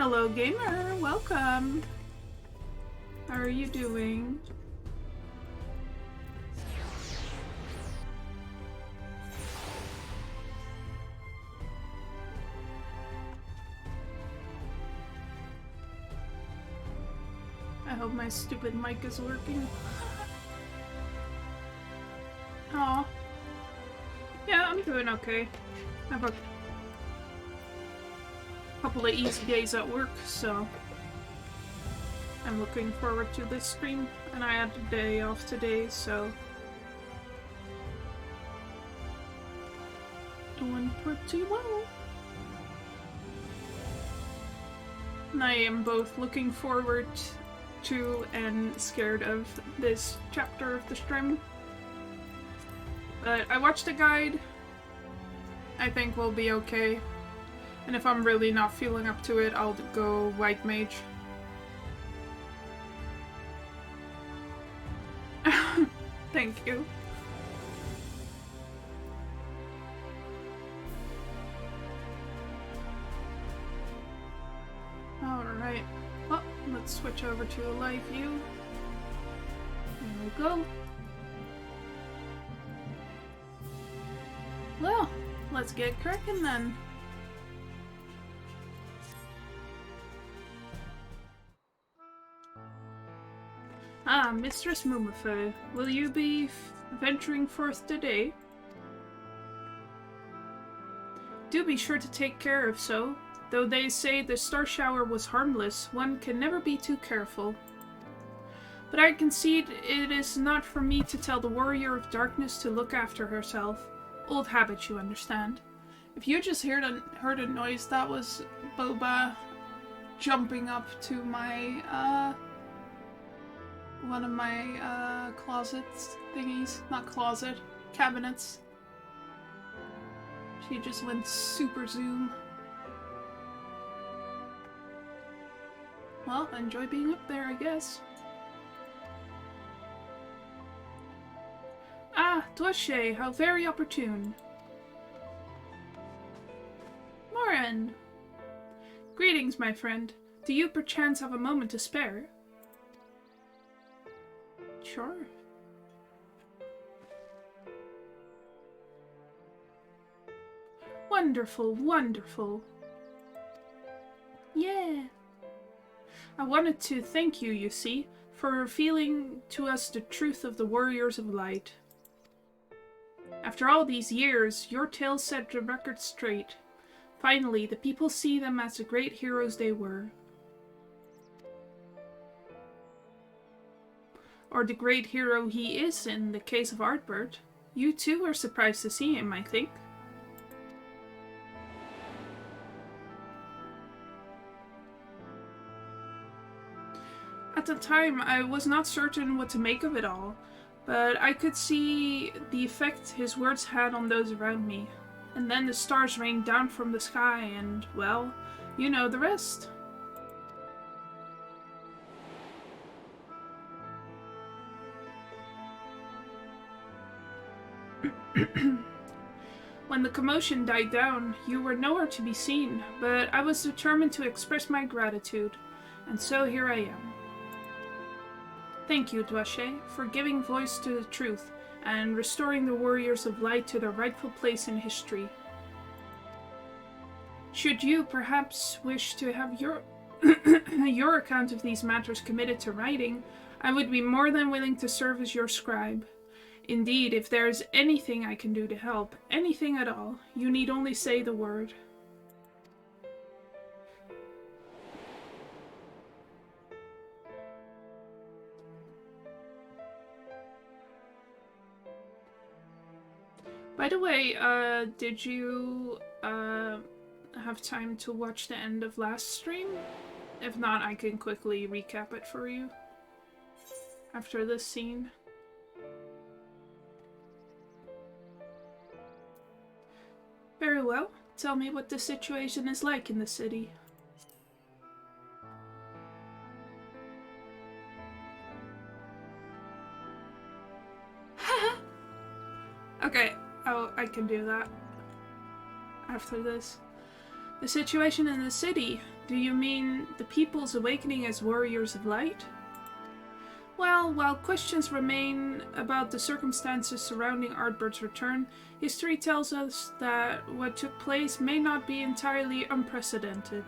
Hello, gamer. Welcome. How are you doing? I hope my stupid mic is working. Aw. Yeah, I'm doing okay. I have a couple of easy days at work, so I'm looking forward to this stream. And I had a day off today, so doing pretty well. And I am both looking forward to and scared of this chapter of the stream. But I watched the guide. I think we'll be okay. And if I'm really not feeling up to it, I'll go White Mage. Thank you. Alright. Well, let's switch over to a live view. There we go. Well, let's get cracking then. Ah, Mistress Mumafe, will you be venturing forth today? Do be sure to take care if so. Though they say the star shower was harmless, one can never be too careful. But I concede it is not for me to tell the Warrior of Darkness to look after herself. Old habits, you understand. If you just heard a noise, that was Boba jumping up to my, one of my, closets thingies. Not closet, cabinets. She just went super zoom. Well, enjoy being up there, I guess. Ah, Dwashe, how very opportune. Morin! Greetings, my friend. Do you perchance have a moment to spare? Sure. Wonderful, wonderful. Yeah. I wanted to thank you, you see, for revealing to us the truth of the Warriors of Light. After all these years, your tale set the record straight. Finally, the people see them as the great heroes they were. Or the great hero he is in the case of Artbert. You too are surprised to see him, I think. At the time, I was not certain what to make of it all, but I could see the effect his words had on those around me. And then the stars rained down from the sky and, well, you know the rest. When the commotion died down, you were nowhere to be seen, but I was determined to express my gratitude, and so here I am. Thank you, Dwashe, for giving voice to the truth and restoring the Warriors of Light to their rightful place in history. Should you perhaps wish to have your your account of these matters committed to writing, I would be more than willing to serve as your scribe. Indeed, if there is anything I can do to help, anything at all, you need only say the word. By the way, did you have time to watch the end of last stream? If not, I can quickly recap it for you after this scene. Very well. Tell me what the situation is like in the city. Okay. Oh, I can do that after this. The situation in the city. Do you mean the people's awakening as warriors of light? Well, while questions remain about the circumstances surrounding Ardbert's return, history tells us that what took place may not be entirely unprecedented.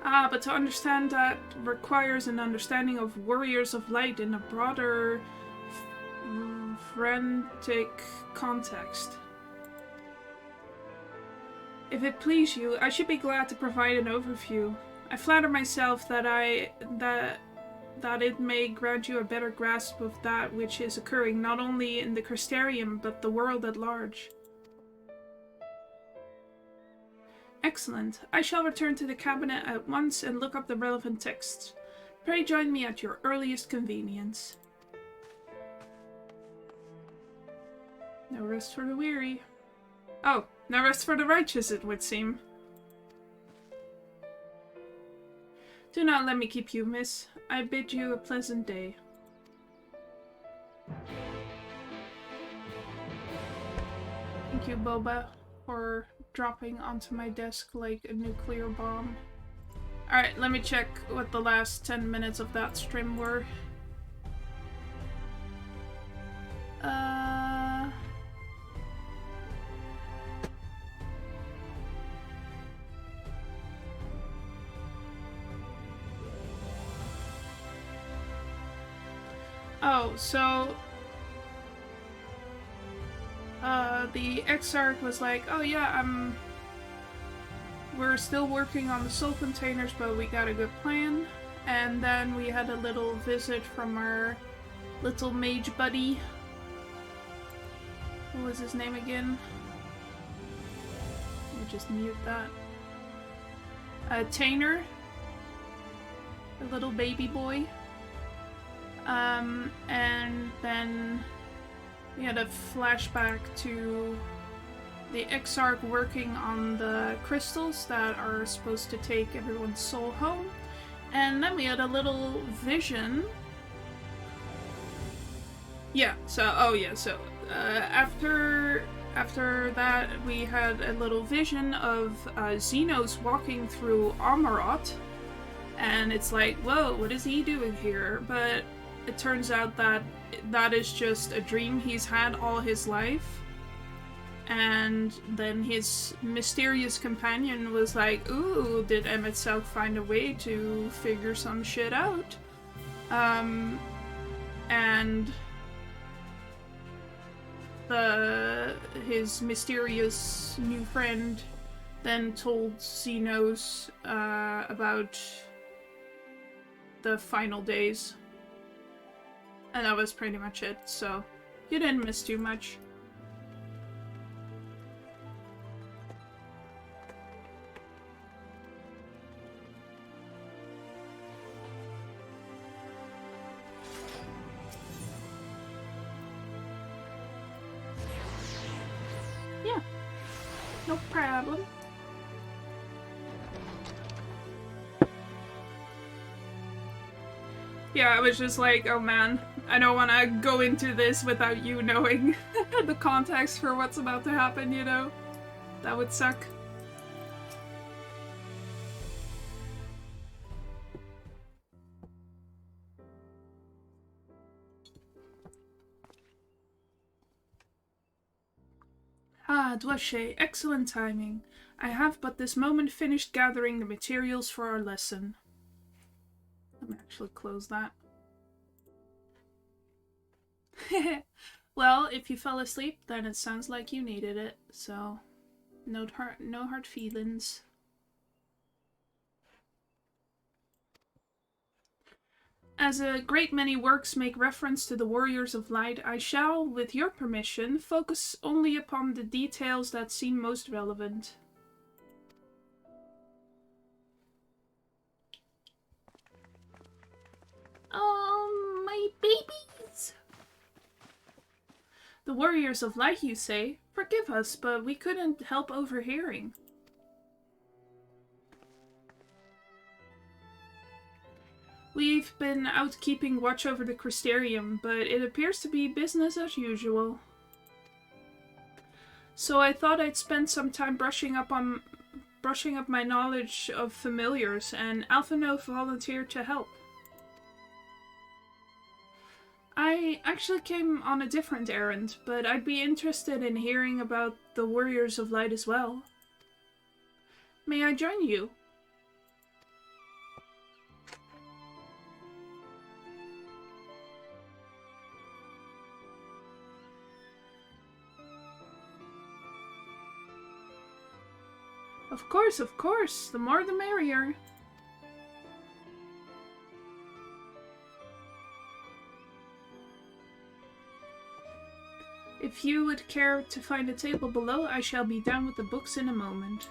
But to understand that requires an understanding of warriors of light in a broader, frantic context. If it please you, I should be glad to provide an overview. I flatter myself that it may grant you a better grasp of that which is occurring not only in the Crystarium, but the world at large. Excellent. I shall return to the cabinet at once and look up the relevant texts. Pray join me at your earliest convenience. No rest for the weary. Oh, no rest for the righteous, it would seem. Do not let me keep you, miss. I bid you a pleasant day. Thank you, Boba, for dropping onto my desk like a nuclear bomb. Alright, let me check what the last 10 minutes of that stream were. Oh, so the Exarch was like, oh yeah, we're still working on the soul containers, but we got a good plan. And then we had a little visit from our little mage buddy. What was his name again? Let me just mute that. Tainer. A little baby boy. And then we had a flashback to the Exarch working on the crystals that are supposed to take everyone's soul home. And then we had a little vision. Yeah, so, after that we had a little vision of Xenos walking through Amarot. And it's like, whoa, what is he doing here? But it turns out that that is just a dream he's had all his life. And then his mysterious companion was like, ooh, did Emmett South find a way to figure some shit out? And his mysterious new friend then told Xenos about the final days. And that was pretty much it, so you didn't miss too much. Yeah, no problem. Yeah, I was just like, oh man, I don't want to go into this without you knowing the context for what's about to happen, you know? That would suck. Ah, Dwashe, excellent timing. I have but this moment finished gathering the materials for our lesson. Let me actually close that. Well, if you fell asleep, then it sounds like you needed it, so no hard feelings. As a great many works make reference to the Warriors of Light, I shall, with your permission, focus only upon the details that seem most relevant. Oh, my babies! The Warriors of Light, you say? Forgive us, but we couldn't help overhearing. We've been out keeping watch over the Crystarium, but it appears to be business as usual. So I thought I'd spend some time brushing up my knowledge of familiars, and Alphinoth volunteered to help. I actually came on a different errand, but I'd be interested in hearing about the Warriors of Light as well. May I join you? Of course. The more the merrier. If you would care to find a table below, I shall be down with the books in a moment.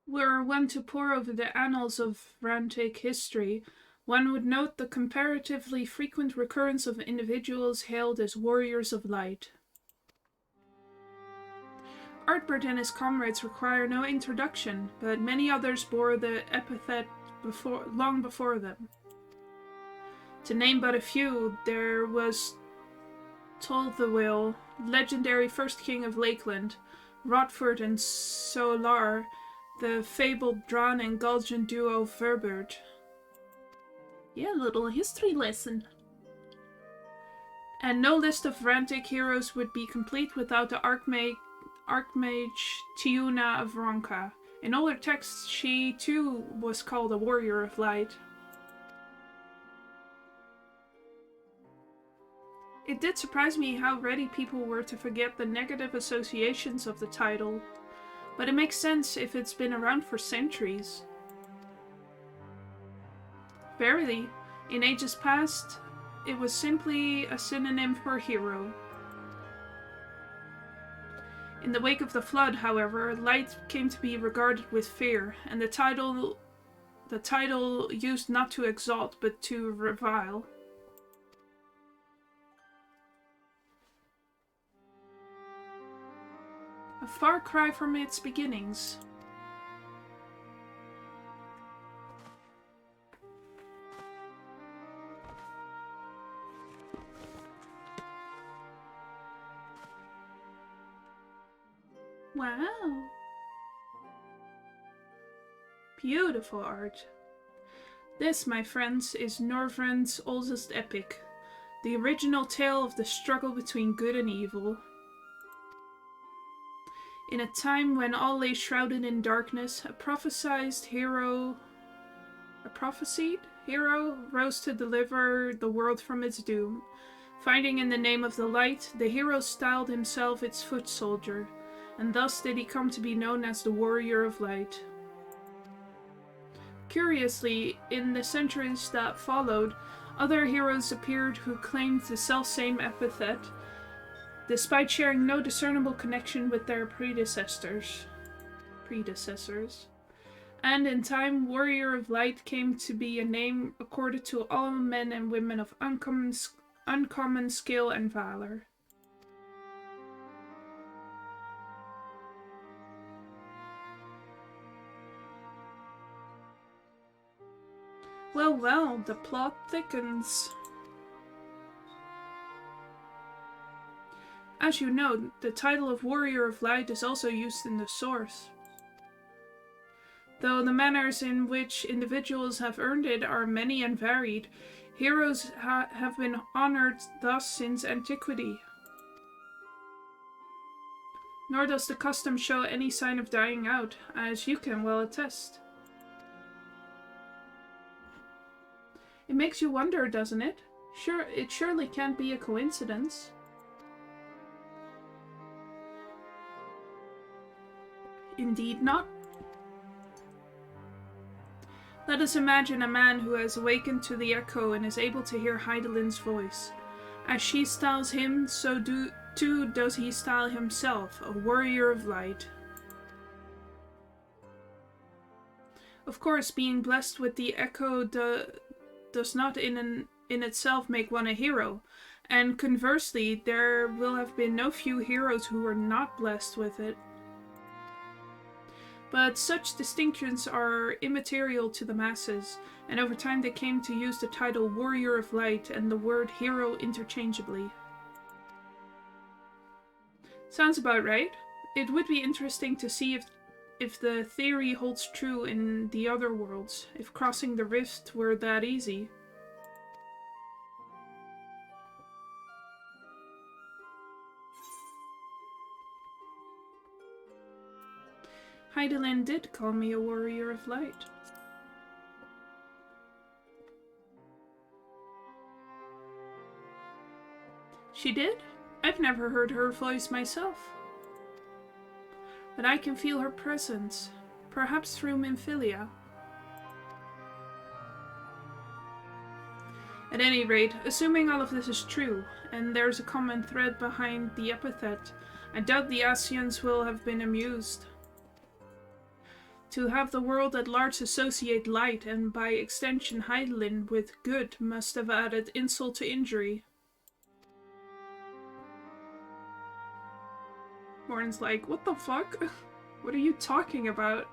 Were one to pore over the annals of Rantic history, one would note the comparatively frequent recurrence of individuals hailed as warriors of light. Artbert and his comrades require no introduction, but many others bore the epithet long before them. To name but a few, there was Tolthewil, legendary first king of Lakeland, Rotford and Solar, the fabled Dran and Gulgen duo Verbert. Yeah, little history lesson. And no list of Rantic heroes would be complete without the Archmage Tiuna of Ronka. In older texts, she too was called a warrior of light. It did surprise me how ready people were to forget the negative associations of the title. But it makes sense if it's been around for centuries. Verily, in ages past, it was simply a synonym for hero. In the wake of the flood, however, light came to be regarded with fear, and the title used not to exalt but to revile. A far cry from its beginnings. Wow. Beautiful art. This, my friends, is Norvrend's oldest epic, the original tale of the struggle between good and evil. In a time when all lay shrouded in darkness, a prophesied hero rose to deliver the world from its doom. Finding in the name of the light, the hero styled himself its foot soldier, and thus did he come to be known as the Warrior of Light. Curiously, in the centuries that followed, other heroes appeared who claimed the selfsame epithet, despite sharing no discernible connection with their predecessors. And in time, Warrior of Light came to be a name accorded to all men and women of uncommon skill and valor. Well, the plot thickens. As you know, the title of Warrior of Light is also used in the source. Though the manners in which individuals have earned it are many and varied, heroes have been honored thus since antiquity. Nor does the custom show any sign of dying out, as you can well attest. It makes you wonder, doesn't it? It surely can't be a coincidence. Indeed not. Let us imagine a man who has awakened to the echo and is able to hear Heidelin's voice. As she styles him, so too does he style himself, a warrior of light. Of course, being blessed with the echo does not in itself make one a hero, and conversely, there will have been no few heroes who were not blessed with it. But such distinctions are immaterial to the masses, and over time they came to use the title Warrior of Light and the word hero interchangeably. Sounds about right. It would be interesting to see if the theory holds true in the other worlds, if crossing the rift were that easy. Heidelin did call me a warrior of light. She did? I've never heard her voice myself. But I can feel her presence, perhaps through Minfilia. At any rate, assuming all of this is true, and there's a common thread behind the epithet, I doubt the Asians will have been amused. To have the world at large associate light, and by extension Heidelin, with good must have added insult to injury. Warren's like, what the fuck? What are you talking about?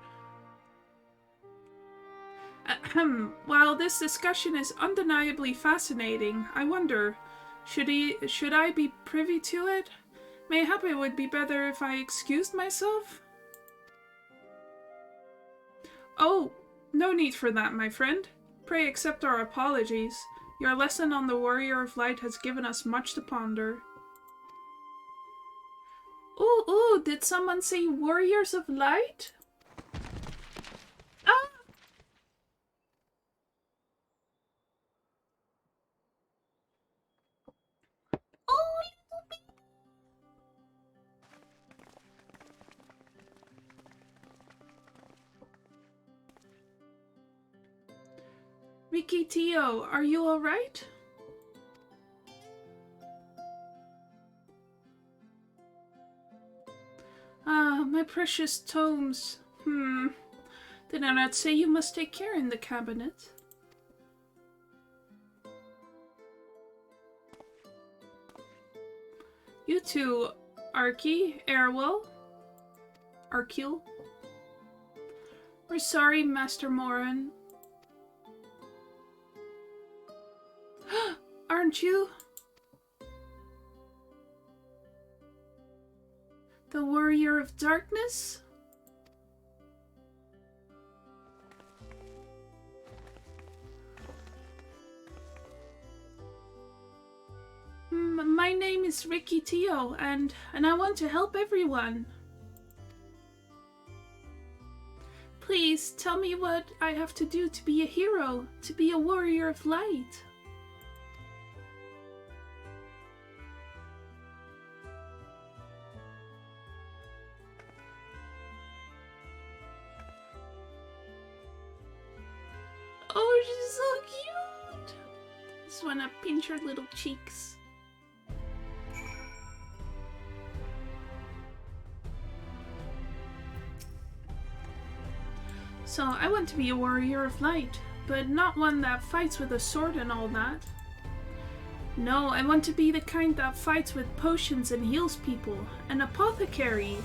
While this discussion is undeniably fascinating, I wonder, should I be privy to it? Mayhap it would be better if I excused myself? Oh, no need for that, my friend. Pray accept our apologies. Your lesson on the Warrior of Light has given us much to ponder. Ooh, did someone say Warriors of Light? Ah! Oh, little baby. Ricky Tio, are you alright? Ah, my precious tomes. Did I not say you must take care in the cabinet? You too, Archie, Airwell, Arkiel. We're sorry, Master Morin. Aren't you? The Warrior of Darkness? My name is Ricky Tio, and I want to help everyone. Please, tell me what I have to do to be a hero, to be a warrior of light. Oh, she's so cute! Just wanna pinch her little cheeks. So, I want to be a warrior of light, but not one that fights with a sword and all that. No, I want to be the kind that fights with potions and heals people, an apothecary.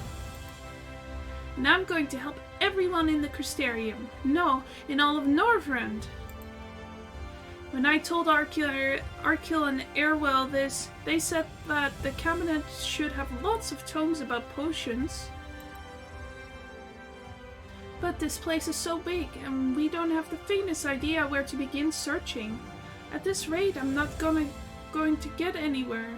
And I'm going to help everyone in the Crystarium. No, in all of Norvrend. When I told Arkiel and Airwell this, they said that the cabinet should have lots of tomes about potions. But this place is so big, and we don't have the faintest idea where to begin searching. At this rate, I'm not going to get anywhere.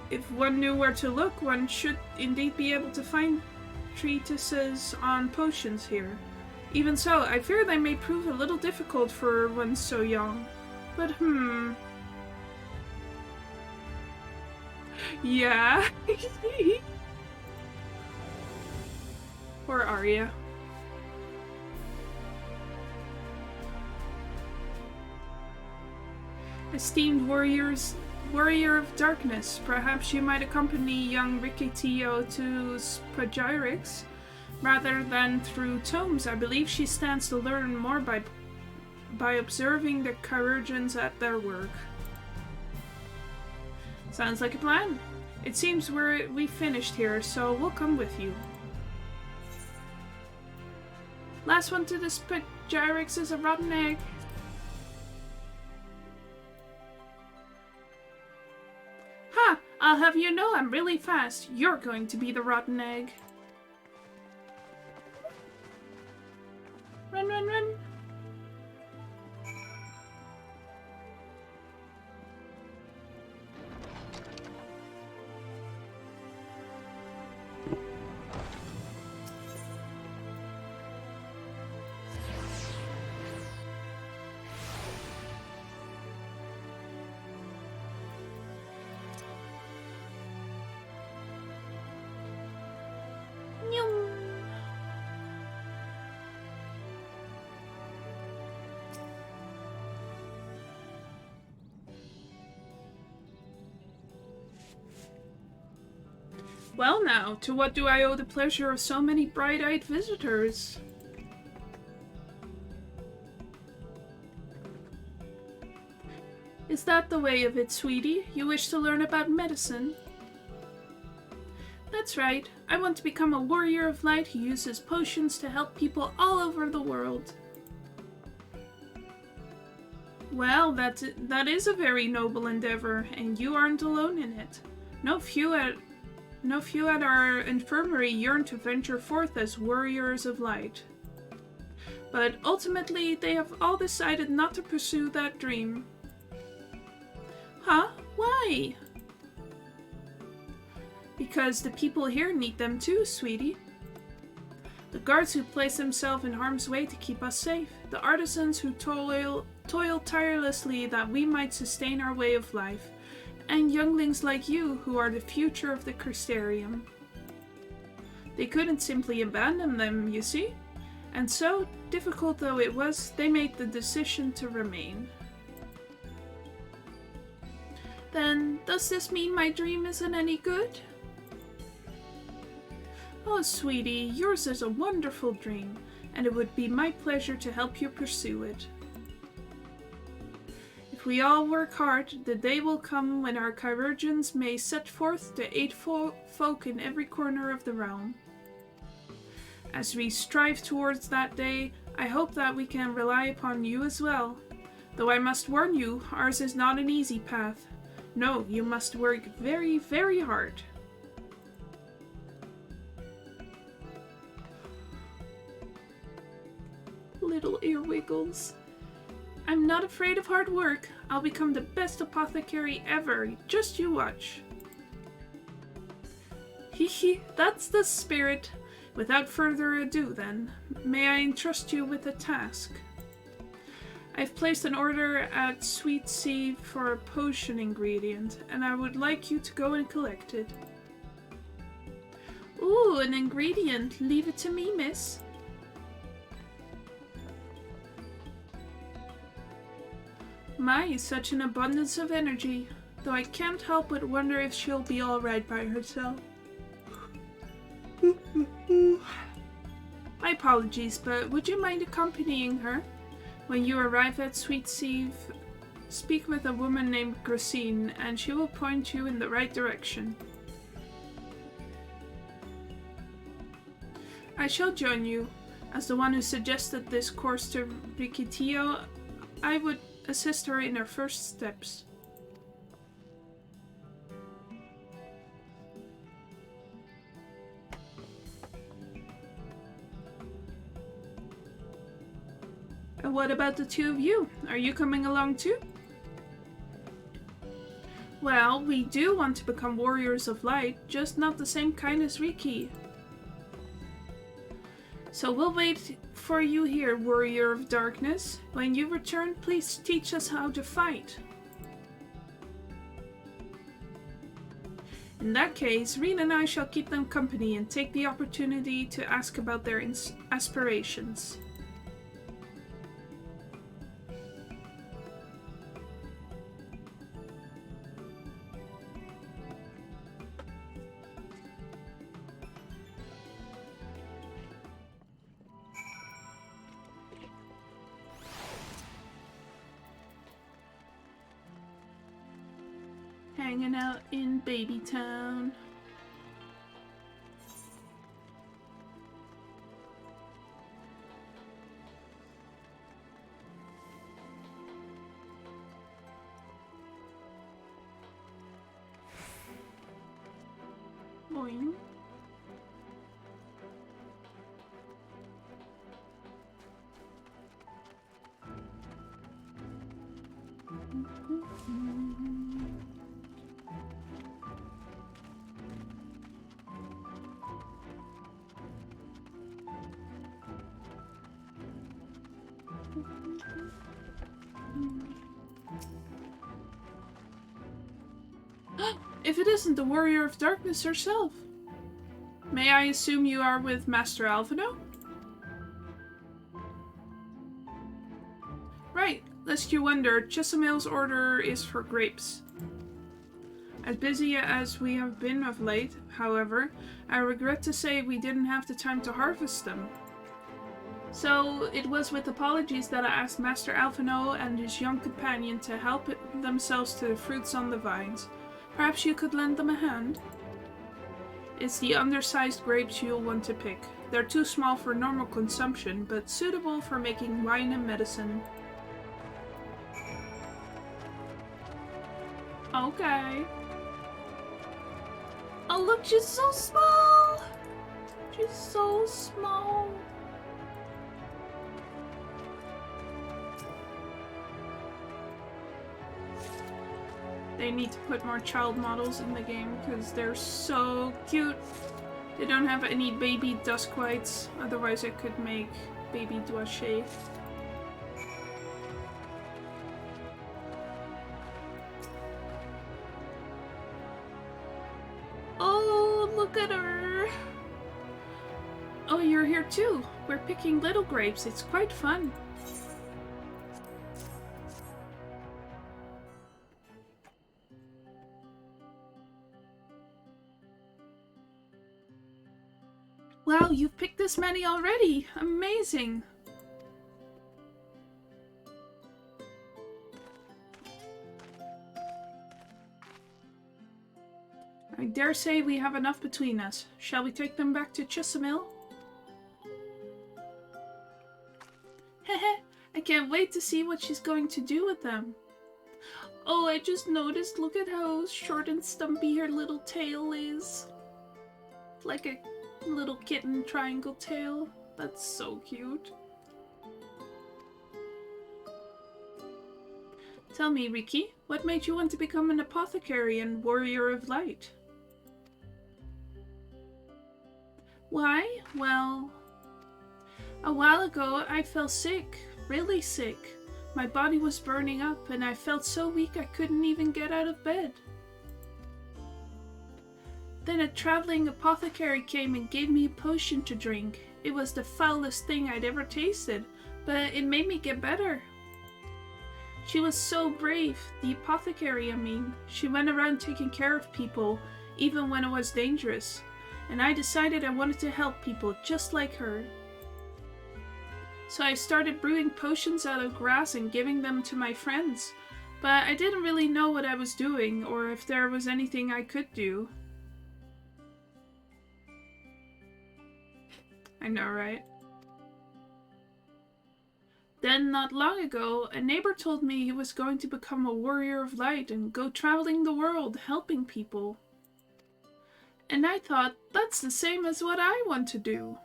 If one knew where to look, one should indeed be able to find treatises on potions here. Even so, I fear they may prove a little difficult for one so young. But yeah. Poor Arya. Esteemed warrior of darkness, perhaps you might accompany young Ricky Tio to Spagyrix. Rather than through tomes, I believe she stands to learn more by observing the chirurgeons at their work. Sounds like a plan. It seems we finished here, so we'll come with you. Last one to this Gyrex is a rotten egg. Ha! I'll have you know I'm really fast. You're going to be the rotten egg. Run, run, run. Well now, to what do I owe the pleasure of so many bright-eyed visitors? Is that the way of it, sweetie? You wish to learn about medicine? That's right. I want to become a warrior of light who uses potions to help people all over the world. Well, that is a very noble endeavor, and you aren't alone in it. No few at our infirmary yearn to venture forth as warriors of light. But ultimately, they have all decided not to pursue that dream. Huh? Why? Because the people here need them too, sweetie. The guards who place themselves in harm's way to keep us safe. The artisans who toil tirelessly that we might sustain our way of life. And younglings like you, who are the future of the Crystarium. They couldn't simply abandon them, you see? And so, difficult though it was, they made the decision to remain. Then, does this mean my dream isn't any good? Oh, sweetie, yours is a wonderful dream, and it would be my pleasure to help you pursue it. If we all work hard, the day will come when our chirurgeons may set forth to aid folk in every corner of the realm. As we strive towards that day, I hope that we can rely upon you as well. Though I must warn you, ours is not an easy path. No, you must work very, very hard. Little earwiggles. I'm not afraid of hard work. I'll become the best apothecary ever. Just you watch. Hee, that's the spirit. Without further ado then, may I entrust you with a task? I've placed an order at FFXIV for a potion ingredient, and I would like you to go and collect it. Ooh, an ingredient. Leave it to me, miss. My, such an abundance of energy, though I can't help but wonder if she'll be alright by herself. My apologies, but would you mind accompanying her? When you arrive at FFXIV, speak with a woman named Gracine, and she will point you in the right direction. I shall join you. As the one who suggested this course to Rikitio, I would assist her in her first steps. And what about the two of you? Are you coming along too? Well, we do want to become warriors of light, just not the same kind as Riki. So we'll wait for you here, warrior of darkness. When you return, please teach us how to fight. In that case, Reen and I shall keep them company and take the opportunity to ask about their aspirations. Hanging out in Baby Town. Boing. If it isn't the Warrior of Darkness herself. May I assume you are with Master Alvino? Right, lest you wonder, Chesamel's order is for grapes. As busy as we have been of late, however, I regret to say we didn't have the time to harvest them. So it was with apologies that I asked Master Alvino and his young companion to help themselves to the fruits on the vines. Perhaps you could lend them a hand? It's the undersized grapes you'll want to pick. They're too small for normal consumption, but suitable for making wine and medicine. Okay. Oh look, she's so small! She's so small. They need to put more child models in the game because they're so cute. They don't have any baby Duskwites, otherwise I could make baby Duache. Oh, look at her! Oh, you're here too. We're picking little grapes. It's quite fun. Wow, you've picked this many already! Amazing! I dare say we have enough between us. Shall we take them back to Chesamil? Heh, I can't wait to see what she's going to do with them. Oh, I just noticed, look at how short and stumpy her little tail is. Like a little kitten triangle tail. That's so cute. Tell me, Riki, what made you want to become an apothecary and warrior of light? Why? Well, a while ago I fell sick, really sick. My body was burning up and I felt so weak I couldn't even get out of bed. Then a traveling apothecary came and gave me a potion to drink. It was the foulest thing I'd ever tasted, but it made me get better. She was so brave, the apothecary I mean. She went around taking care of people, even when it was dangerous. And I decided I wanted to help people just like her. So I started brewing potions out of grass and giving them to my friends. But I didn't really know what I was doing, or if there was anything I could do. I know, right? Then, not long ago, a neighbor told me he was going to become a warrior of light and go traveling the world, helping people. And I thought, that's the same as what I want to do.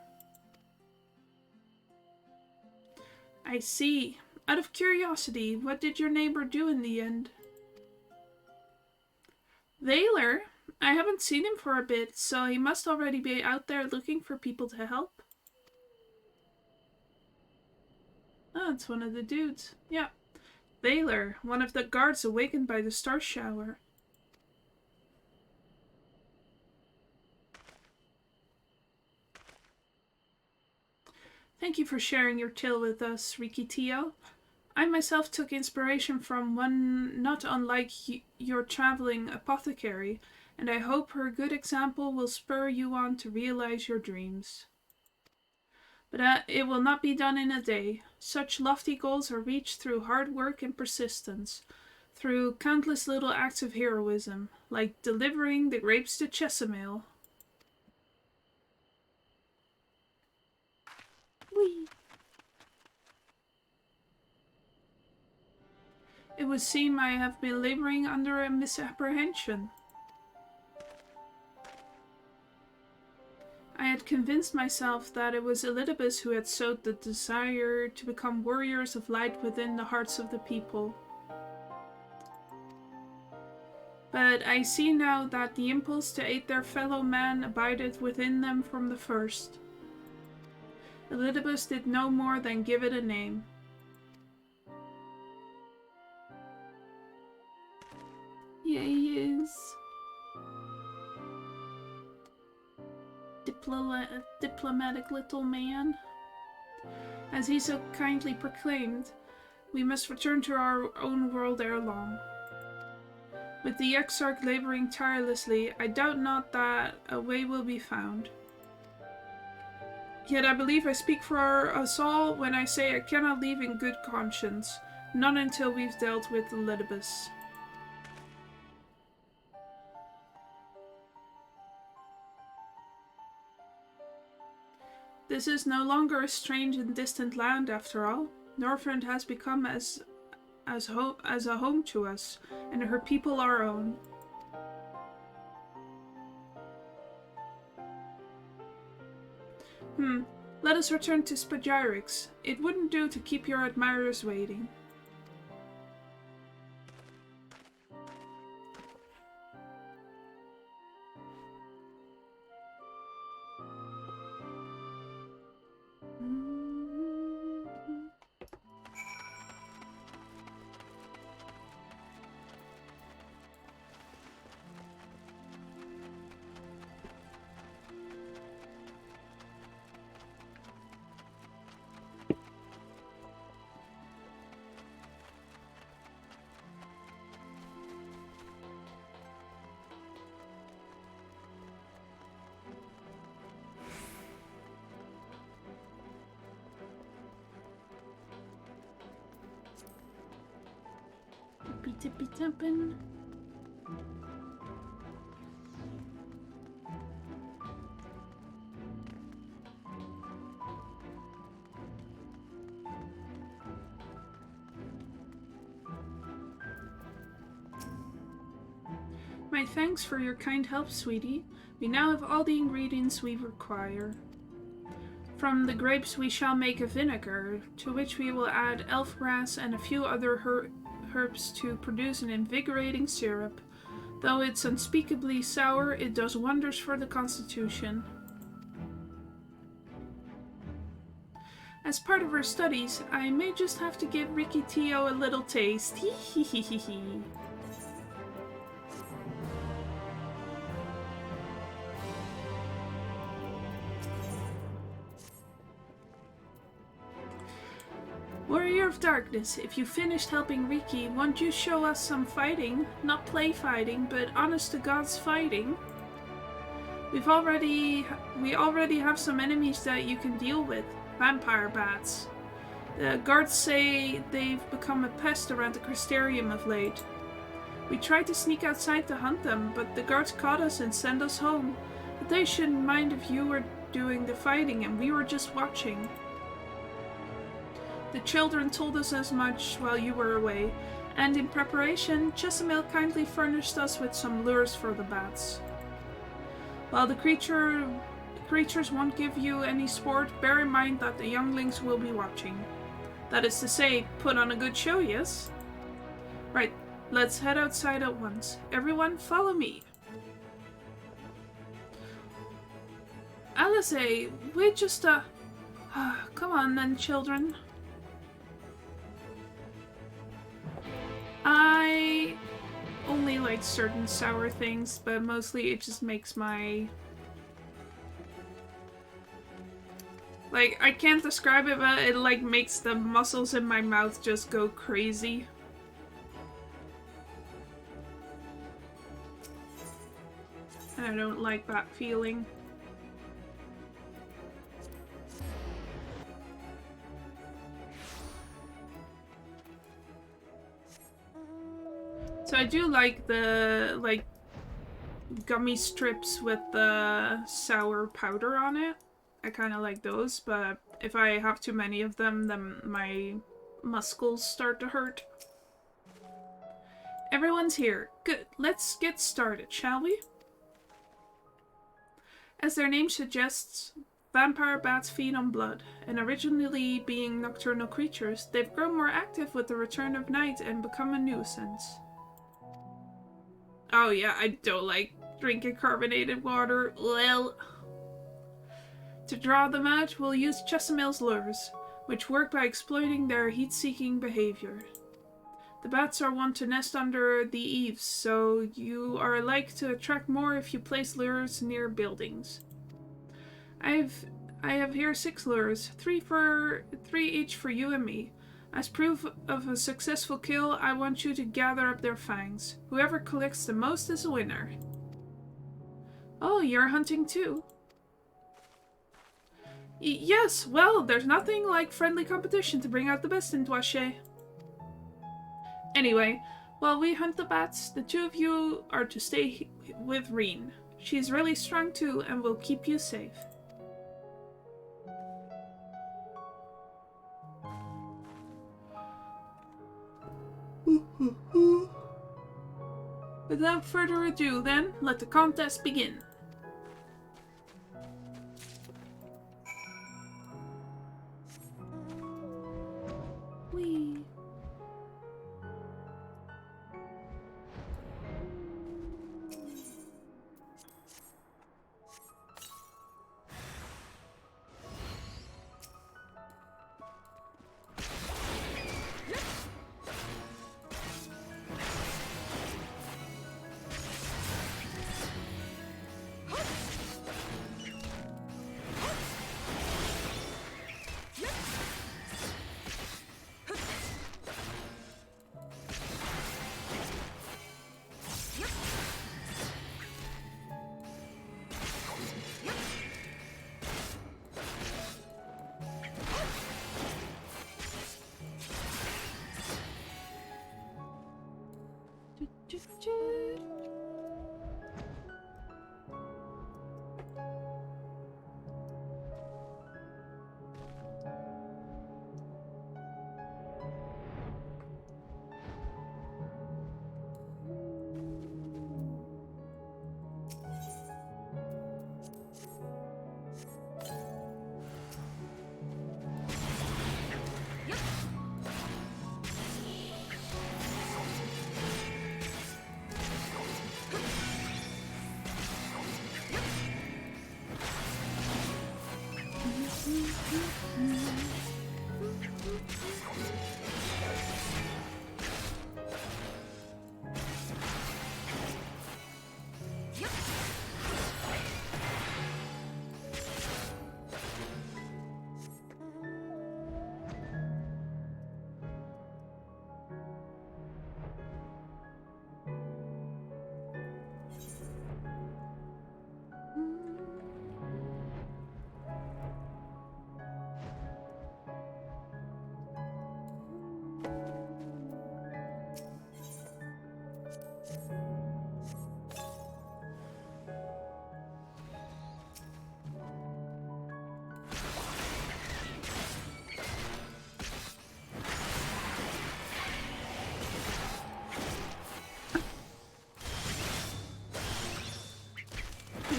I see. Out of curiosity, what did your neighbor do in the end? Vaylor? I haven't seen him for a bit, so he must already be out there looking for people to help. Oh, it's one of the dudes. Yeah. Vaylor, one of the guards awakened by the star shower. Thank you for sharing your tale with us, Riki Tio. I myself took inspiration from one not unlike your traveling apothecary, and I hope her good example will spur you on to realize your dreams. But it will not be done in a day. Such lofty goals are reached through hard work and persistence. through countless little acts of heroism, like delivering the grapes to Chesamil. Whee! It would seem I have been laboring under a misapprehension. I had convinced myself that it was Elidibus who had sowed the desire to become warriors of light within the hearts of the people. But I see now that the impulse to aid their fellow man abided within them from the first. Elidibus did no more than give it a name. Yeah, he is. Diplomatic little man. As he so kindly proclaimed, we must return to our own world ere long. With the Exarch laboring tirelessly, I doubt not that a way will be found. Yet I believe I speak for us all when I say I cannot leave in good conscience, not until we've dealt with Elidibus. This is no longer a strange and distant land, after all. Northrend has become as a home to us, and her people our own. Let us return to Spagyrix. It wouldn't do to keep your admirers waiting. Tippy tappin'. My thanks for your kind help, sweetie. We now have all the ingredients we require. From the grapes we shall make a vinegar, to which we will add elf grass and a few other herbs to produce an invigorating syrup. Though it's unspeakably sour, it does wonders for the constitution. As part of our studies, I may just have to give Ricky Tio a little taste. Hee hee hee hee hee. Warrior of Darkness, if you finished helping Riki, won't you show us some fighting? Not play fighting, but honest to God's fighting. We already have some enemies that you can deal with. Vampire bats. The guards say they've become a pest around the Crystarium of late. We tried to sneak outside to hunt them, but the guards caught us and sent us home. But they shouldn't mind if you were doing the fighting and we were just watching. The children told us as much while you were away, and in preparation, Chesamil kindly furnished us with some lures for the bats. While the creatures won't give you any sport, bear in mind that the younglings will be watching. That is to say, put on a good show, yes? Right, let's head outside at once. Everyone, follow me. Alice, wait just a... Come on then, children. I only like certain sour things, but mostly it just makes my... Like, I can't describe it, but it like makes the muscles in my mouth just go crazy. And I don't like that feeling. So I do like the, like, gummy strips with the sour powder on it. I kind of like those, but if I have too many of them, then my muscles start to hurt. Everyone's here. Good. Let's get started, shall we? As their name suggests, vampire bats feed on blood, and originally being nocturnal creatures, they've grown more active with the return of night and become a nuisance. Oh yeah, I don't like drinking carbonated water. Well, to draw them out, we'll use Chesimil's lures, which work by exploiting their heat-seeking behavior. The bats are wont to nest under the eaves, so you are like to attract more if you place lures near buildings. I have here 6 lures, 3 each for you and me. As proof of a successful kill, I want you to gather up their fangs. Whoever collects the most is a winner. Oh, you're hunting too? Yes, well, there's nothing like friendly competition to bring out the best in Dwache. Anyway, while we hunt the bats, the 2 of you are to stay with Reen. She's really strong too and will keep you safe. Without further ado, then, let the contest begin. Whee!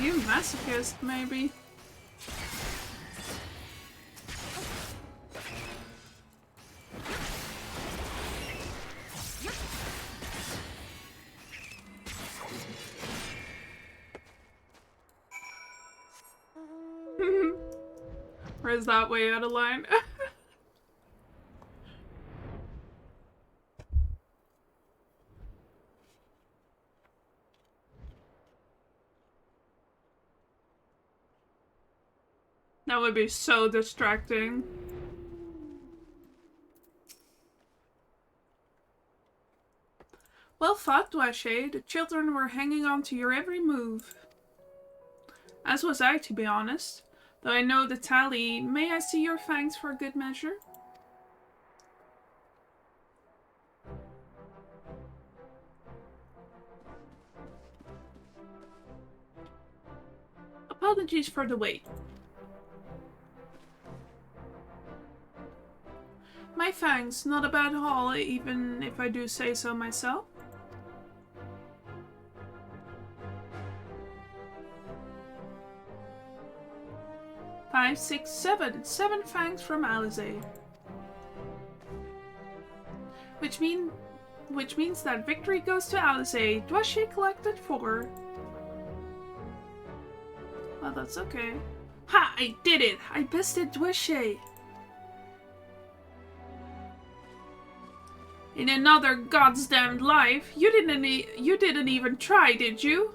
You masochist, maybe? Or is that way out of line? That would be so distracting. Well fought, Dwache. The children were hanging on to your every move. As was I, to be honest. Though I know the tally, may I see your fangs for a good measure? Apologies for the wait. My thanks, not a bad haul, even if I do say so myself. 5, 6, 7. 7 fangs from Alizé. Which means that victory goes to Alizé. Dwashe collected 4. Well, that's okay. Ha! I did it! I bested Dwashe! In another goddamn life, you didn't even try, did you?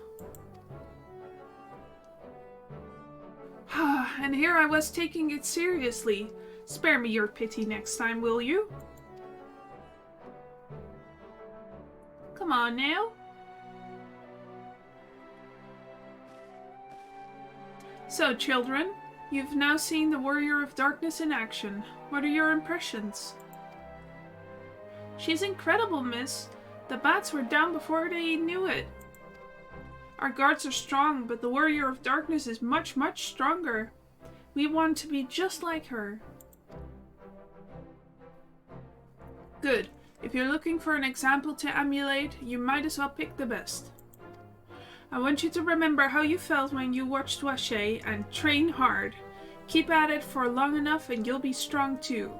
And here I was taking it seriously. Spare me your pity next time, will you? Come on now. So, children, you've now seen the Warrior of Darkness in action. What are your impressions? She's incredible, miss. The bats were down before they knew it. Our guards are strong, but the Warrior of Darkness is much, much stronger. We want to be just like her. Good. If you're looking for an example to emulate, you might as well pick the best. I want you to remember how you felt when you watched Dwashe and train hard. Keep at it for long enough and you'll be strong too.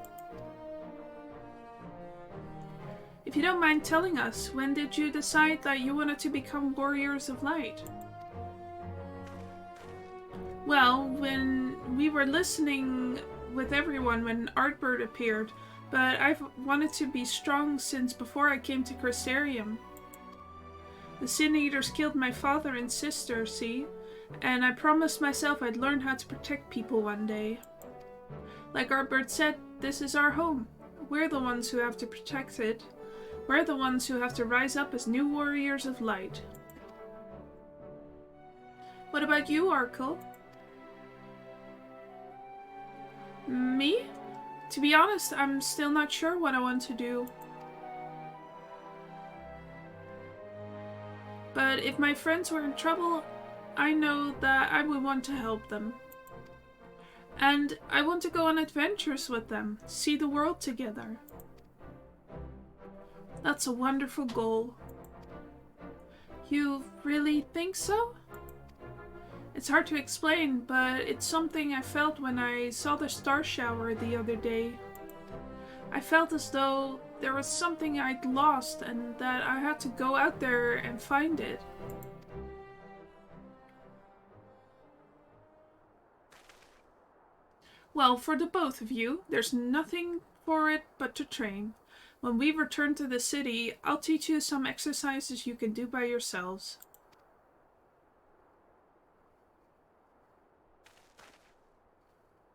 If you don't mind telling us, when did you decide that you wanted to become Warriors of Light? Well, when we were listening with everyone when Artbird appeared, but I've wanted to be strong since before I came to Crystarium. The Sin Eaters killed my father and sister, see? And I promised myself I'd learn how to protect people one day. Like Artbird said, this is our home. We're the ones who have to protect it. We're the ones who have to rise up as new Warriors of Light. What about you, Arkle? Me? To be honest, I'm still not sure what I want to do. But if my friends were in trouble, I know that I would want to help them. And I want to go on adventures with them, see the world together. That's a wonderful goal. You really think so? It's hard to explain, but it's something I felt when I saw the star shower the other day. I felt as though there was something I'd lost and that I had to go out there and find it. Well, for the both of you, there's nothing for it but to train. When we return to the city, I'll teach you some exercises you can do by yourselves.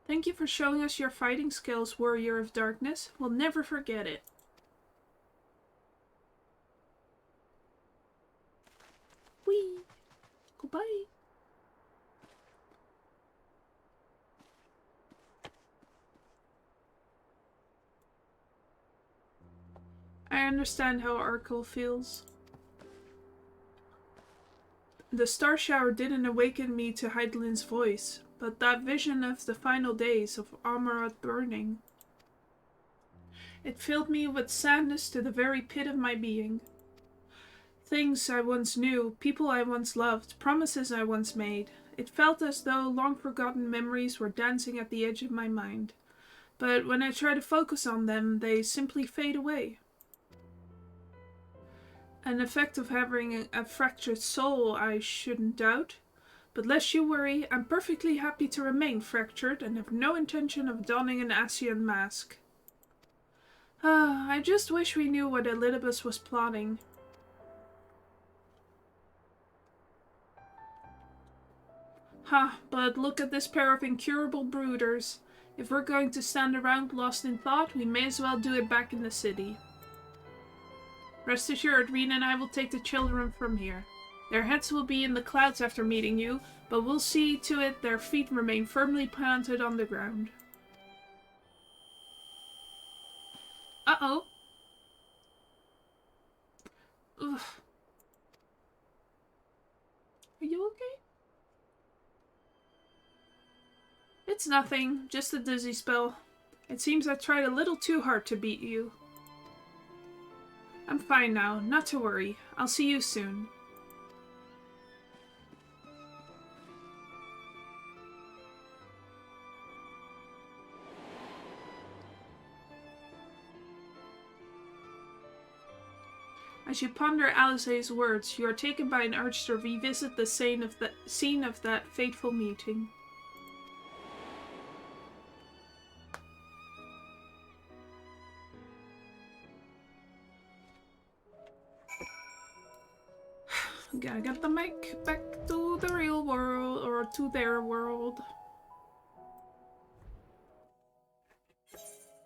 Thank you for showing us your fighting skills, Warrior of Darkness. We'll never forget it. Whee! Goodbye. I understand how Arkle feels. The star shower didn't awaken me to Heidelin's voice, but that vision of the final days of Amarat burning. It filled me with sadness to the very pit of my being. Things I once knew, people I once loved, promises I once made. It felt as though long-forgotten memories were dancing at the edge of my mind. But when I try to focus on them, they simply fade away. An effect of having a fractured soul, I shouldn't doubt. But lest you worry, I'm perfectly happy to remain fractured and have no intention of donning an Asian mask. I just wish we knew what Elidibus was plotting. But look at this pair of incurable brooders. If we're going to stand around lost in thought, we may as well do it back in the city. Rest assured, Rena and I will take the children from here. Their heads will be in the clouds after meeting you, but we'll see to it their feet remain firmly planted on the ground. Uh-oh. Ugh. Are you okay? It's nothing, just a dizzy spell. It seems I tried a little too hard to beat you. I'm fine now, not to worry. I'll see you soon. As you ponder Alisaie's words, you are taken by an urge to revisit the scene of that fateful meeting. Gotta get the mic back to the real world, or to their world.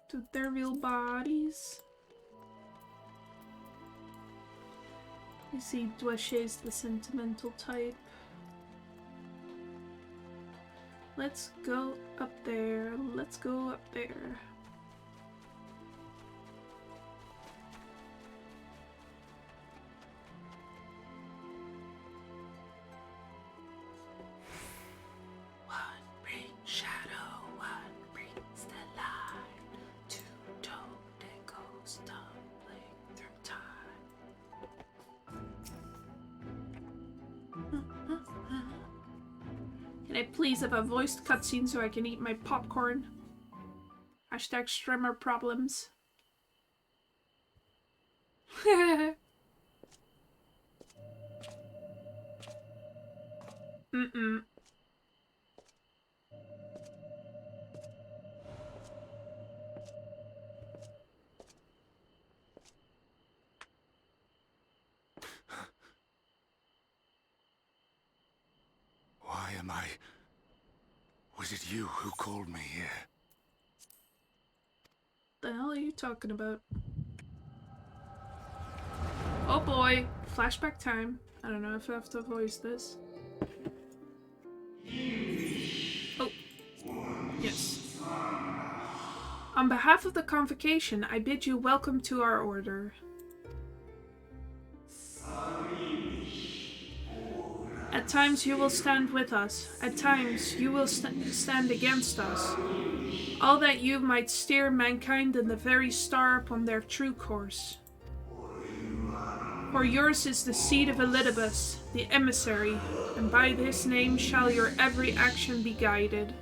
To their real bodies. You see, Dweché's the sentimental type. Let's go up there. Let's go up there. One brings shadow, one brings the light. Two toad echoes tumbling through time. Can I please have a voiced cutscene so I can eat my popcorn? Hashtag streamer problems. Mm-mm. Why am I... Was it you who called me here? The hell are you talking about? Oh boy, flashback time. I don't know if I have to voice this. Oh, yes. On behalf of the convocation, I bid you welcome to our order. At times you will stand with us, at times you will stand against us. All that you might steer mankind and the very star upon their true course. For yours is the seed of Elidibus, the emissary, and by this name shall your every action be guided.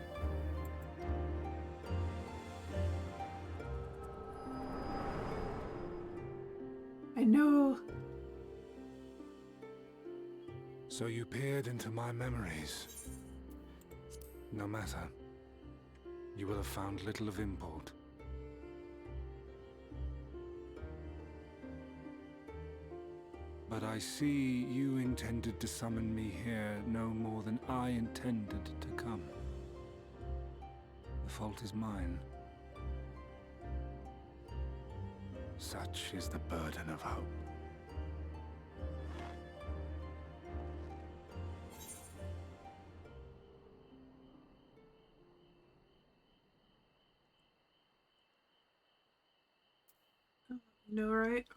I know. So you peered into my memories. No matter. You will have found little of import. But I see you intended to summon me here no more than I intended to come. The fault is mine. Such is the burden of hope. No, right?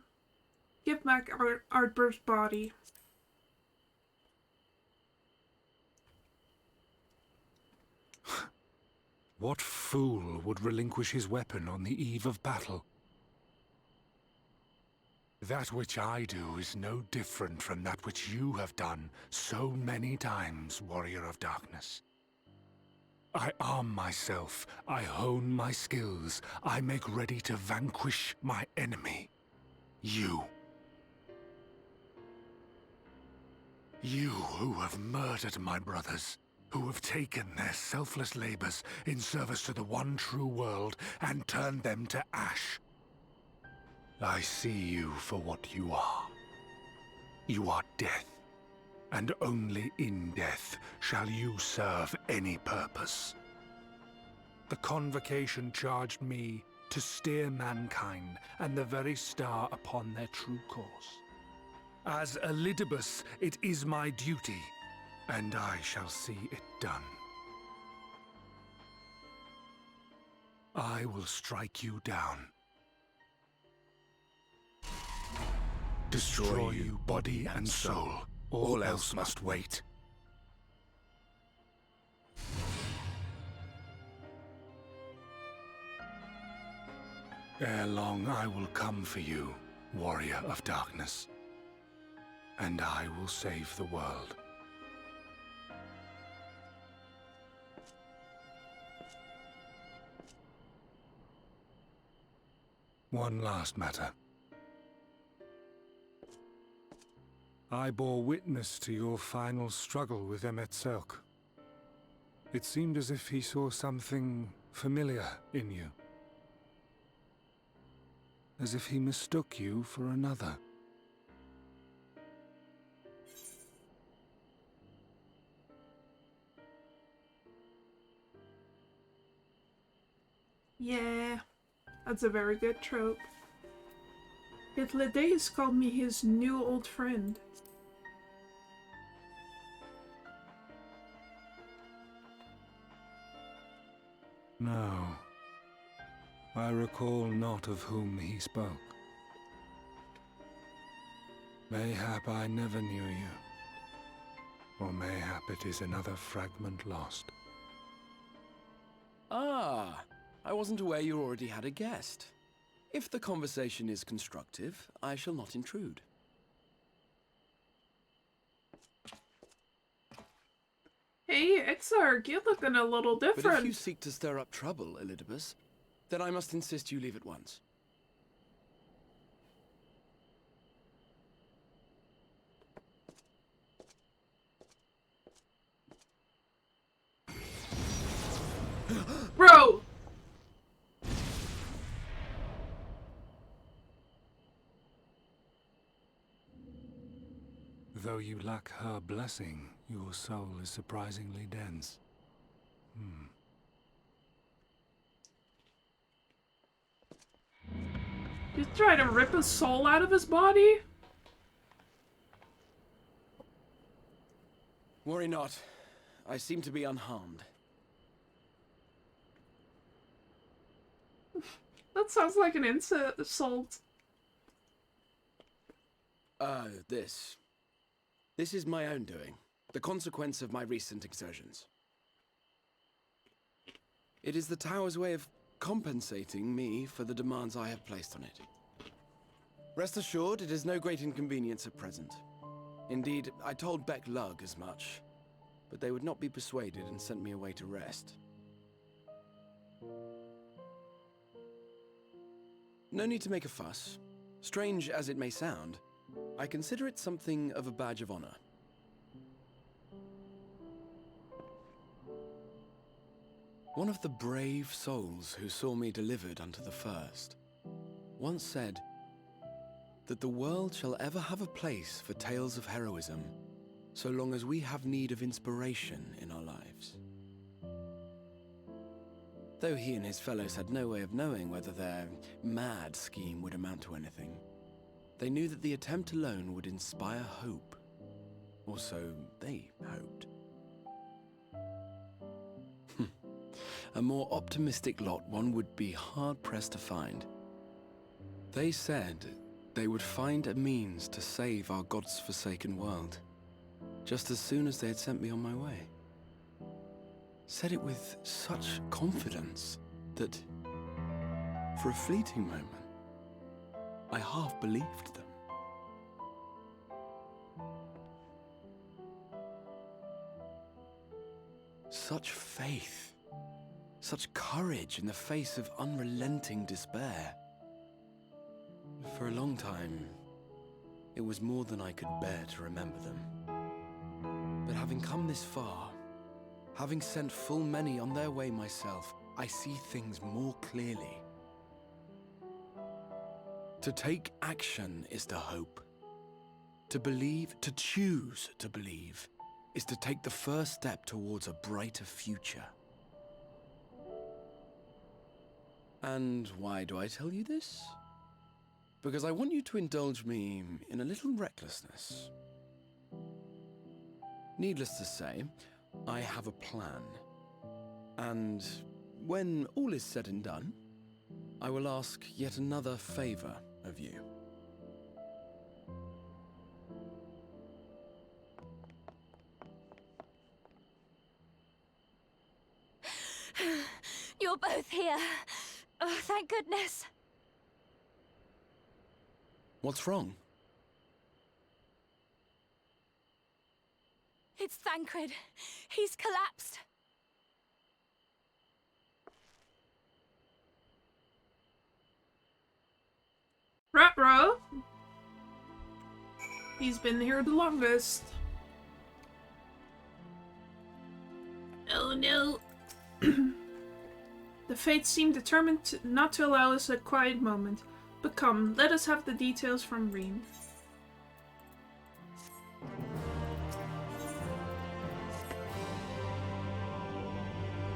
Give back Ardber's body. What fool would relinquish his weapon on the eve of battle? That which I do is no different from that which you have done so many times, Warrior of Darkness. I arm myself, I hone my skills, I make ready to vanquish my enemy. You. You who have murdered my brothers, who have taken their selfless labors in service to the one true world and turned them to ash. I see you for what you are. You are death. And only in death shall you serve any purpose. The convocation charged me to steer mankind and the very star upon their true course. As Elidibus, it is my duty, and I shall see it done. I will strike you down. Destroy you body and soul. All else must wait. Ere long I will come for you, warrior of darkness, and I will save the world. One last matter. I bore witness to your final struggle with Emet-Selch. It seemed as if he saw something familiar in you. As if he mistook you for another. Yeah, that's a very good trope. Yet Ledeus called me his new old friend. No. I recall not of whom he spoke. Mayhap I never knew you. Or mayhap it is another fragment lost. Ah, I wasn't aware you already had a guest. If the conversation is constructive, I shall not intrude. Hey, Exarch, you're looking a little But different. if you seek to stir up trouble, Elidibus, then I must insist you leave at once. Bro! Though you lack her blessing, your soul is surprisingly dense. You try to rip his soul out of his body? Worry not. I seem to be unharmed. That sounds like an insult. This is my own doing. The consequence of my recent exertions. It is the Tower's way of compensating me for the demands I have placed on it. Rest assured, it is no great inconvenience at present. Indeed, I told Beck Lug as much, but they would not be persuaded and sent me away to rest. No need to make a fuss. Strange as it may sound, I consider it something of a badge of honor. One of the brave souls who saw me delivered unto the first once said that the world shall ever have a place for tales of heroism so long as we have need of inspiration in our lives. Though he and his fellows had no way of knowing whether their mad scheme would amount to anything, they knew that the attempt alone would inspire hope. Or so they hoped. A more optimistic lot one would be hard-pressed to find. They said they would find a means to save our God's forsaken world, just as soon as they had sent me on my way. Said it with such confidence that, for a fleeting moment, I half believed them. Such faith, such courage in the face of unrelenting despair. For a long time, it was more than I could bear to remember them. But having come this far, having sent full many on their way myself, I see things more clearly. To take action is to hope. To believe, to choose to believe, is to take the first step towards a brighter future. And why do I tell you this? Because I want you to indulge me in a little recklessness. Needless to say, I have a plan. And when all is said and done, I will ask yet another favor of you. You're both here. Oh, thank goodness. What's wrong? It's Thancred. He's collapsed. Ruh-roh. He's been here the longest. Oh no. The fates seem determined not to allow us a quiet moment. But come, let us have the details from Reem.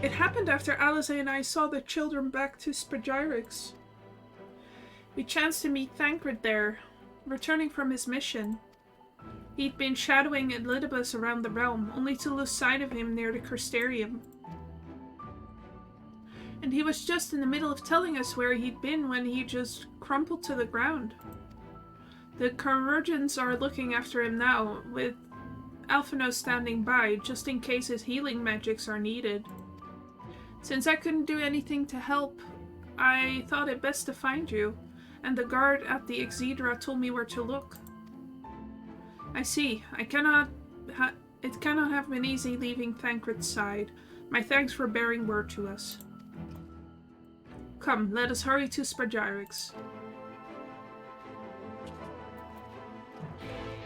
It happened after Alice and I saw the children back to Spagyrix. We chanced to meet Thancred there, returning from his mission. He'd been shadowing Elidibus around the realm, only to lose sight of him near the Crystarium. And he was just in the middle of telling us where he'd been when he just crumpled to the ground. The Convergents are looking after him now, with Alphino standing by, just in case his healing magics are needed. Since I couldn't do anything to help, I thought it best to find you, and the guard at the Exedra told me where to look. I see. It cannot have been easy leaving Thancred's side. My thanks for bearing word to us. Come, let us hurry to Spagyrix.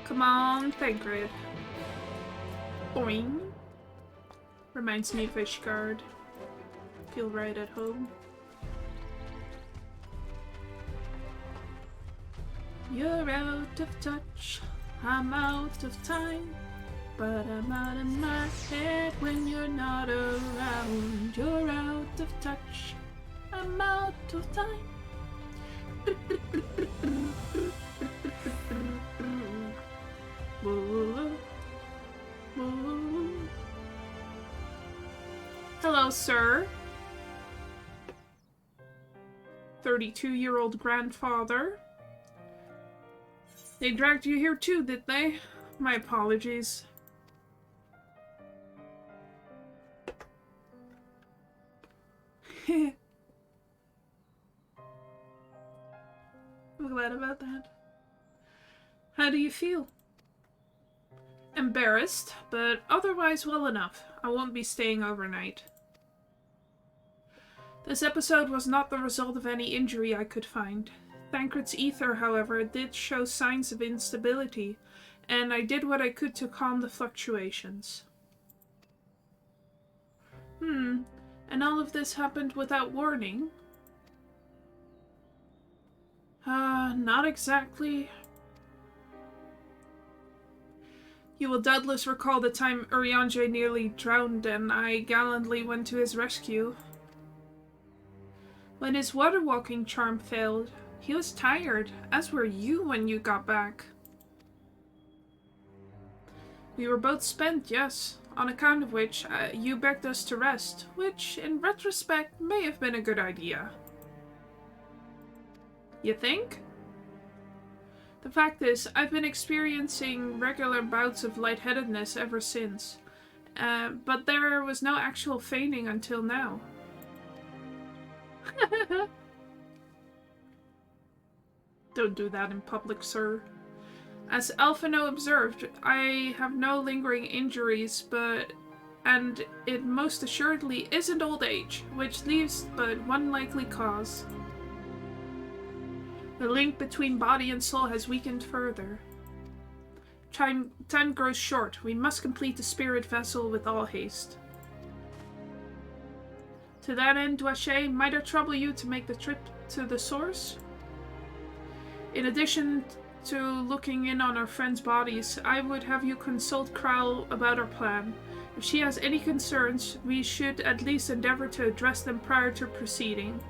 Come on, Thancred. Boing. Reminds me of Ishgard. Feel right at home. You're out of touch, I'm out of time, but I'm out of my head when you're not around. You're out of touch, I'm out of time. Hello, sir. 32-year-old grandfather. They dragged you here too, did they? My apologies. I'm glad about that. How do you feel? Embarrassed, but otherwise well enough. I won't be staying overnight. This episode was not the result of any injury I could find. Thancred's ether, however, did show signs of instability, and I did what I could to calm the fluctuations. And all of this happened without warning? Not exactly. You will doubtless recall the time Urianger nearly drowned and I gallantly went to his rescue. When his water-walking charm failed, he was tired, as were you when you got back. We were both spent, yes, on account of which you begged us to rest, which, in retrospect, may have been a good idea. You think? The fact is, I've been experiencing regular bouts of lightheadedness ever since, but there was no actual feigning until now. Don't do that in public, sir. As Alphino observed, I have no lingering injuries, and it most assuredly isn't old age, which leaves but one likely cause. The link between body and soul has weakened further. Time grows short. We must complete the spirit vessel with all haste. To that end, Duache, might I trouble you to make the trip to the source? In addition to looking in on our friends' bodies, I would have you consult Krau about our plan. If she has any concerns, we should at least endeavor to address them prior to proceeding.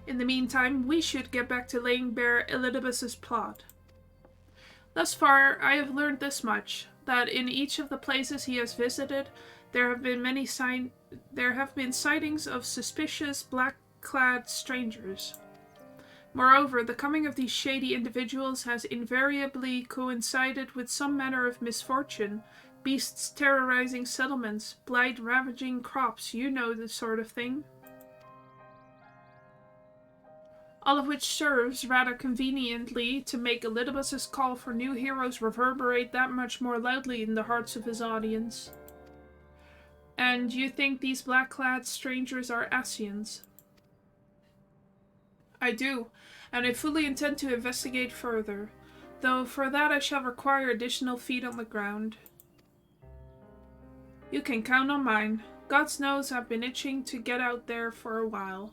In the meantime, we should get back to laying bare Elidibus's plot. Thus far, I have learned this much, that in each of the places he has visited, there have been sightings of suspicious black-clad strangers. Moreover, the coming of these shady individuals has invariably coincided with some manner of misfortune, beasts terrorizing settlements, blight ravaging crops, you know the sort of thing. all of which serves rather conveniently to make Elidibus's call for new heroes reverberate that much more loudly in the hearts of his audience. And you think these black-clad strangers are Ascians? I do, and I fully intend to investigate further, though for that I shall require additional feet on the ground. You can count on mine. God knows I've been itching to get out there for a while.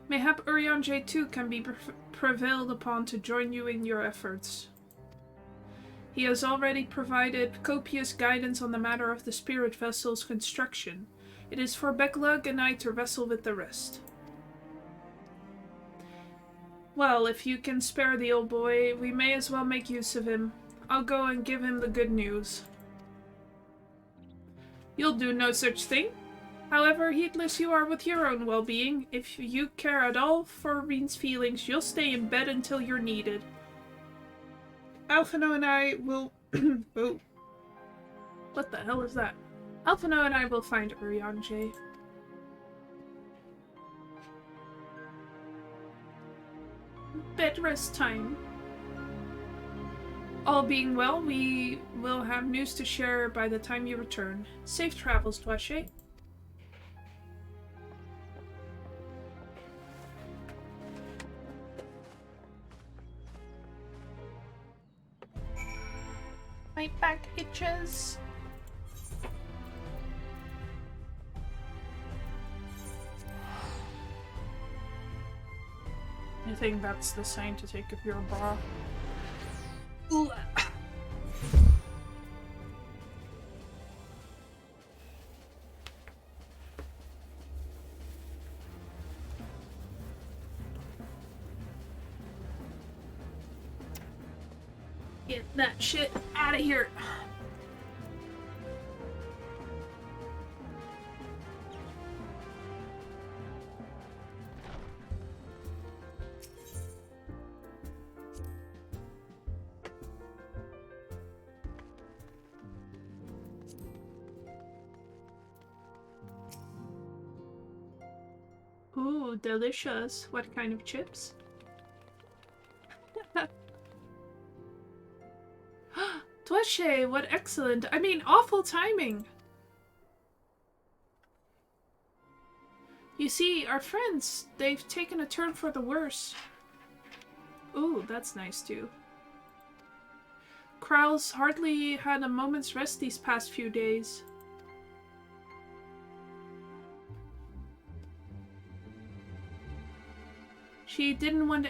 Mayhap Urianger too can be prevailed upon to join you in your efforts. He has already provided copious guidance on the matter of the spirit vessel's construction. It is for Beklug and I to wrestle with the rest. Well, if you can spare the old boy, we may as well make use of him. I'll go and give him the good news. You'll do no such thing. However heedless you are with your own well-being, if you care at all for Reen's feelings, you'll stay in bed until you're needed. Alphino and I will... oh. What the hell is that? Alphino and I will find Urianger. Bed rest time. All being well, we will have news to share by the time you return. Safe travels, Dwache. My back itches. I think that's the sign to take of your bra. Ooh. Get that shit out of here. Ooh, delicious. What kind of chips? Dwache, what excellent. I mean, awful timing. You see, our friends, they've taken a turn for the worse. Ooh, that's nice too. Kral's hardly had a moment's rest these past few days. She didn't want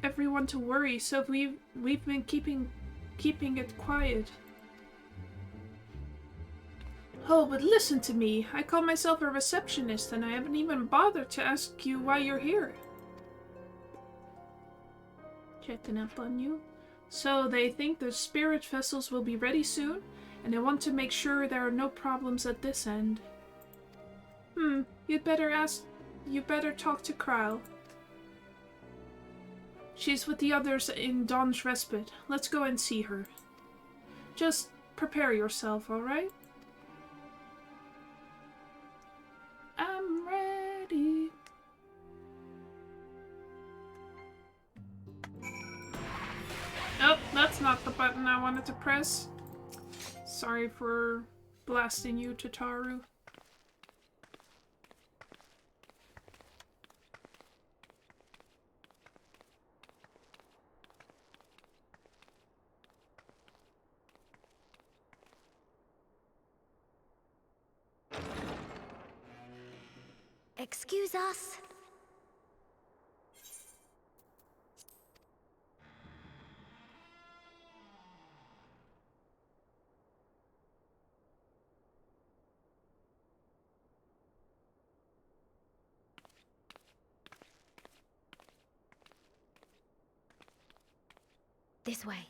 everyone to worry, so we've been keeping it quiet. Oh, but listen to me. I call myself a receptionist and I haven't even bothered to ask you why you're here. Checking up on you. So they think the spirit vessels will be ready soon, and they want to make sure there are no problems at this end. You'd better talk to Kral. She's with the others in Dawn's Respite. Let's go and see her. Just prepare yourself, alright? I'm ready. Oh, that's not the button I wanted to press. Sorry for blasting you, Tataru. Excuse us. This way.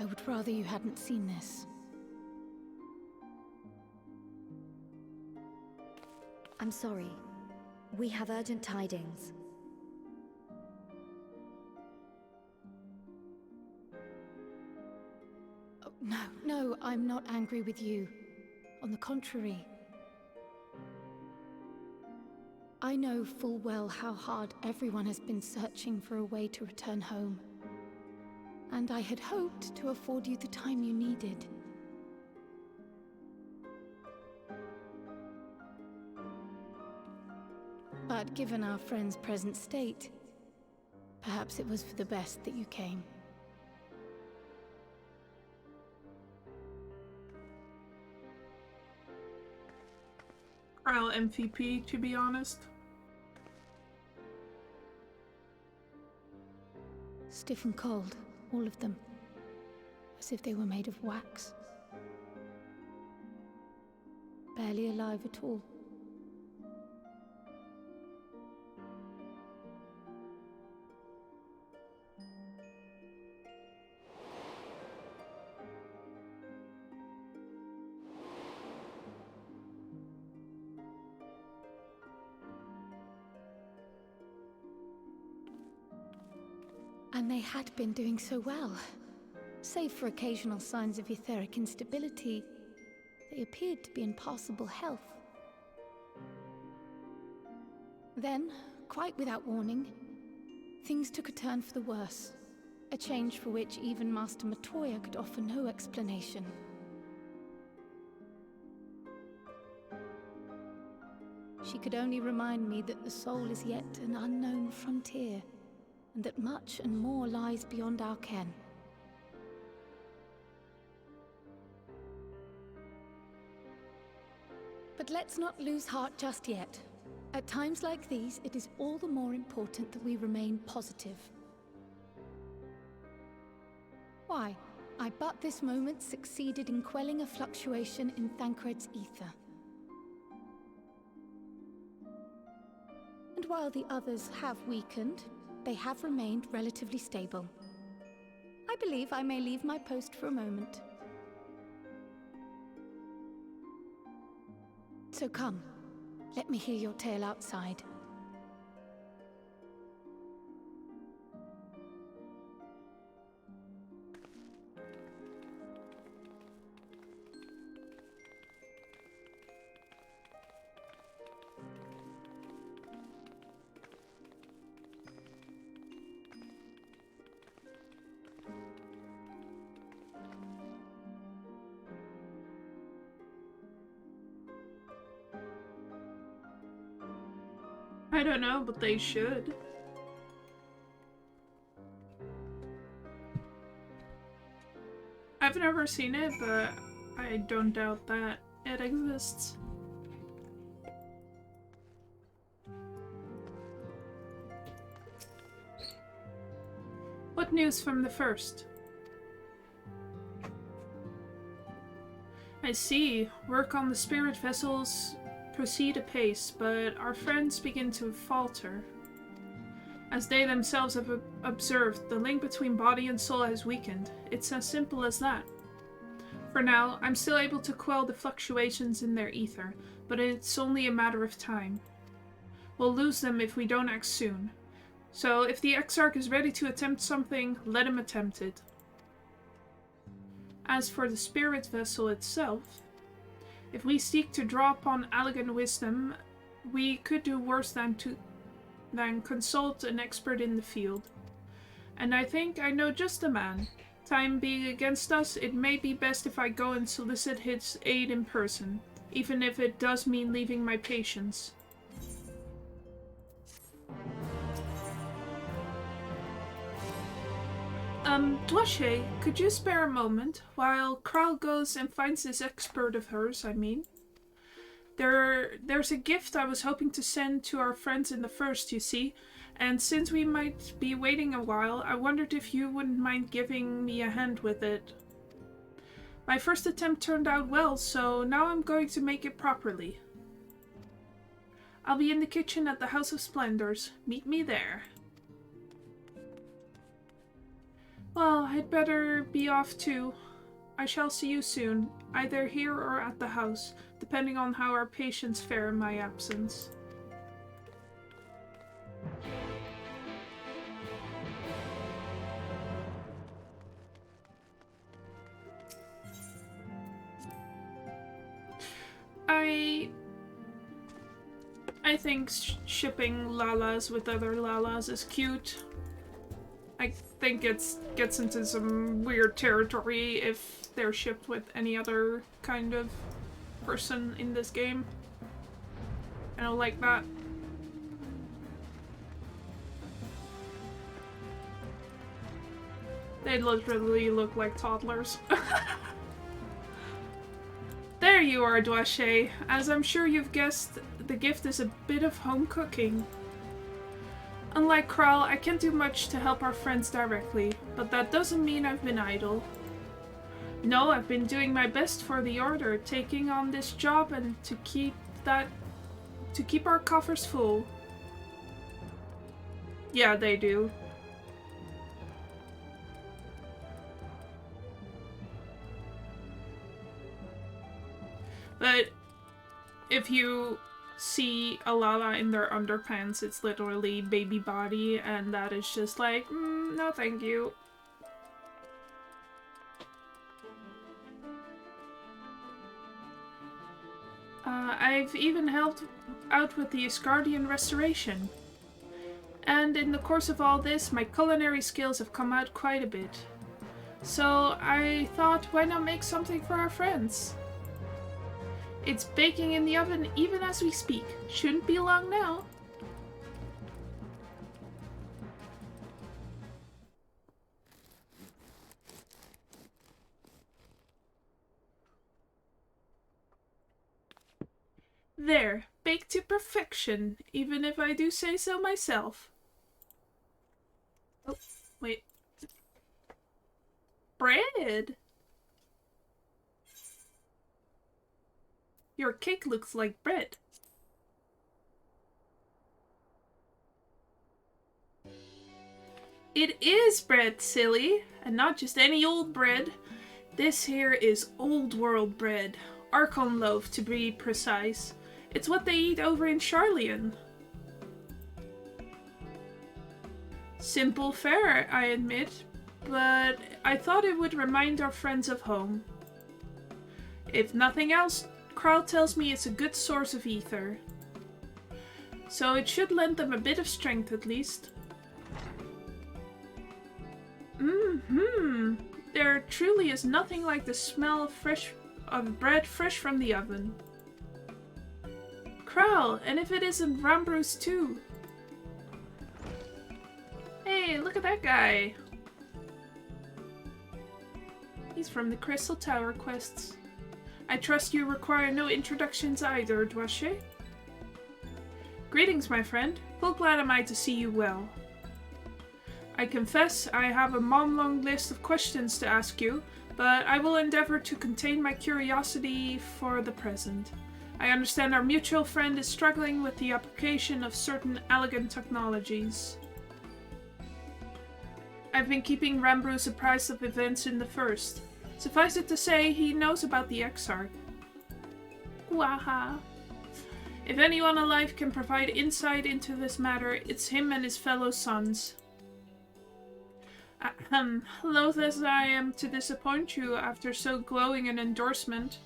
I would rather you hadn't seen this. I'm sorry. We have urgent tidings. Oh, no, I'm not angry with you. On the contrary. I know full well how hard everyone has been searching for a way to return home. And I had hoped to afford you the time you needed. But given our friend's present state, perhaps it was for the best that you came. Trial MVP, to be honest. Stiff and cold, all of them. As if they were made of wax. Barely alive at all. And they had been doing so well. Save for occasional signs of etheric instability, they appeared to be in passable health. Then, quite without warning, things took a turn for the worse. A change for which even Master Matoya could offer no explanation. She could only remind me that the soul is yet an unknown frontier, and that much and more lies beyond our ken. But let's not lose heart just yet. At times like these, it is all the more important that we remain positive. Why? I but this moment succeeded in quelling a fluctuation in Thancred's ether. And while the others have weakened, they have remained relatively stable. I believe I may leave my post for a moment. So come, let me hear your tale outside. I don't know, but they should. I've never seen it, but I don't doubt that it exists. What news from the first? I see. Work on the spirit vessels proceed apace, but our friends begin to falter. As they themselves have observed, the link between body and soul has weakened. It's as simple as that. For now, I'm still able to quell the fluctuations in their ether, but it's only a matter of time. We'll lose them if we don't act soon. So if the Exarch is ready to attempt something, let him attempt it. As for the spirit vessel itself, if we seek to draw upon elegant wisdom, we could do worse than consult an expert in the field. And I think I know just the man. Time being against us, it may be best if I go and solicit his aid in person, even if it does mean leaving my patients. Dwashe, could you spare a moment while Kral goes and finds this expert of hers, I mean? There's a gift I was hoping to send to our friends in the first, you see, and since we might be waiting a while, I wondered if you wouldn't mind giving me a hand with it. My first attempt turned out well, so now I'm going to make it properly. I'll be in the kitchen at the House of Splendors. Meet me there. Well, I'd better be off too. I shall see you soon, either here or at the house, depending on how our patients fare in my absence. I think shipping Lalas with other Lalas is cute. I think it gets into some weird territory if they're shipped with any other kind of person in this game. I don't like that. They literally look like toddlers. There you are, Dwache. As I'm sure you've guessed, the gift is a bit of home cooking. Unlike Kral, I can't do much to help our friends directly, but that doesn't mean I've been idle. No, I've been doing my best for the Order, taking on this job and to keep our coffers full. Yeah, they do. But if you see a Lala in their underpants, it's literally baby body, and that is just like, no thank you. I've even helped out with the Asgardian restoration. And in the course of all this, my culinary skills have come out quite a bit. So I thought, why not make something for our friends? It's baking in the oven even as we speak. Shouldn't be long now. There, baked to perfection, even if I do say so myself. Oh, wait. Bread? Your cake looks like bread. It is bread, silly, and not just any old bread. This here is old world bread. Archon loaf, to be precise. It's what they eat over in Sharlayan. Simple fare, I admit, but I thought it would remind our friends of home. If nothing else, Kral tells me it's a good source of ether. So it should lend them a bit of strength at least. There truly is nothing like the smell of bread fresh from the oven. Kral, and if it isn't Rambrus too. Hey, look at that guy. He's from the Crystal Tower quests. I trust you require no introductions either, Dwache. Greetings, my friend. Full glad am I to see you well. I confess I have a mom-long list of questions to ask you, but I will endeavor to contain my curiosity for the present. I understand our mutual friend is struggling with the application of certain elegant technologies. I've been keeping Rambrus apprised of events in the First. Suffice it to say, he knows about the Exarch. Waha. If anyone alive can provide insight into this matter, it's him and his fellow sons. Loath as I am to disappoint you after so glowing an endorsement,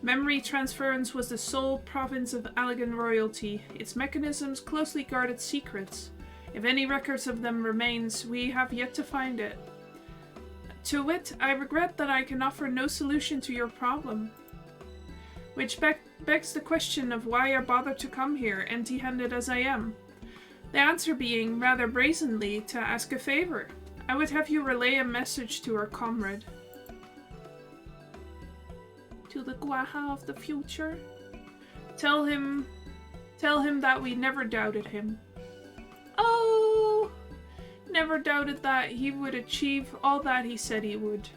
memory transference was the sole province of Allegan royalty, its mechanisms closely guarded secrets. If any records of them remains, we have yet to find it. To wit, I regret that I can offer no solution to your problem. Which begs the question of why I bothered to come here, empty-handed as I am. The answer being, rather brazenly, to ask a favor. I would have you relay a message to our comrade. To the Gwaha of the future? Tell him that we never doubted him. Oh! Never doubted that he would achieve all that he said he would.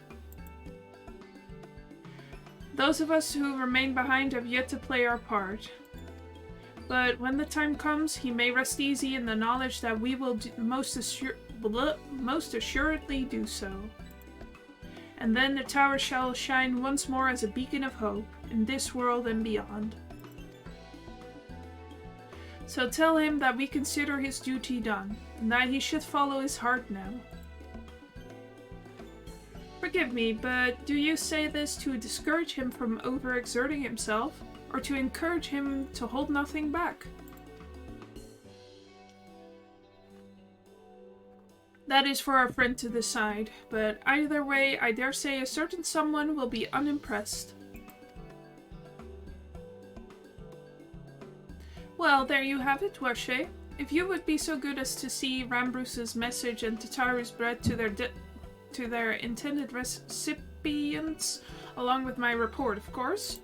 Those of us who remain behind have yet to play our part. But when the time comes, he may rest easy in the knowledge that we will most most assuredly do so. And then the tower shall shine once more as a beacon of hope, in this world and beyond. So tell him that we consider his duty done, and that he should follow his heart now. Forgive me, but do you say this to discourage him from overexerting himself, or to encourage him to hold nothing back? That is for our friend to decide, but either way, I dare say a certain someone will be unimpressed. Well, there you have it, Washe. If you would be so good as to see Rambruce's message and Tataru's bread to their intended recipients, along with my report, of course.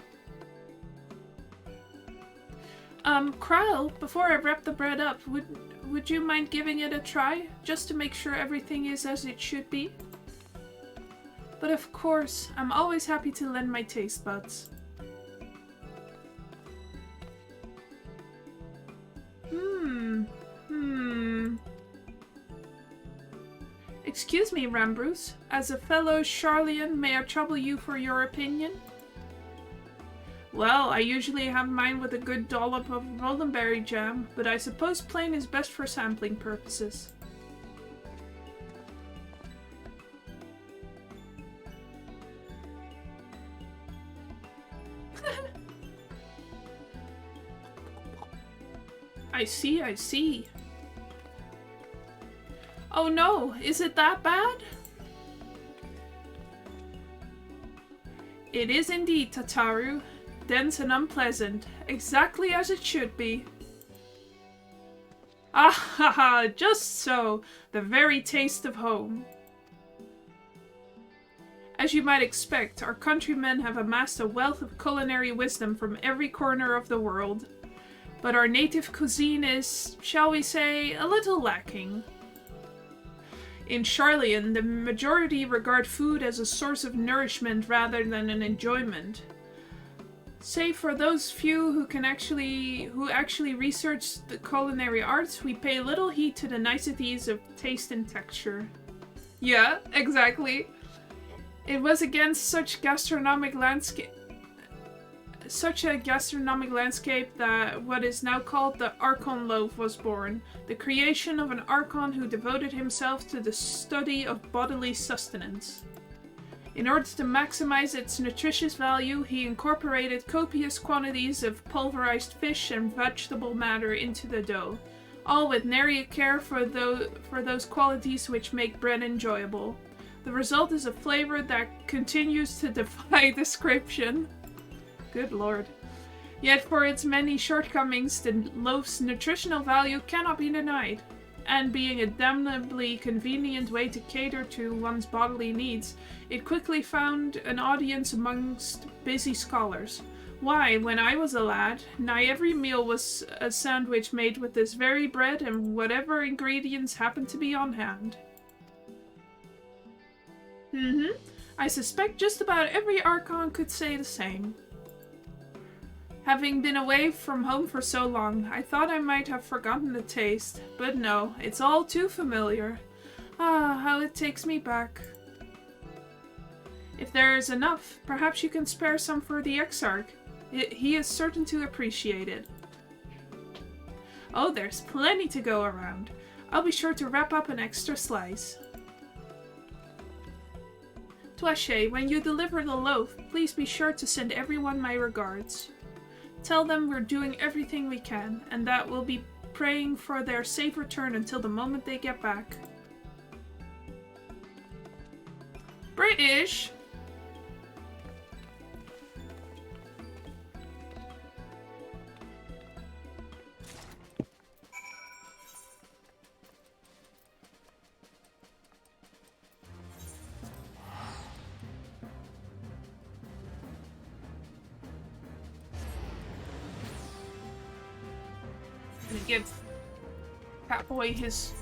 Krile, before I wrap the bread up, would you mind giving it a try, just to make sure everything is as it should be? But of course, I'm always happy to lend my taste buds. Excuse me, Rambruce. As a fellow Sharlayan, may I trouble you for your opinion? Well, I usually have mine with a good dollop of rollenberry jam, but I suppose plain is best for sampling purposes. I see. Oh no, is it that bad? It is indeed, Tataru. Dense and unpleasant, exactly as it should be. Ah ha ha, just so, the very taste of home. As you might expect, our countrymen have amassed a wealth of culinary wisdom from every corner of the world. But our native cuisine is, shall we say, a little lacking. In Sharlayan, the majority regard food as a source of nourishment rather than an enjoyment. Save for those few who actually research the culinary arts, we pay little heed to the niceties of taste and texture. Yeah, exactly. It was against such a gastronomic landscape that what is now called the Archon loaf was born, the creation of an Archon who devoted himself to the study of bodily sustenance. In order to maximize its nutritious value, he incorporated copious quantities of pulverized fish and vegetable matter into the dough, all with nary a care for those qualities which make bread enjoyable. The result is a flavor that continues to defy description. Good lord. Yet for its many shortcomings, the loaf's nutritional value cannot be denied. And being a damnably convenient way to cater to one's bodily needs, it quickly found an audience amongst busy scholars. Why, when I was a lad, nigh every meal was a sandwich made with this very bread and whatever ingredients happened to be on hand. I suspect just about every Archon could say the same. Having been away from home for so long, I thought I might have forgotten the taste, but no, it's all too familiar. Ah, how it takes me back. If there is enough, perhaps you can spare some for the Exarch. He is certain to appreciate it. Oh, there's plenty to go around. I'll be sure to wrap up an extra slice. Twache, when you deliver the loaf, please be sure to send everyone my regards. Tell them we're doing everything we can, and that we'll be praying for their safe return until the moment they get back. British! Gonna give Catboy his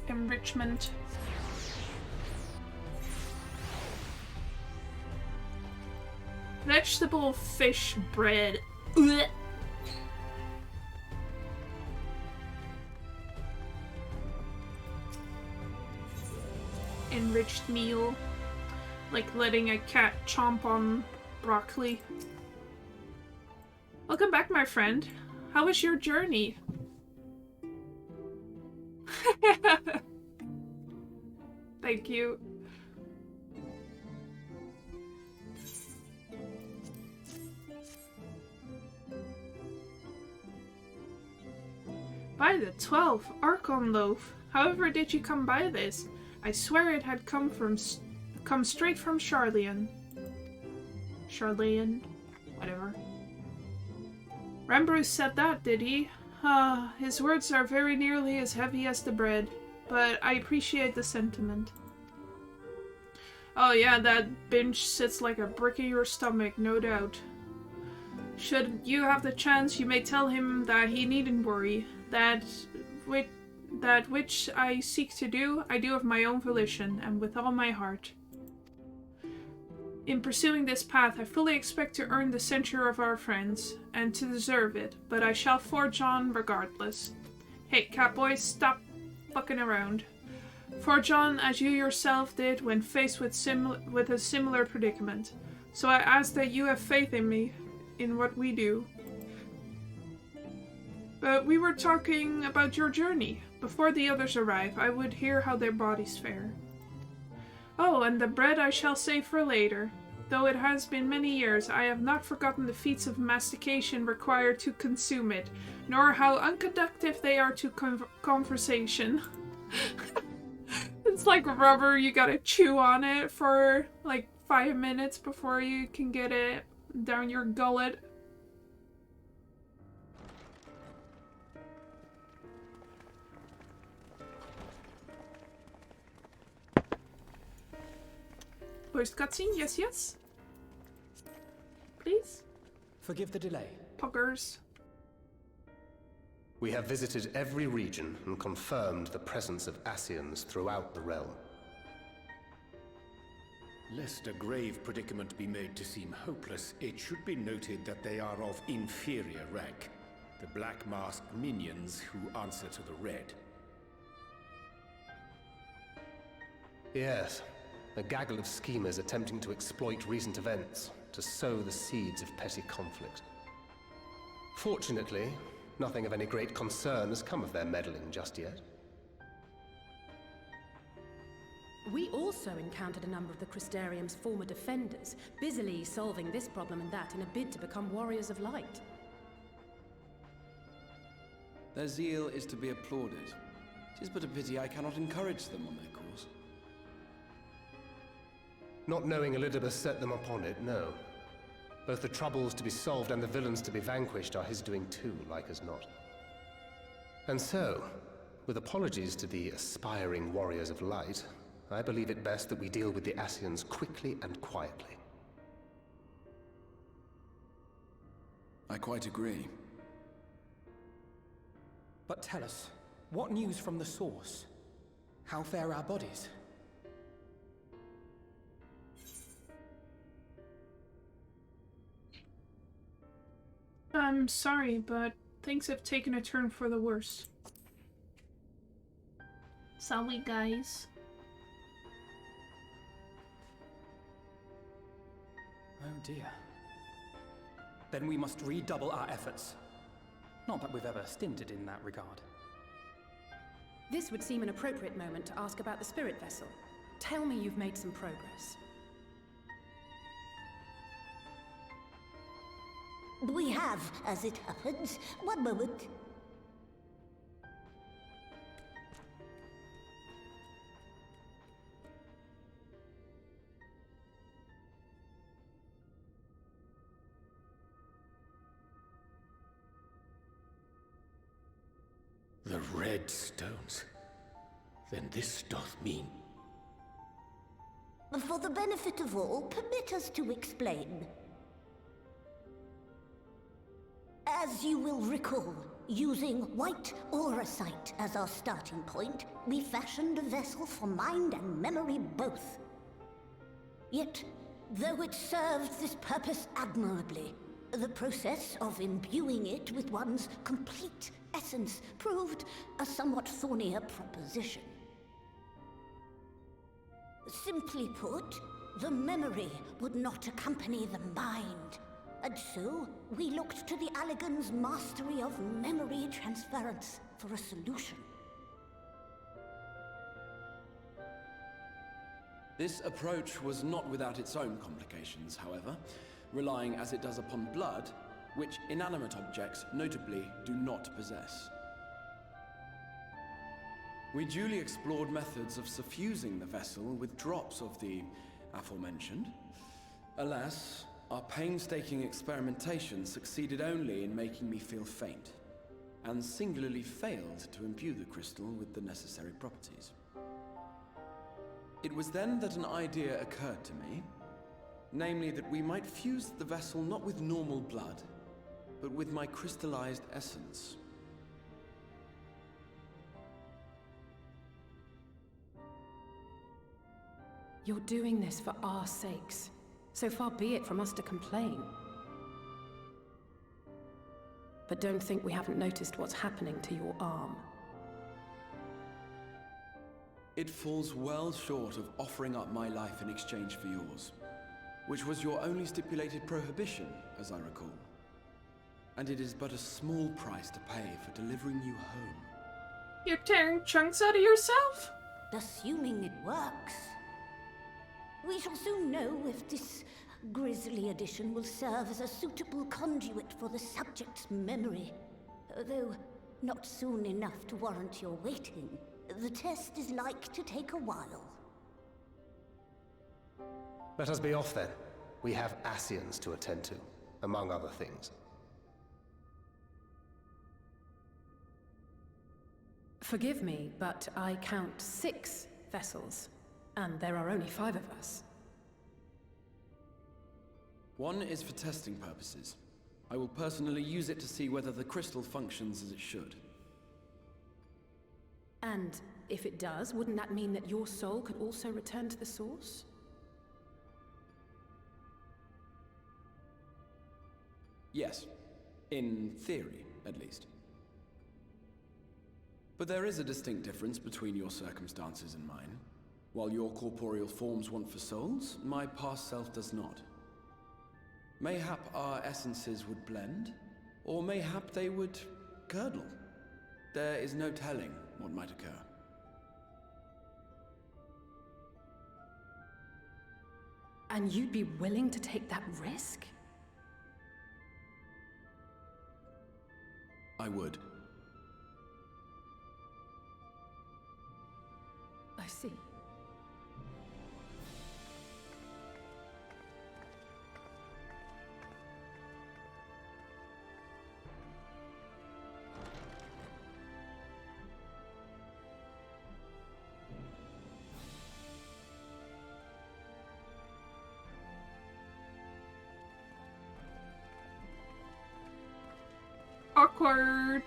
enrichment. Vegetable fish bread. Ugh. enriched meal. Like letting a cat chomp on broccoli. Welcome back, my friend. How was your journey? Thank you. By the 12th Archon loaf. However did you come by this? I swear it had come straight from Charlian. Charlian? Whatever. Rambrose said that, did he? His words are very nearly as heavy as the bread, but I appreciate the sentiment. Oh yeah, that binge sits like a brick in your stomach, no doubt. Should you have the chance, you may tell him that he needn't worry. That which I seek to do, I do of my own volition, and with all my heart. In pursuing this path, I fully expect to earn the censure of our friends, and to deserve it, but I shall forge on regardless. Hey, Catboy, stop fucking around. Forge on as you yourself did when faced with a similar predicament. So I ask that you have faith in me, in what we do. But we were talking about your journey. Before the others arrive, I would hear how their bodies fare. Oh, and the bread I shall save for later. Though it has been many years, I have not forgotten the feats of mastication required to consume it, nor how unconductive they are to conversation. It's like rubber, you gotta chew on it for like 5 minutes before you can get it down your gullet. Post cutscene, yes, yes. Please. Forgive the delay. Puggers. We have visited every region and confirmed the presence of Ascians throughout the realm. Lest a grave predicament be made to seem hopeless, it should be noted that they are of inferior rank. The black-masked minions who answer to the red. Yes. A gaggle of schemers attempting to exploit recent events to sow the seeds of petty conflict. Fortunately, nothing of any great concern has come of their meddling just yet. We also encountered a number of the Crystarium's former defenders, busily solving this problem and that in a bid to become warriors of light. Their zeal is to be applauded. 'Tis but a pity I cannot encourage them on their course. Not knowing Elizabeth set them upon it, no. Both the troubles to be solved and the villains to be vanquished are his doing too, like as not. And so, with apologies to the aspiring warriors of light, I believe it best that we deal with the Ascians quickly and quietly. I quite agree. But tell us, what news from the source? How fare our bodies? I'm sorry, but things have taken a turn for the worse. Sorry, guys. Oh dear. Then we must redouble our efforts. Not that we've ever stinted in that regard. This would seem an appropriate moment to ask about the spirit vessel. Tell me you've made some progress. We have, as it happens. One moment. The red stones. Then this doth mean... For the benefit of all, permit us to explain. As you will recall, using white auracite as our starting point, we fashioned a vessel for mind and memory both. Yet, though it served this purpose admirably, the process of imbuing it with one's complete essence proved a somewhat thornier proposition. Simply put, the memory would not accompany the mind. And so, we looked to the Allegan's mastery of memory transference for a solution. This approach was not without its own complications, however, relying as it does upon blood, which inanimate objects, notably, do not possess. We duly explored methods of suffusing the vessel with drops of the aforementioned. Alas, our painstaking experimentation succeeded only in making me feel faint, and singularly failed to imbue the crystal with the necessary properties. It was then that an idea occurred to me, namely that we might fuse the vessel not with normal blood, but with my crystallized essence. You're doing this for our sakes. So far be it from us to complain. But don't think we haven't noticed what's happening to your arm. It falls well short of offering up my life in exchange for yours, which was your only stipulated prohibition, as I recall. And it is but a small price to pay for delivering you home. You're tearing chunks out of yourself? Assuming it works. We shall soon know if this grisly addition will serve as a suitable conduit for the subject's memory. Though not soon enough to warrant your waiting. The test is like to take a while. Let us be off then. We have Ascians to attend to, among other things. Forgive me, but I count 6 vessels, and there are only 5 of us. One is for testing purposes. I will personally use it to see whether the crystal functions as it should. And if it does, wouldn't that mean that your soul could also return to the source? Yes. In theory, at least. But there is a distinct difference between your circumstances and mine. While your corporeal forms want for souls, my past self does not. Mayhap our essences would blend, or mayhap they would curdle. There is no telling what might occur. And you'd be willing to take that risk? I would. I see. Awkward.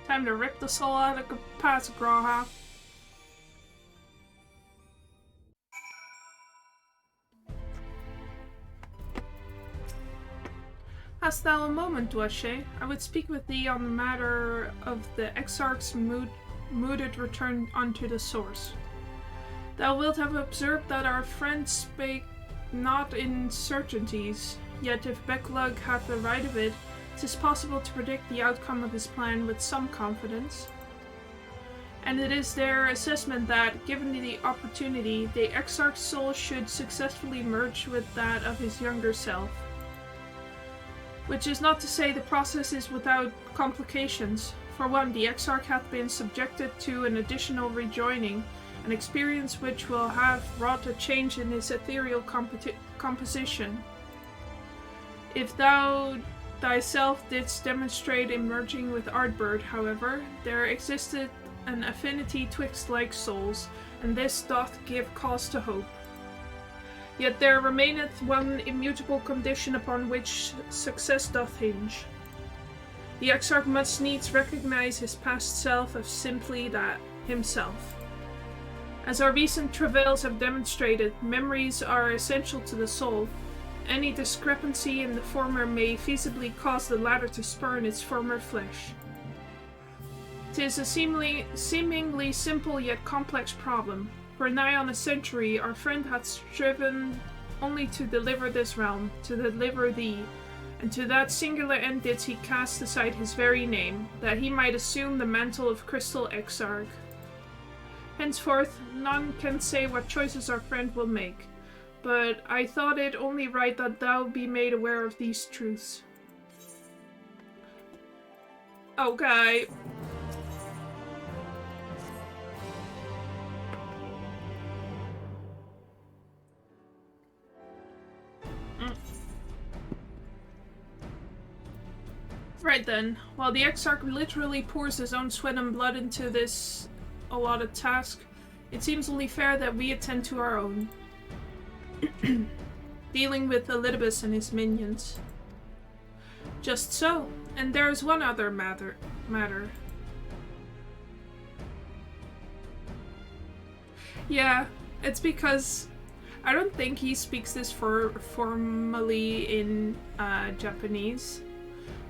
Time to rip the soul out of Capazigraha. Hast thou a moment, Dwashe? I would speak with thee on the matter of the Exarch's mooted return unto the source. Thou wilt have observed that our friend spake not in certainties, yet if Becklug hath the right of it, 'tis possible to predict the outcome of his plan with some confidence. And it is their assessment that, given the opportunity, the Exarch's soul should successfully merge with that of his younger self. Which is not to say the process is without complications. For one, the Exarch hath been subjected to an additional rejoining, an experience which will have wrought a change in his ethereal composition. If thou thyself didst demonstrate in merging with Ardbird, however, there existed an affinity twixt like souls, and this doth give cause to hope. Yet there remaineth one immutable condition upon which success doth hinge. The Exarch must needs recognize his past self as simply that, himself. As our recent travails have demonstrated, memories are essential to the soul. Any discrepancy in the former may feasibly cause the latter to spurn its former flesh. 'Tis a seemingly simple yet complex problem. For nigh on a century, our friend hath striven only to deliver this realm, to deliver thee, and to that singular end did he cast aside his very name, that he might assume the mantle of Crystal Exarch. Henceforth, none can say what choices our friend will make, but I thought it only right that thou be made aware of these truths. Okay. Right then, while the Exarch literally pours his own sweat and blood into this allotted task, it seems only fair that we attend to our own. Dealing with Elidibus and his minions. Just so, and there is one other matter. Yeah, it's because I don't think he speaks this formally in Japanese.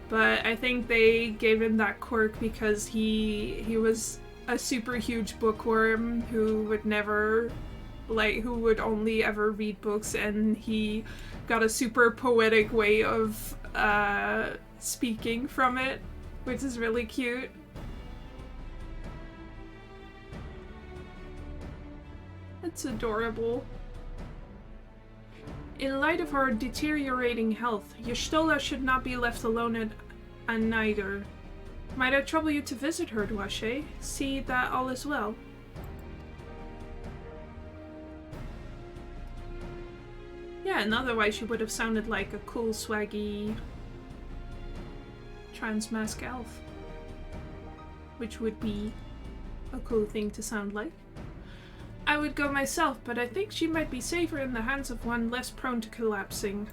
But I think they gave him that quirk because he was a super huge bookworm who would never, who would only ever read books, and he got a super poetic way of speaking from it, which is really cute. It's adorable. In light of her deteriorating health, Y'shtola should not be left alone at Anaider. Might I trouble you to visit her, Dwache? See that all is well. Yeah, and otherwise she would have sounded like a cool, swaggy transmask elf. Which would be a cool thing to sound like. I would go myself, but I think she might be safer in the hands of one less prone to collapsing.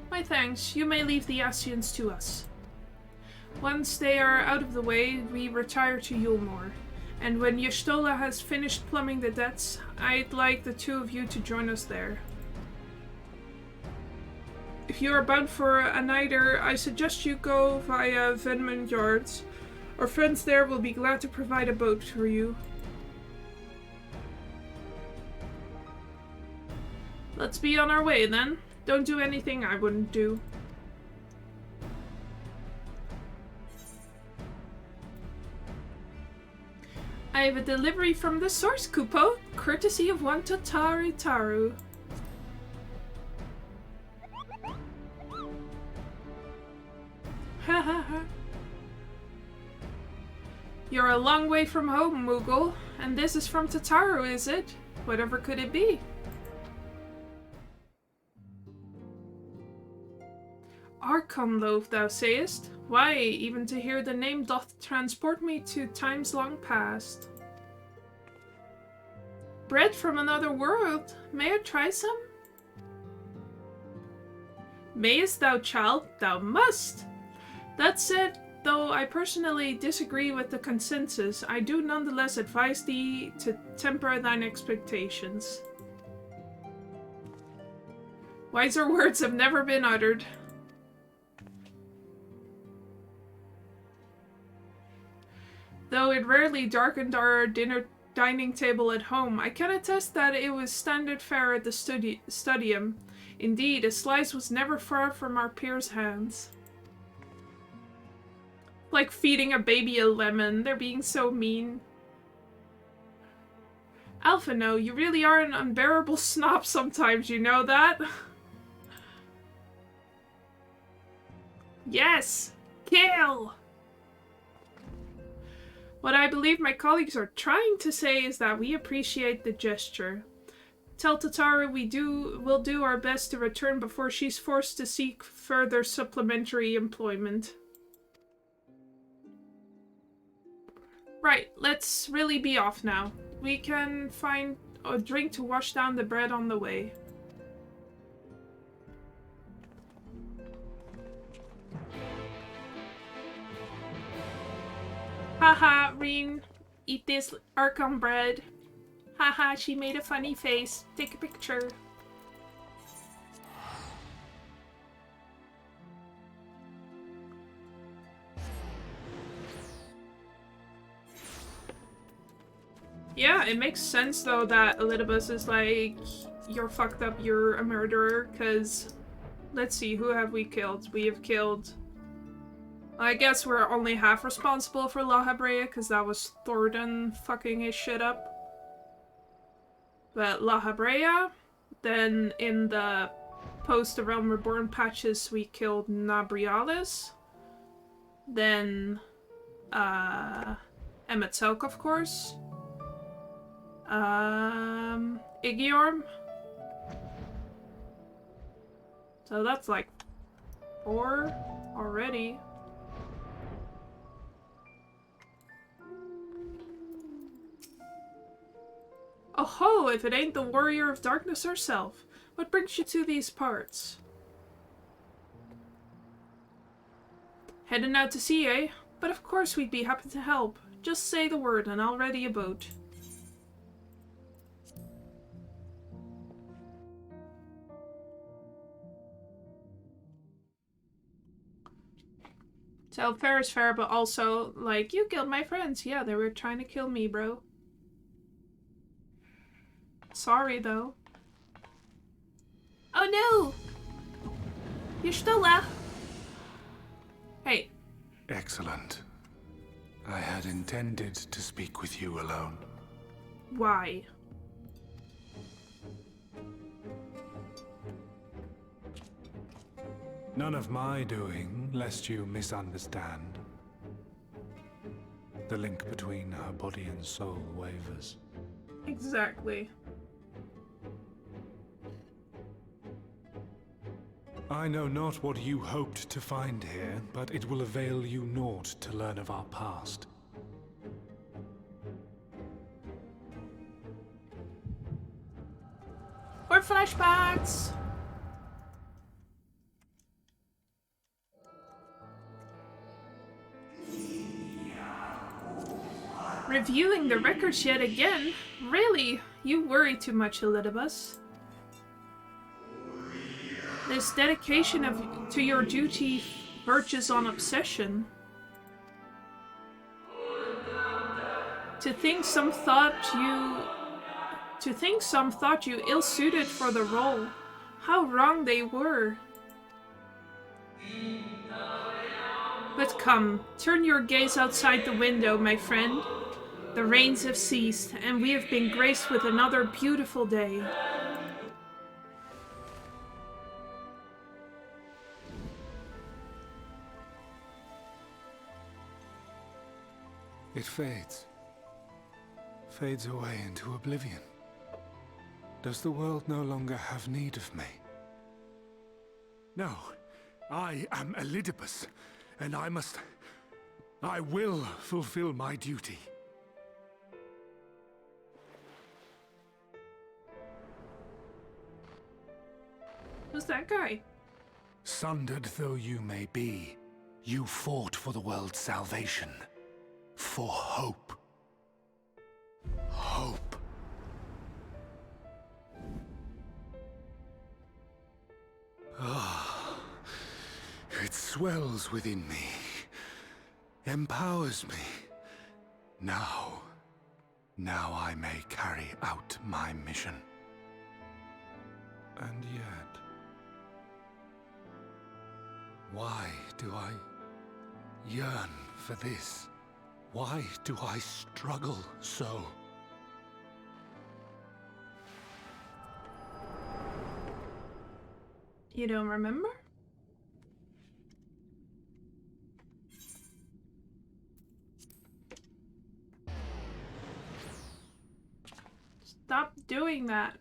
My thanks. You may leave the Ascians to us. Once they are out of the way, we retire to Yulmore. And when Y'shtola has finished plumbing the debts, I'd like the two of you to join us there. If you are bound for Anaider, I suggest you go via Venman Yards. Our friends there will be glad to provide a boat for you. Let's be on our way then. Don't do anything I wouldn't do. I have a delivery from the source, Kupo, courtesy of one Totari Taru. You're a long way from home, Moogle, and this is from Tataru, is it? Whatever could it be? Archon loaf, thou sayest? Why, even to hear the name doth transport me to times long past. Bread from another world. May I try some? Mayest thou, child? Thou must! That said, though I personally disagree with the consensus, I do nonetheless advise thee to temper thine expectations. Wiser words have never been uttered. Though it rarely darkened our dining table at home, I can attest that it was standard fare at the studium. Indeed, a slice was never far from our peers' hands. Like feeding a baby a lemon. They're being so mean. Alphino, you really are an unbearable snob sometimes, you know that? Yes! Kill! What I believe my colleagues are trying to say is that we appreciate the gesture. Tell Tataru we'll do our best to return before she's forced to seek further supplementary employment. Right, let's really be off now. We can find a drink to wash down the bread on the way. Haha, Reen, eat this Arkham bread. Haha, she made a funny face. Take a picture. Yeah, it makes sense though that Elidibus is like, you're fucked up, you're a murderer, because let's see, who have we killed? We have killed... I guess we're only half responsible for La Habrea, because that was Thornton fucking his shit up. But La Habrea, then in the Post the Realm Reborn patches we killed Nabrialis. Then, Emetzelk, of course. Igiorm. So that's like 4 already. Oh ho, if it ain't the Warrior of Darkness herself. What brings you to these parts? Heading out to sea, eh? But of course we'd be happy to help. Just say the word and I'll ready a boat. So fair is fair, but also, like, you killed my friends. Yeah, they were trying to kill me, bro. Sorry, though. Oh no! You're still there. Hey. Excellent. I had intended to speak with you alone. Why? None of my doing, lest you misunderstand. The link between her body and soul wavers. Exactly. I know not what you hoped to find here, but it will avail you naught to learn of our past. Or flashbacks! Reviewing the records yet again? Really? You worry too much, Elidibus. This dedication to your duty verges on obsession. To think some thought you ill-suited for the role. How wrong they were. But come, turn your gaze outside the window, my friend. The rains have ceased, and we have been graced with another beautiful day. It fades. Fades away into oblivion. Does the world no longer have need of me? No. I am Elidibus, and I will fulfill my duty. Who's that guy? Sundered though you may be, you fought for the world's salvation. For hope. Hope. Ah, it swells within me, empowers me. Now I may carry out my mission. And yet, why do I yearn for this? Why do I struggle so? You don't remember? Stop doing that.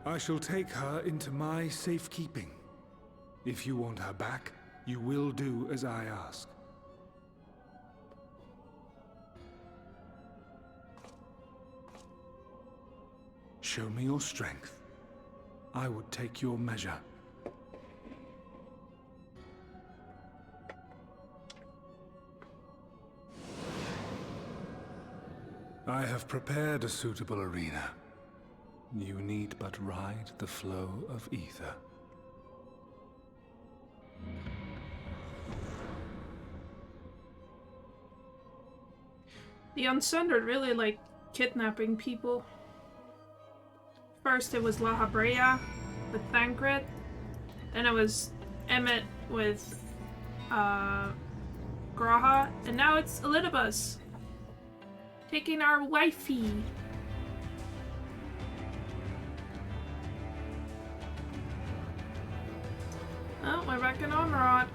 I shall take her into my safekeeping. If you want her back, you will do as I ask. Show me your strength. I would take your measure. I have prepared a suitable arena. You need but ride the flow of ether. The Unsundered really, like, kidnapping people. First it was La Habrea with Thancred, then it was Emmett with Graha, and now it's Elidibus taking our wifey. Oh, we're back in Amarot.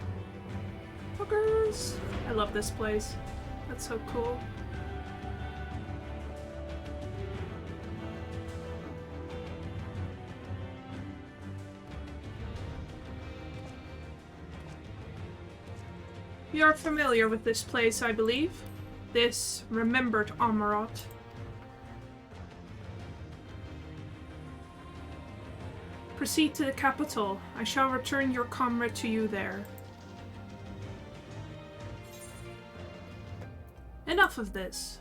Fuckers! I love this place. That's so cool. You are familiar with this place, I believe. This remembered Amarot. Proceed to the capital. I shall return your comrade to you there. Enough of this.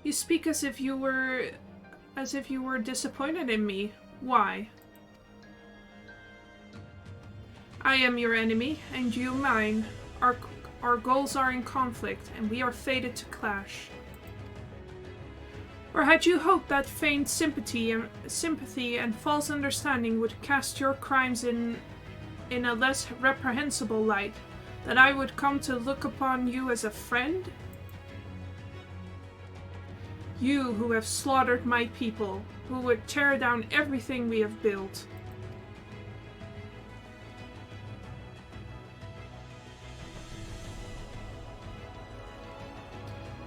You speak as if you were disappointed in me. Why? I am your enemy, and you mine. Our goals are in conflict, and we are fated to clash. Or had you hoped that feigned sympathy and false understanding would cast your crimes in a less reprehensible light, that I would come to look upon you as a friend? You who have slaughtered my people, who would tear down everything we have built.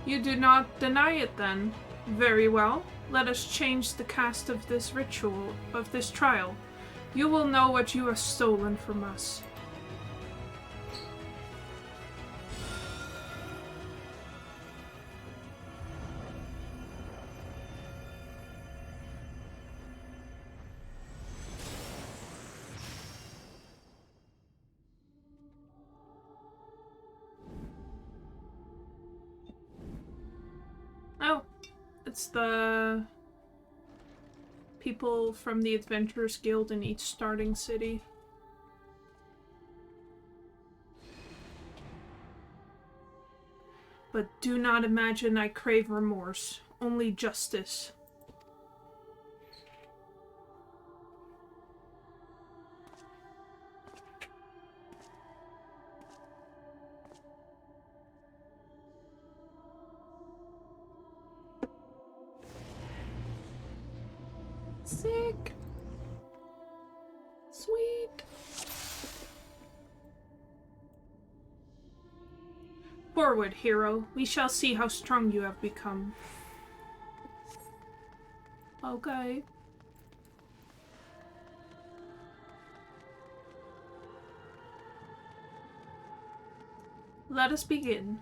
You do not deny it then? Very well. Let us change the cast of this ritual, of this trial. You will know what you have stolen from us. Oh, it's the people from the Adventurers Guild in each starting city. But do not imagine I crave remorse, only justice. Sick. Sweet. Forward, hero. We shall see how strong you have become. Okay. Let us begin.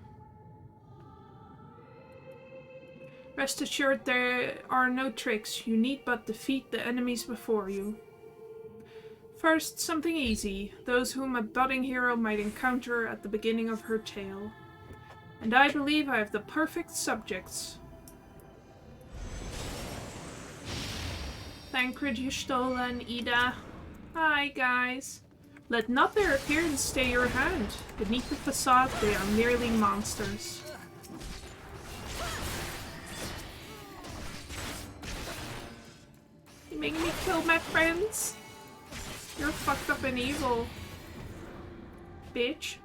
Rest assured there are no tricks. You need but defeat the enemies before you. First, something easy. Those whom a budding hero might encounter at the beginning of her tale. And I believe I have the perfect subjects. Thancred, Y'shtola, and Ida. Hi, guys. Let not their appearance stay your hand. Beneath the facade, they are merely monsters. You making me kill my friends? You're fucked up and evil. Bitch.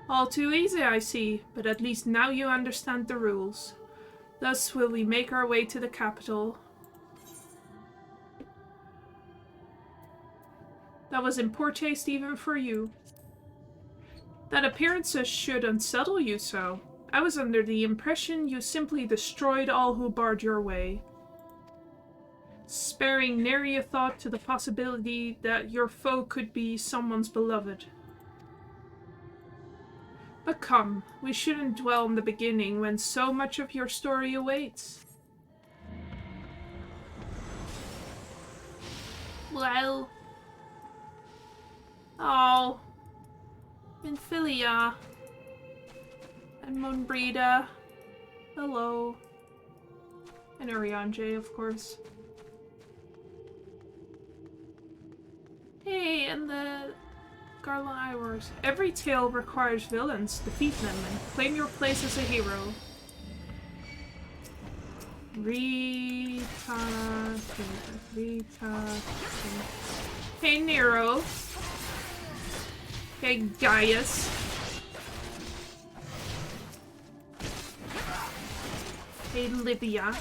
All too easy, I see, but at least now you understand the rules. Thus will we make our way to the capital. That was in poor taste even for you. That appearances should unsettle you so. I was under the impression you simply destroyed all who barred your way, sparing nary a thought to the possibility that your foe could be someone's beloved. But come, we shouldn't dwell on the beginning when so much of your story awaits. Well. Oh. Minfilia. And Monbrida. Hello. And Urianger, of course. and the Garland Iwars. Every tale requires villains. Defeat them and claim your place as a hero. Rita. Hey, Nero. Hey, Gaius. Hey, Livia.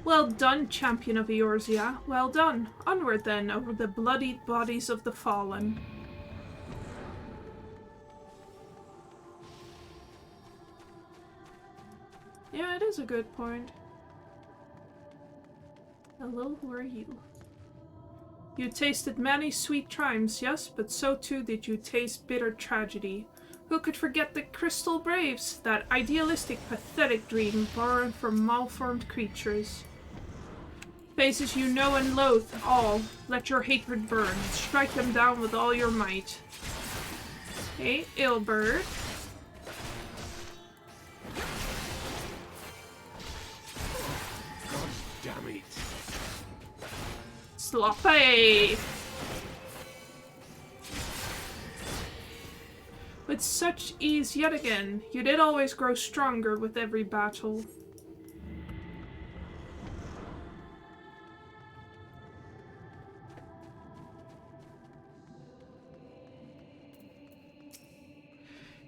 Well done, champion of Eorzea. Well done. Onward then, over the bloodied bodies of the fallen. Yeah, it is a good point. Hello, who are you? You tasted many sweet triumphs, yes, but so too did you taste bitter tragedy. Who could forget the Crystal Braves, that idealistic, pathetic dream borrowed from malformed creatures? Faces you know and loathe, all. Let your hatred burn. Strike them down with all your might. Hey, Ilbert. God damn it. Sloppy! With such ease yet again, you did always grow stronger with every battle.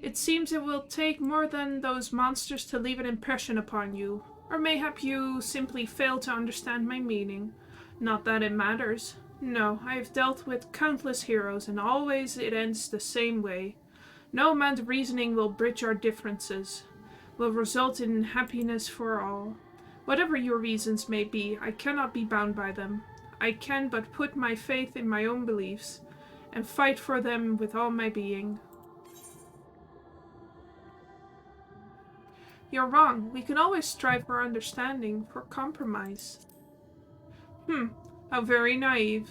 It seems it will take more than those monsters to leave an impression upon you. Or mayhap you simply fail to understand my meaning. Not that it matters. No, I have dealt with countless heroes, and always it ends the same way. No amount of reasoning will bridge our differences, will result in happiness for all. Whatever your reasons may be, I cannot be bound by them. I can but put my faith in my own beliefs, and fight for them with all my being. You're wrong. We can always strive for understanding, for compromise. How very naive.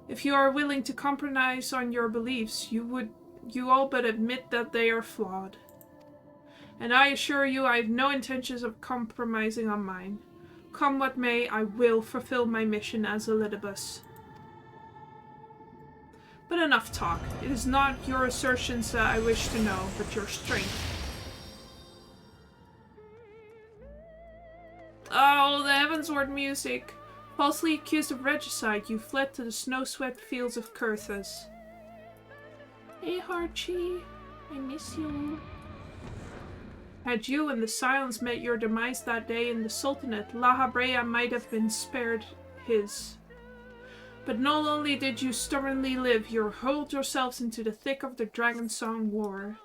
If you are willing to compromise on your beliefs, you all but admit that they are flawed. And I assure you I have no intentions of compromising on mine. Come what may, I will fulfill my mission as Elidibus. But enough talk. It is not your assertions that I wish to know, but your strength. Oh, the Heavensward music! Falsely accused of regicide, you fled to the snow-swept fields of Kurthus. Hey, Harchi. I miss you. Had you and the Silence met your demise that day in the Sultanate, La Habrea might have been spared his. But not only did you stubbornly live, you hurled yourselves into the thick of the Dragon Song War.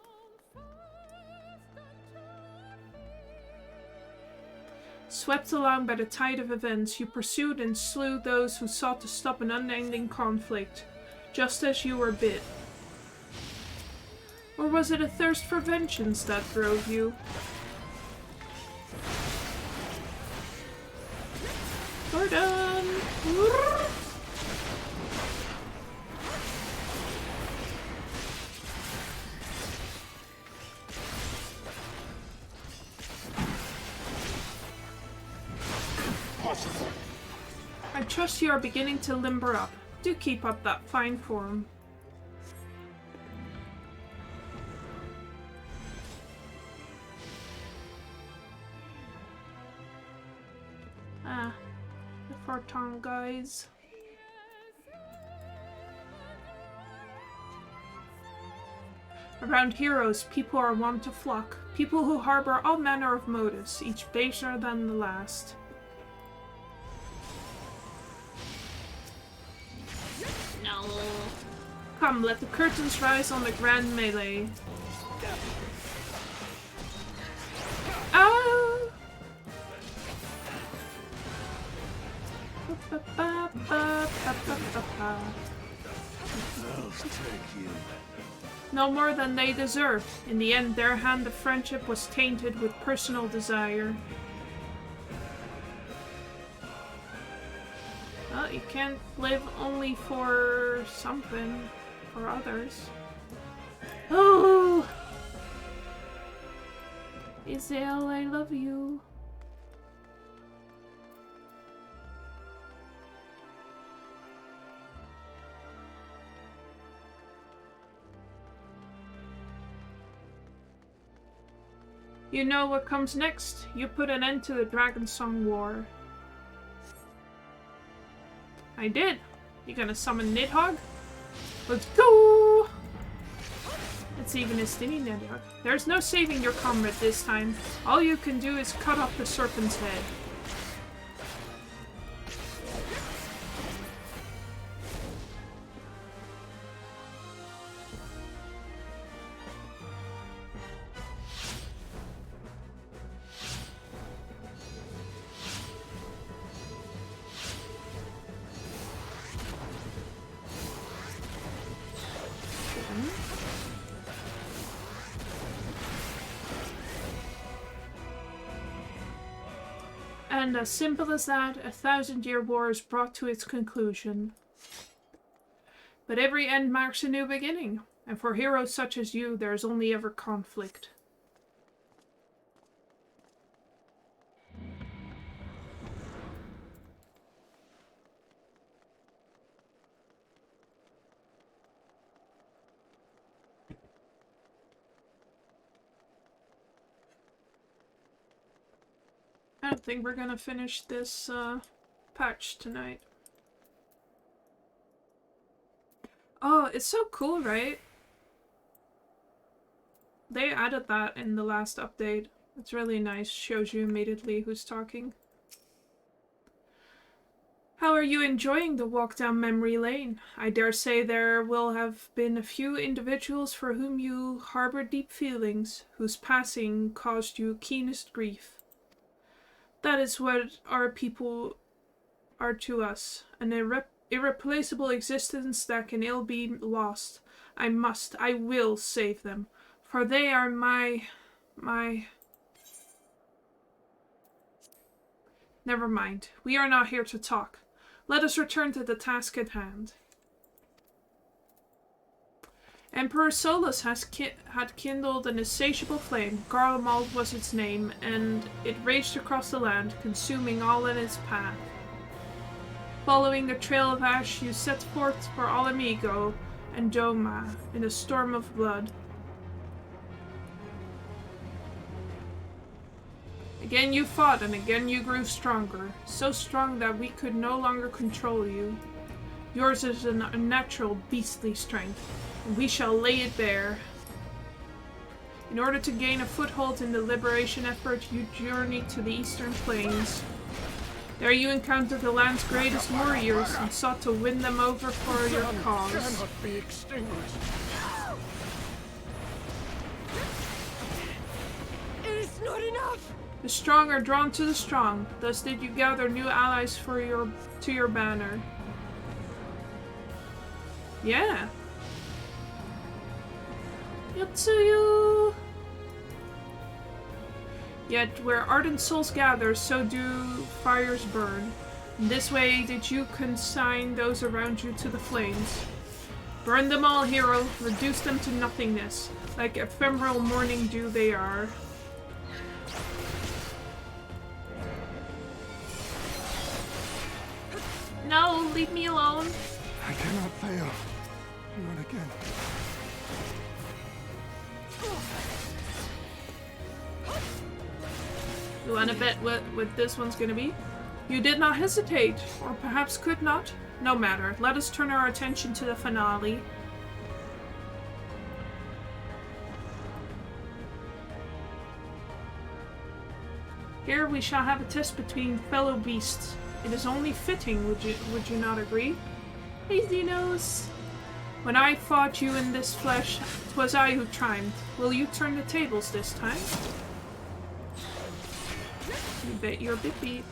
Swept along by the tide of events, you pursued and slew those who sought to stop an unending conflict, just as you were bid. Or was it a thirst for vengeance that drove you? Gordon! I trust you are beginning to limber up. Do keep up that fine form. Ah, the Fartong guys. Around heroes, people are wont to flock. People who harbor all manner of motives, each baser than the last. No. Come, let the curtains rise on the grand melee. Oh! No more than they deserve. In the end, their hand of friendship was tainted with personal desire. Well, you can't live only for something, for others. Oh! Izel, I love you. You know what comes next. You put an end to the Dragonsong War. I did. You gonna summon Nidhogg? Let's go! It's even a stingy Nidhogg. There's no saving your comrade this time. All you can do is cut off the serpent's head. And as simple as that, a 1,000-year war is brought to its conclusion. But every end marks a new beginning, and for heroes such as you, there is only ever conflict. I don't think we're gonna finish this patch tonight. Oh, it's so cool, right? They added that in the last update. It's really nice. Shows you immediately who's talking. How are you enjoying the walk down memory lane? I dare say there will have been a few individuals for whom you harbor deep feelings, whose passing caused you keenest grief. That is what our people are to us, an irreplaceable existence that can ill be lost. I will save them, for they are my... Never mind, we are not here to talk. Let us return to the task at hand. Emperor Solus had kindled an insatiable flame. Garlemald was its name, and it raged across the land, consuming all in its path. Following the trail of ash, you set forth for Alamigo and Doma in a storm of blood. Again you fought, and again you grew stronger, so strong that we could no longer control you. Yours is an unnatural, beastly strength, and we shall lay it bare. In order to gain a foothold in the liberation effort, you journeyed to the eastern plains. There you encountered the land's greatest warriors and sought to win them over for your cause. Cannot be extinguished. It is not enough! The strong are drawn to the strong, thus did you gather new allies for your banner. Yeah. Yotsuyu! Yet where ardent souls gather, so do fires burn. In this way did you consign those around you to the flames. Burn them all, hero. Reduce them to nothingness. Like ephemeral morning dew they are. No, leave me alone. I cannot fail. Not again. You wanna bet what this one's gonna be? You did not hesitate, or perhaps could not. No matter, let us turn our attention to the finale. Here we shall have a test between fellow beasts. It is only fitting, would you not agree? Hey, Xenos! When I fought you in this flesh, 'twas I who triumphed. Will you turn the tables this time? You bet you're a bit beat.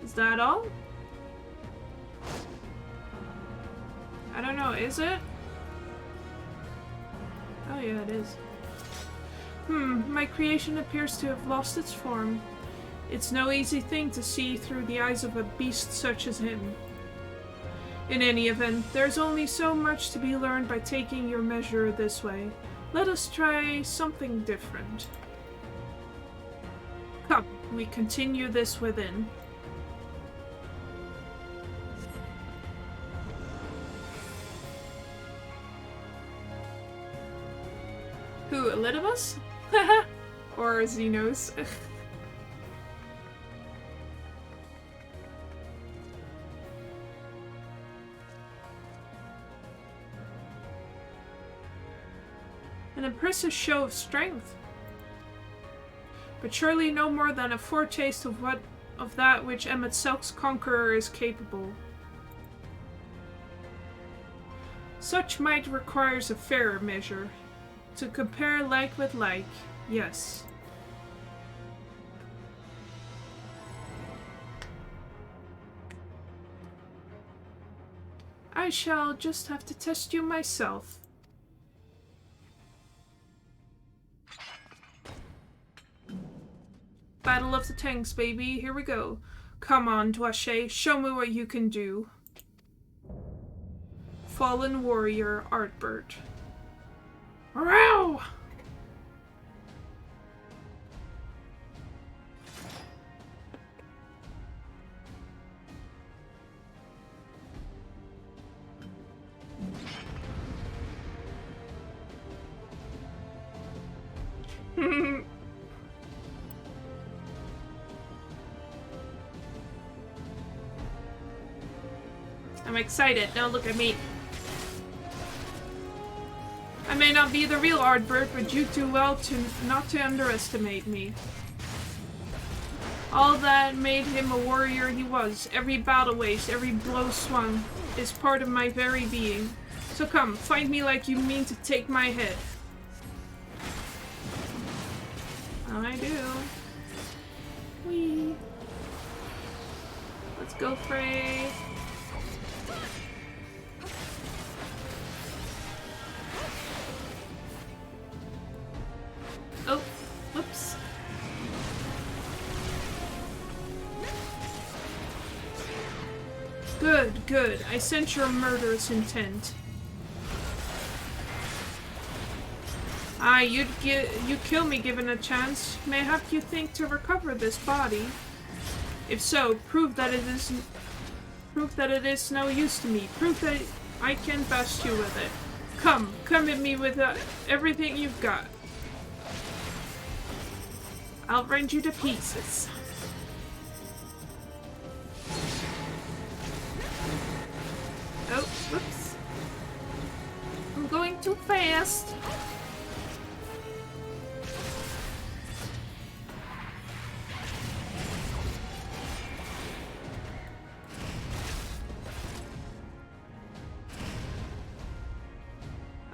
Is that all? I don't know, is it? Oh yeah, it is. My creation appears to have lost its form. It's no easy thing to see through the eyes of a beast such as him. In any event, there's only so much to be learned by taking your measure this way. Let us try something different. Come, we continue this within. Who, Elidibus? Or Xenos? An impressive show of strength. But surely no more than a foretaste of that which Emet-Selch's conqueror is capable. Such might requires a fairer measure. To compare like with like, yes. I shall just have to test you myself. Battle of the Tanks, baby. Here we go. Come on, Dwache. Show me what you can do. Fallen Warrior, Artbert. Wow! I'm excited. Now look at me. I may not be the real Ardbert, but you do well not to underestimate me. All that made him a warrior he was, every battle waged, every blow swung, is part of my very being. So come, fight me like you mean to take my head. I do. Whee! Let's go, Frey. Oh, whoops. Good, good. I sense your murderous intent. Ah, you'd kill me given a chance. Mayhap you think to recover this body. If so, prove that it is no use to me. Prove that I can best you with it. Come at me with everything you've got. I'll rend you to pieces. Oh, whoops. I'm going too fast.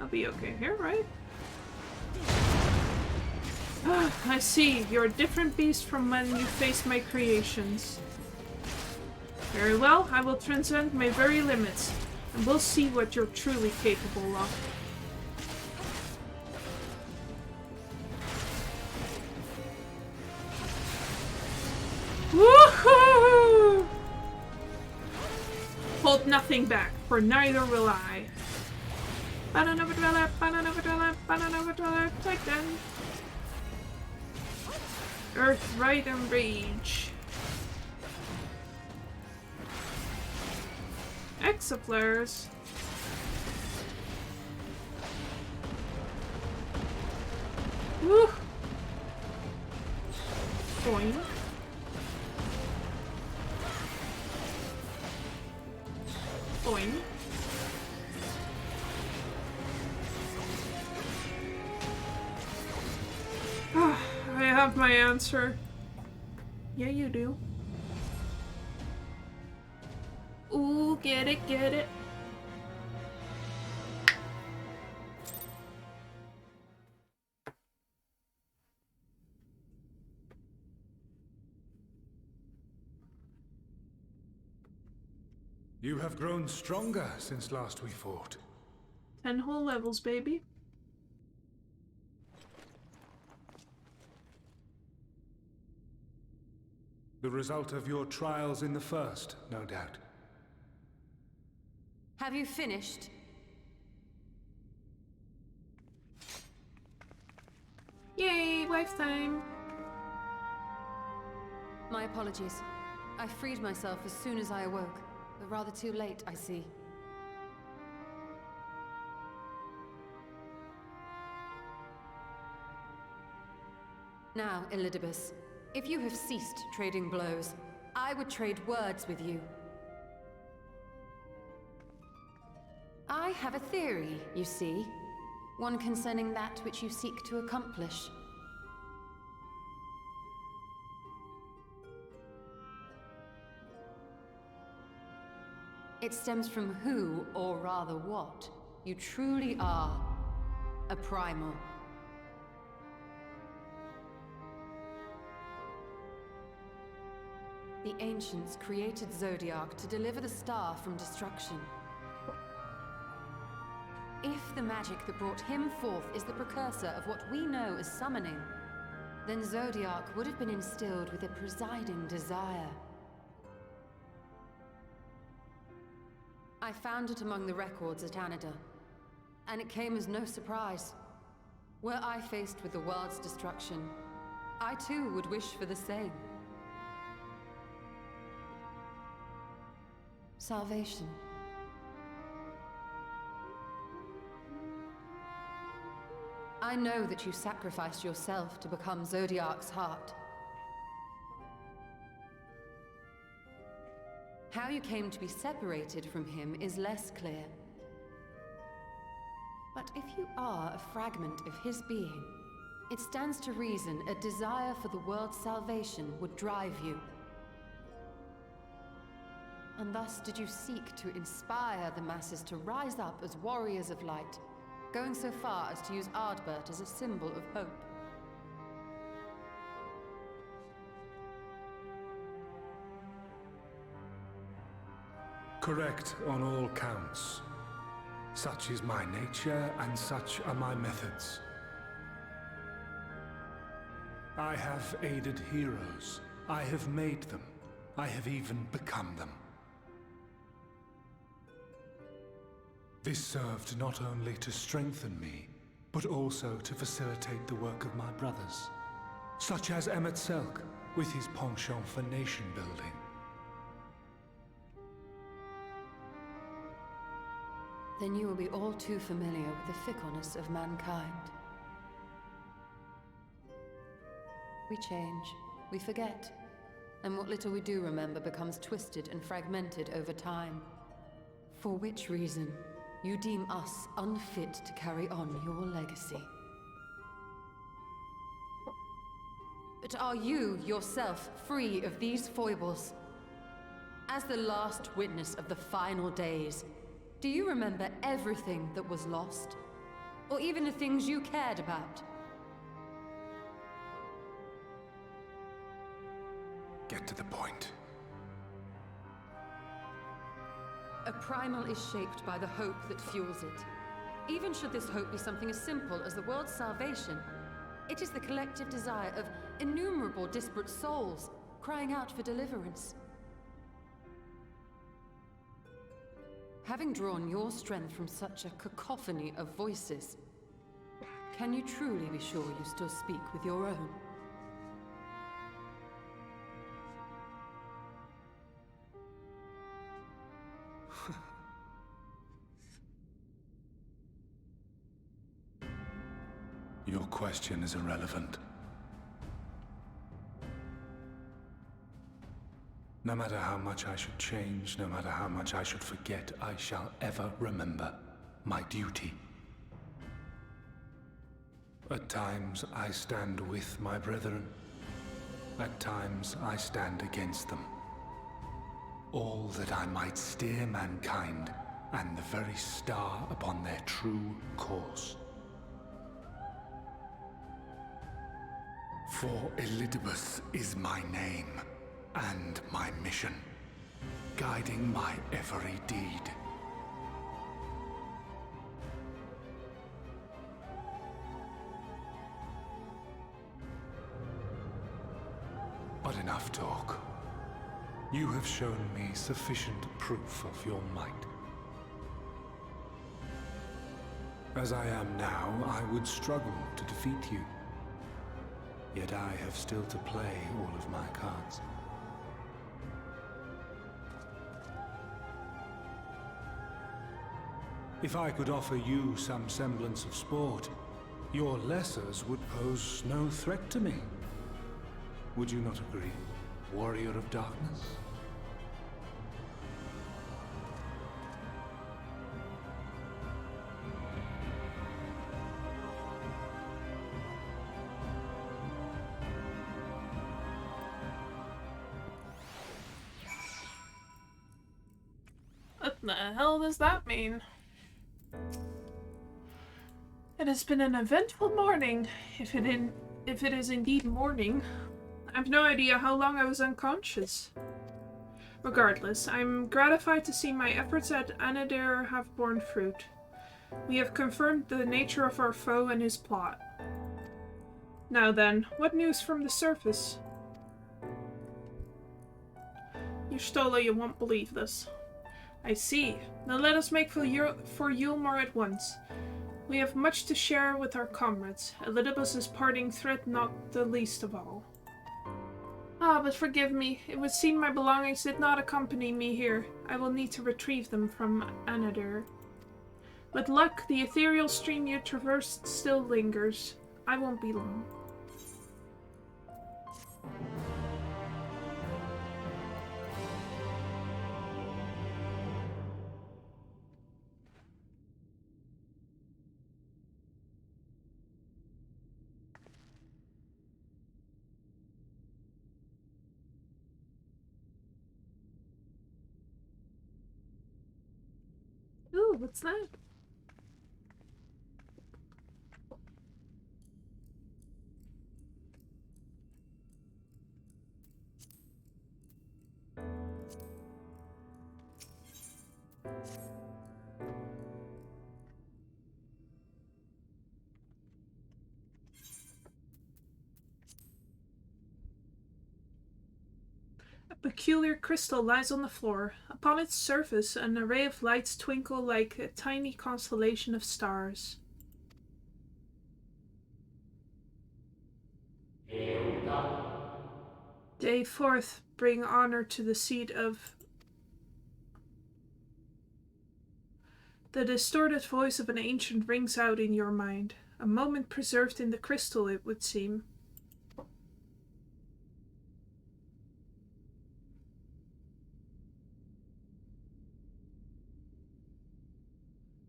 I'll be okay here, right? I see. You're a different beast from when you faced my creations. Very well, I will transcend my very limits, and we'll see what you're truly capable of. Woohoo! Hold nothing back, for neither will I. Banana take them. Earth, Right, and Rage. Exaflares. Woo! Boing. Boing. I have my answer. Yeah, you do. Ooh, get it, get it. You have grown stronger since last we fought. 10 whole levels, baby. result of your trials in the first, no doubt. Have you finished? Yay, wife time! My apologies. I freed myself as soon as I awoke, but rather too late, I see. Now, Elidibus, if you have ceased trading blows, I would trade words with you. I have a theory, you see. One concerning that which you seek to accomplish. It stems from who, or rather what, you truly are. A primal. The ancients created Zodiark to deliver the star from destruction. If the magic that brought him forth is the precursor of what we know as summoning, then Zodiark would have been instilled with a presiding desire. I found it among the records at Anida, and it came as no surprise. Were I faced with the world's destruction, I too would wish for the same. Salvation. I know that you sacrificed yourself to become Zodiark's heart. How you came to be separated from him is less clear. But if you are a fragment of his being, it stands to reason a desire for the world's salvation would drive you. And thus did you seek to inspire the masses to rise up as warriors of light, going so far as to use Ardbert as a symbol of hope. Correct on all counts. Such is my nature, and such are my methods. I have aided heroes. I have made them. I have even become them. This served not only to strengthen me, but also to facilitate the work of my brothers, such as Emmett Selk, with his penchant for nation building. Then you will be all too familiar with the fickleness of mankind. We change, we forget, and what little we do remember becomes twisted and fragmented over time. For which reason, you deem us unfit to carry on your legacy. But are you, yourself, free of these foibles? As the last witness of the final days, do you remember everything that was lost? Or even the things you cared about? Get to the point. A primal is shaped by the hope that fuels it. Even should this hope be something as simple as the world's salvation, it is the collective desire of innumerable disparate souls crying out for deliverance. Having drawn your strength from such a cacophony of voices, can you truly be sure you still speak with your own? Your question is irrelevant. No matter how much I should change, no matter how much I should forget, I shall ever remember my duty. At times I stand with my brethren. At times I stand against them. All that I might steer mankind and the very star upon their true course. For Elidibus is my name. And my mission, guiding my every deed. But enough talk. You have shown me sufficient proof of your might. As I am now, I would struggle to defeat you. Yet I have still to play all of my cards. If I could offer you some semblance of sport, your lessers would pose no threat to me. Would you not agree, warrior of darkness? What the hell does that mean? It has been an eventful morning, if it is indeed morning. I've no idea how long I was unconscious. Regardless, I'm gratified to see my efforts at Anadir have borne fruit. We have confirmed the nature of our foe and his plot. Now then, what news from the surface? Y'shtola, you won't believe this. I see. Now let us make for Yulmore at once. We have much to share with our comrades. Elidibus's parting threat not the least of all. Ah, but forgive me. It would seem my belongings did not accompany me here. I will need to retrieve them from Anadir. With luck, the ethereal stream you traversed still lingers. I won't be long. Ooh, what's that? A peculiar crystal lies on the floor. Upon its surface, an array of lights twinkle like a tiny constellation of stars. Day forth, bring honor to the seat of... The distorted voice of an ancient rings out in your mind. A moment preserved in the crystal, it would seem.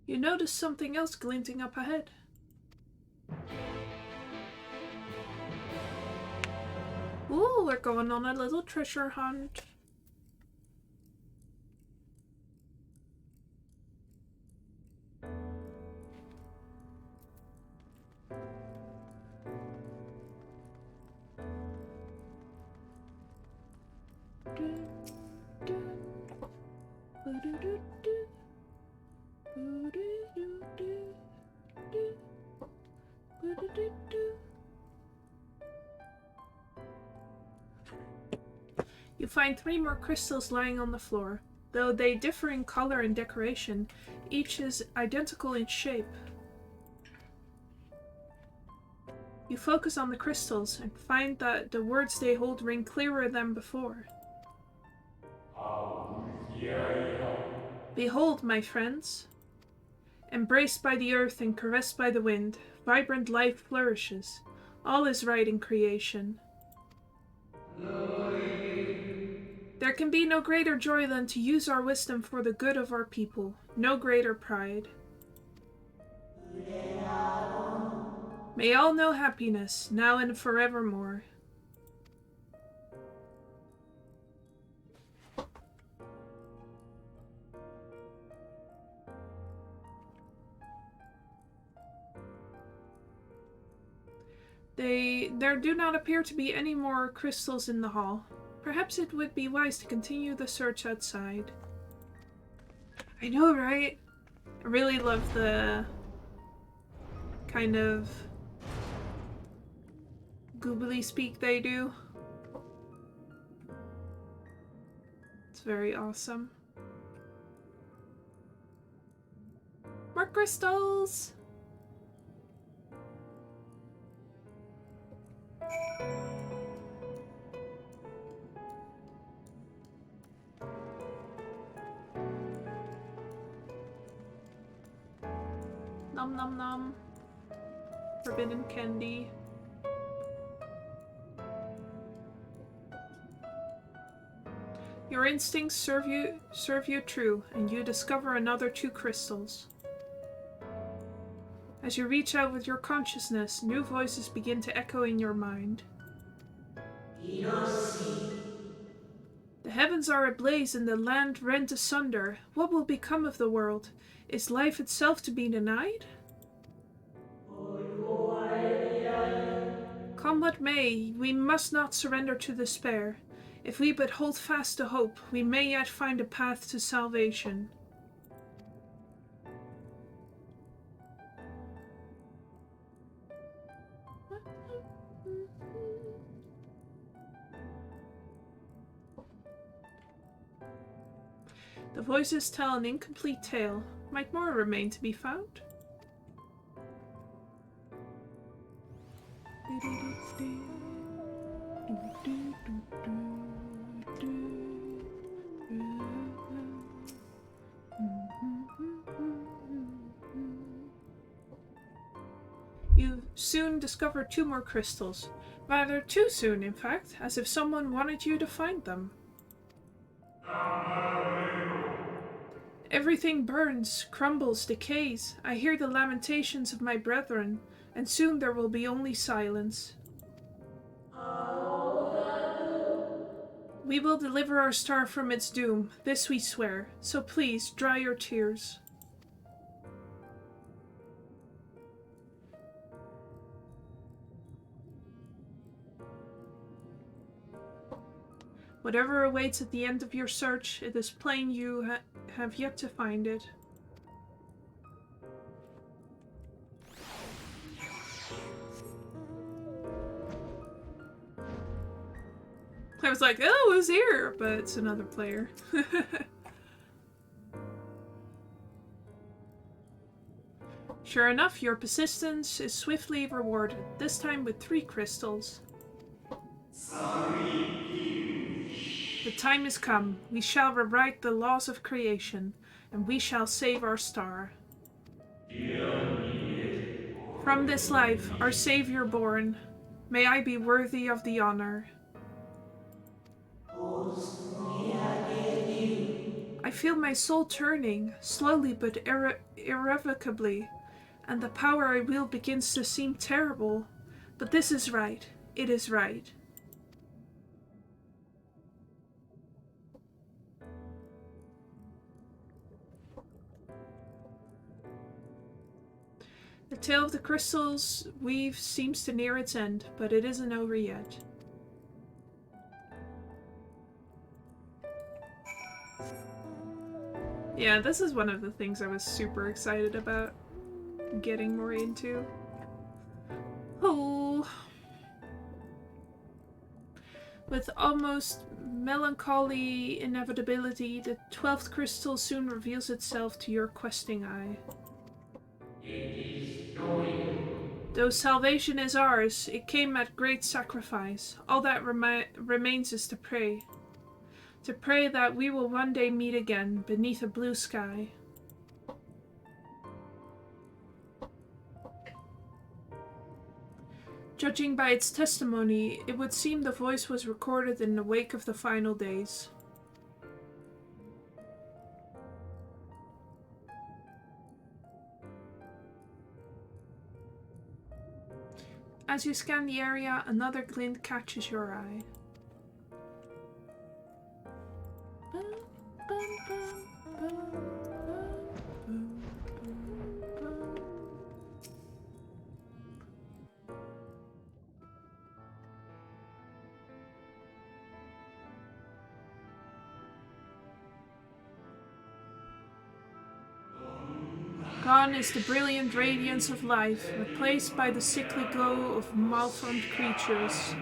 You notice something else glinting up ahead. Ooh, we're going on a little treasure hunt. You find 3 more crystals lying on the floor. Though they differ in color and decoration, each is identical in shape. You focus on the crystals and find that the words they hold ring clearer than before. Behold, my friends. Embraced by the earth and caressed by the wind, vibrant life flourishes. All is right in creation. There can be no greater joy than to use our wisdom for the good of our people. No greater pride. May all know happiness, now and forevermore. There do not appear to be any more crystals in the hall. Perhaps it would be wise to continue the search outside. I know, right? I really love the kind of goobly speak they do. very awesome. More crystals! Nom nom nom. Forbidden candy. Your instincts serve you true, and you discover another 2 crystals. As you reach out with your consciousness, new voices begin to echo in your mind. The heavens are ablaze and the land rent asunder. What will become of the world? Is life itself to be denied? Come what may, we must not surrender to despair. If we but hold fast to hope, we may yet find a path to salvation. The voices tell an incomplete tale. Might more remain to be found? You soon discover 2 more crystals. Rather too soon, in fact, as if someone wanted you to find them. Everything burns, crumbles, decays. I hear the lamentations of my brethren, and soon there will be only silence. We will deliver our star from its doom, this we swear, so please dry your tears. Whatever awaits at the end of your search, it is plain you have yet to find it. I was like, oh, it was here, but it's another player. Sure enough, your persistence is swiftly rewarded, this time with 3 crystals. The time has come. We shall rewrite the laws of creation, and we shall save our star. From this life, our Savior born, may I be worthy of the honor. I feel my soul turning, slowly but irrevocably, and the power I wield begins to seem terrible. But this is right. It is right. The tale of the crystals weave seems to near its end, but it isn't over yet. Yeah, this is one of the things I was super excited about getting more into. Oh. With almost melancholy inevitability, the 12th crystal soon reveals itself to your questing eye. Though salvation is ours, it came at great sacrifice. All that remains is to pray. To pray that we will one day meet again beneath a blue sky. Judging by its testimony, it would seem the voice was recorded in the wake of the final days. As you scan the area, another glint catches your eye. Gone is the brilliant radiance of life, replaced by the sickly glow of malformed creatures.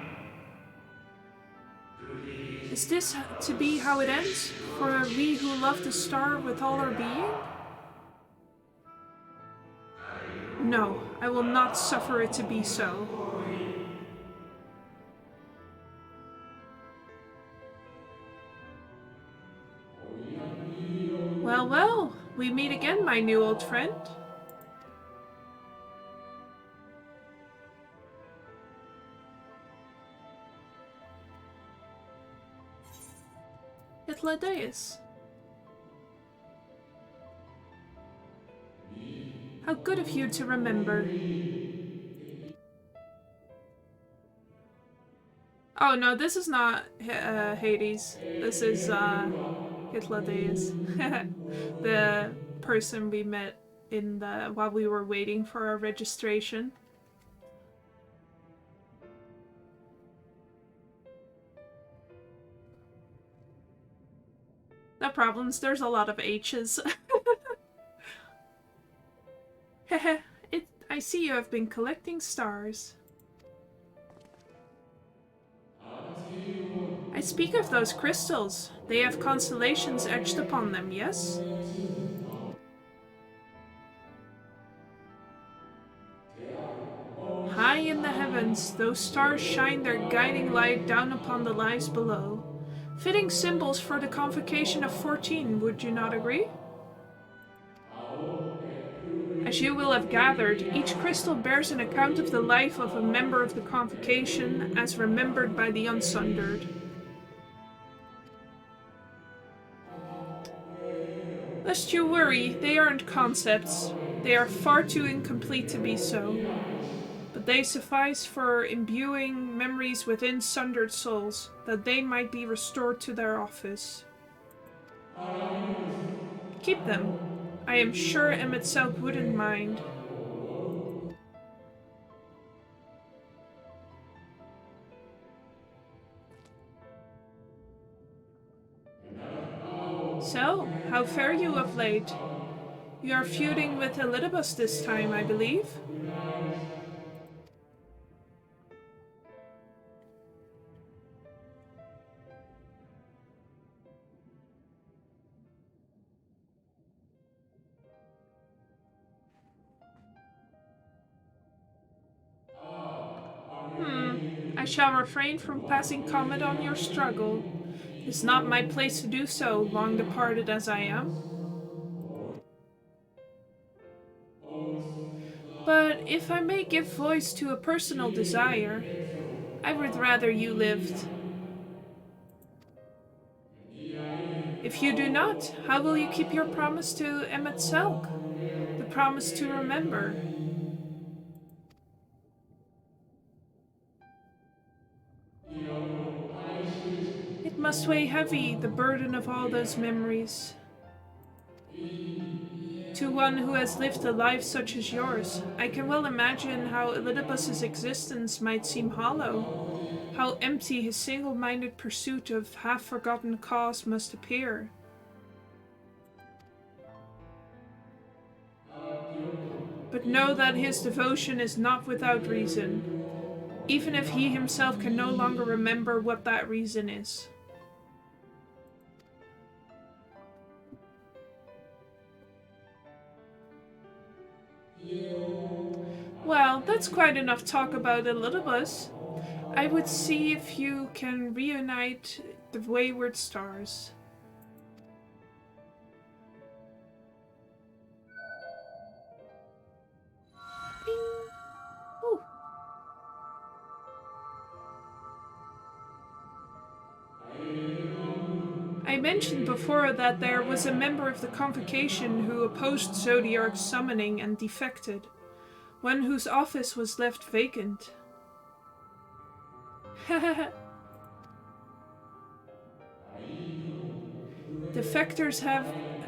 Is this to be how it ends? For we who love the star with all our being? No, I will not suffer it to be so. Well, well, we meet again, my new old friend. Itladeus. How good of you to remember. Oh no, this is not Hades. This is Itladeus. The person we met in the while we were waiting for our registration. No problems, there's a lot of H's. Heh I see you have been collecting stars. I speak of those crystals. They have constellations etched upon them, yes? High in the heavens, those stars shine their guiding light down upon the lives below. Fitting symbols for the convocation of 14, would you not agree? As you will have gathered, each crystal bears an account of the life of a member of the convocation as remembered by the Unsundered. Lest you worry, they aren't concepts. They are far too incomplete to be so. But they suffice for imbuing memories within sundered souls, that they might be restored to their office. Keep them. I am sure Emet-Selch wouldn't mind. So, how fare you of late? You are feuding with Elidibus this time, I believe? I shall refrain from passing comment on your struggle. It is not my place to do so, long departed as I am. But if I may give voice to a personal desire, I would rather you lived. If you do not, how will you keep your promise to Emet-Selch? The promise to remember. It must weigh heavy, the burden of all those memories. To one who has lived a life such as yours, I can well imagine how Elidibus's existence might seem hollow, how empty his single-minded pursuit of half-forgotten cause must appear. But know that his devotion is not without reason, even if he himself can no longer remember what that reason is. Well, that's quite enough talk about Elidibus. I would see if you can reunite the wayward stars. I mentioned before that there was a member of the convocation who opposed Zodiark's summoning and defected, one whose office was left vacant. Defectors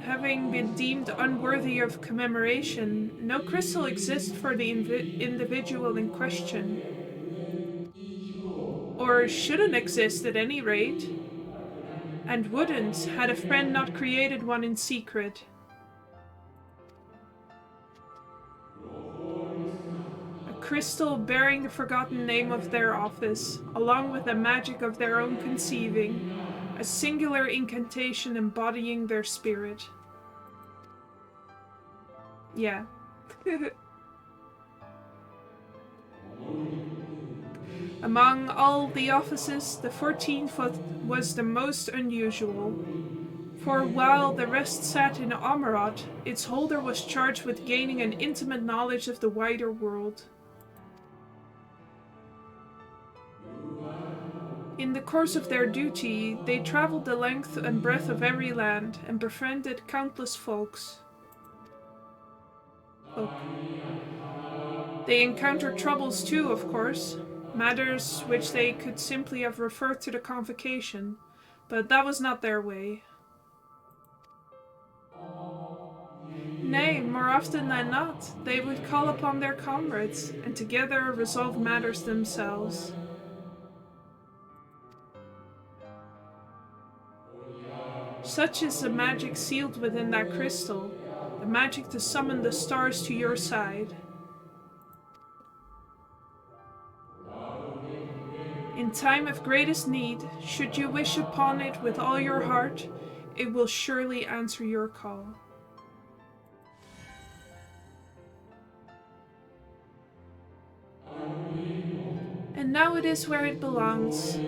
having been deemed unworthy of commemoration, no crystal exists for the individual in question. Or shouldn't exist at any rate. And wouldn't, had a friend not created one in secret. A crystal bearing the forgotten name of their office, along with the magic of their own conceiving, A singular incantation embodying their spirit. Yeah. Among all the offices, the 14th was the most unusual. For while the rest sat in Amarot, its holder was charged with gaining an intimate knowledge of the wider world. In the course of their duty, they traveled the length and breadth of every land and befriended countless folks. They encountered troubles too, of course, matters which they could simply have referred to the convocation, but that was not their way. Nay, more often than not, they would call upon their comrades, and together resolve matters themselves. Such is the magic sealed within that crystal, the magic to summon the stars to your side. In time of greatest need, should you wish upon it with all your heart, it will surely answer your call. And now it is where it belongs.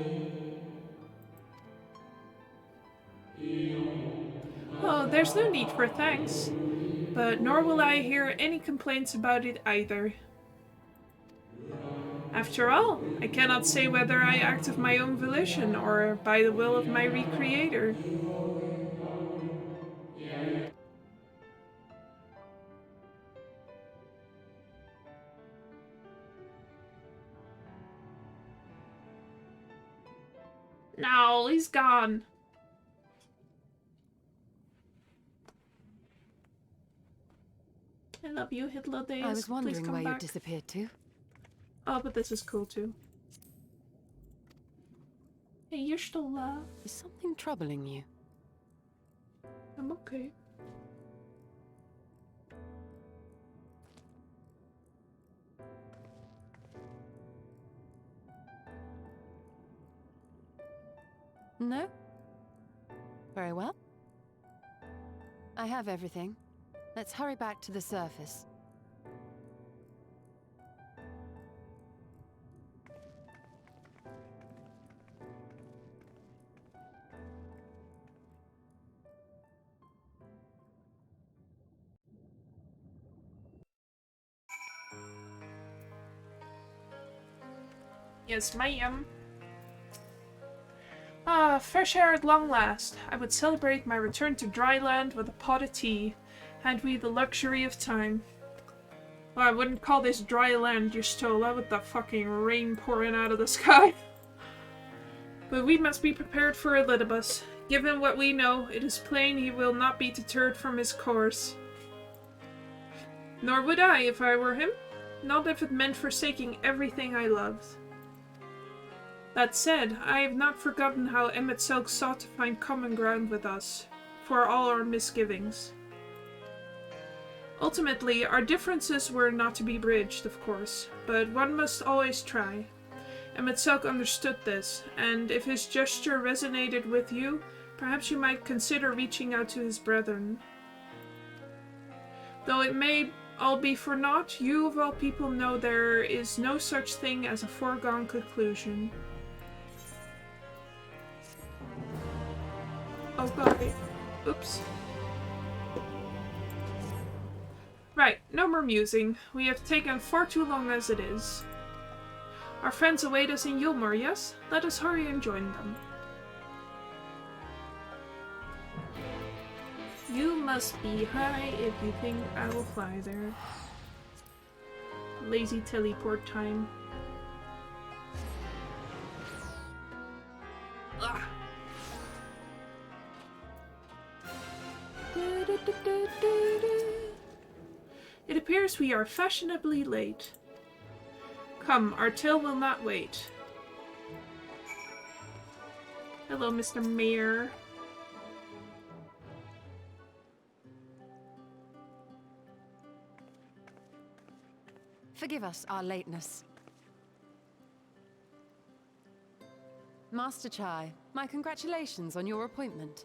Oh, there's no need for thanks, but nor will I hear any complaints about it either. After all, I cannot say whether I act of my own volition or by the will of my Recreator. No, he's gone. I love you, Hitler Days. I was wondering Please come where you back. disappeared to. Oh, but this is cool too. Hey, you're still alive. Is something troubling you? I'm okay. No? Very well. I have everything. Let's hurry back to the surface. Yes, ma'am. Ah, fresh air at long last. I would celebrate my return to dry land with a pot of tea, had we the luxury of time. Well, I wouldn't call this dry land, you Stola, with the fucking rain pouring out of the sky. But we must be prepared for Elidibus. Given what we know, it is plain he will not be deterred from his course. Nor would I, if I were him. Not if it meant forsaking everything I loved. That said, I have not forgotten how Emet-Selch sought to find common ground with us, for all our misgivings. Ultimately, our differences were not to be bridged, of course, but one must always try. Emet-Selch understood this, and if his gesture resonated with you, perhaps you might consider reaching out to his brethren. Though it may all be for naught, you of all people know there is no such thing as a foregone conclusion. Oh god. Oops. Right, no more musing. We have taken far too long as it is. Our friends await us in Yulmur, yes? Let us hurry and join them. You must be high if you think I will fly there. Lazy teleport time. Ugh. It appears we are fashionably late. Come, our tale will not wait. Hello, Mr. Mayor. Forgive us our lateness. Master Chai, my congratulations on your appointment.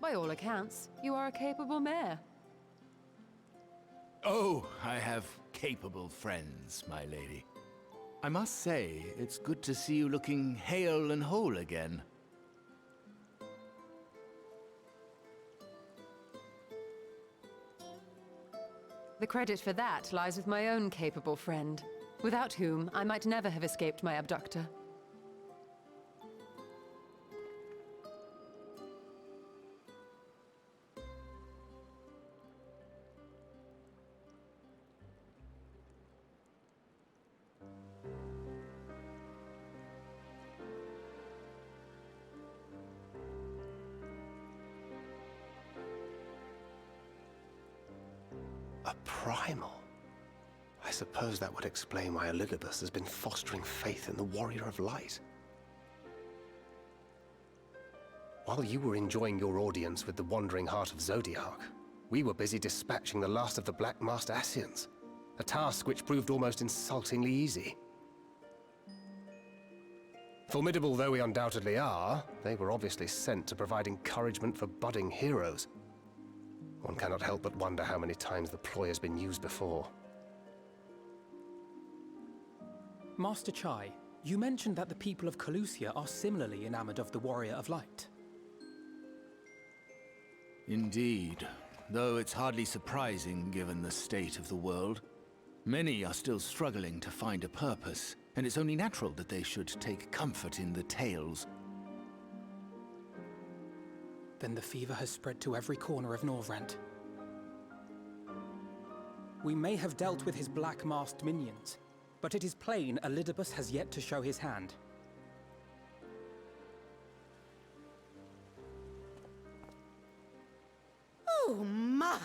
By all accounts, you are a capable mayor. Oh, I have capable friends, my lady. I must say, it's good to see you looking hale and whole again. The credit for that lies with my own capable friend, without whom I might never have escaped my abductor. A primal? I suppose that would explain why Elidibus has been fostering faith in the Warrior of Light. While you were enjoying your audience with the Wandering Heart of Zodiac, we were busy dispatching the last of the Black Master Ascians, a task which proved almost insultingly easy. Formidable though we undoubtedly are, they were obviously sent to provide encouragement for budding heroes. One cannot help but wonder how many times the ploy has been used before. Master Chai, you mentioned that the people of Calusia are similarly enamored of the Warrior of Light. Indeed, though it's hardly surprising given the state of the world. Many are still struggling to find a purpose, and it's only natural that they should take comfort in the tales. Then the fever has spread to every corner of Norvrent. We may have dealt with his black-masked minions, but it is plain Elidibus has yet to show his hand. Oh my!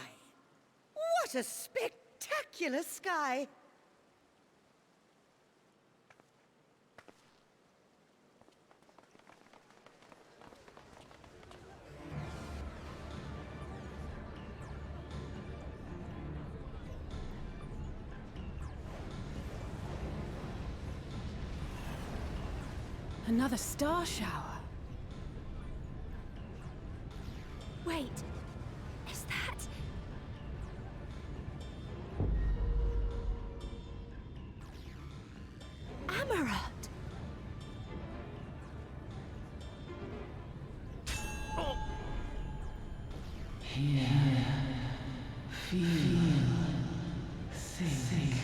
What a spectacular sky! Another star shower. Wait, is that... Amaranth? Oh. Here, feel, think.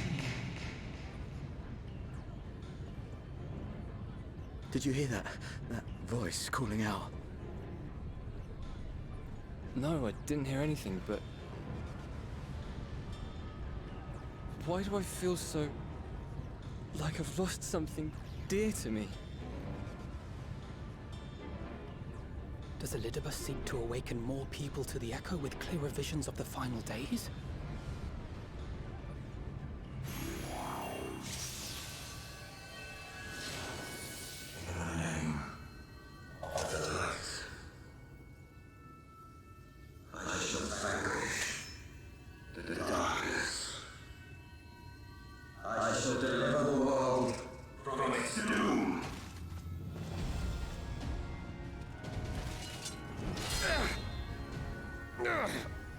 Did you hear that? That voice calling out? No, I didn't hear anything, but... why do I feel so... like I've lost something dear to me? Does Elidibus seek to awaken more people to the Echo with clearer visions of the final days?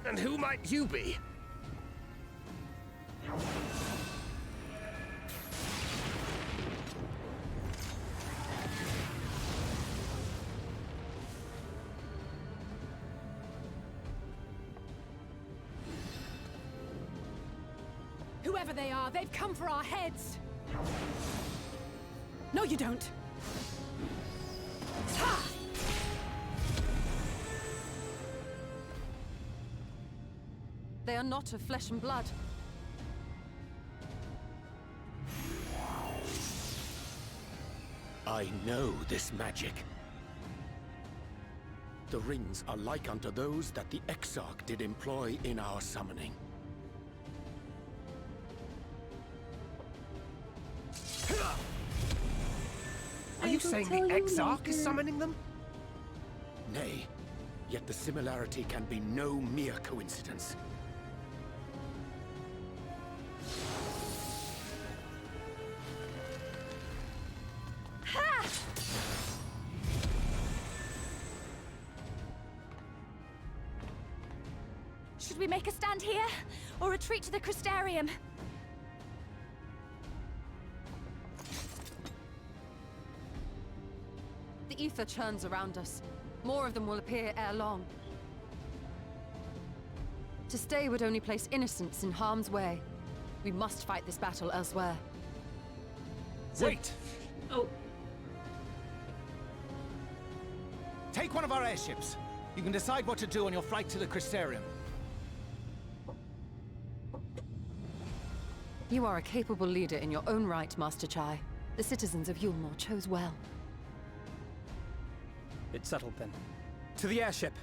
And who might you be? Whoever they are, they've come for our heads! No, you don't! Ha! They are not of flesh and blood. I know this magic. The rings are like unto those that the Exarch did employ in our summoning. Are you saying the Exarch is summoning them? Nay, yet the similarity can be no mere coincidence. we make a stand here, or retreat to the Crystarium? The ether churns around us. More of them will appear ere long. To stay would only place innocents in harm's way. We must fight this battle elsewhere. Wait! Oh. Take one of our airships. You can decide what to do on your flight to the Crystarium. You are a capable leader in your own right, Master Chai. The citizens of Yulmore chose well. It's settled then. To the airship!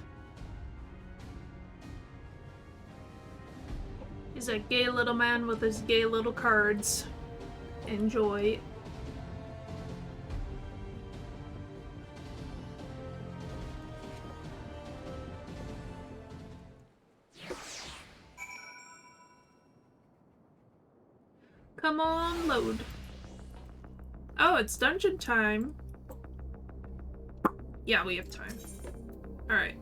He's a gay little man with his gay little cards. Enjoy. Come on, load. Oh, it's dungeon time. Yeah, we have time. Alright.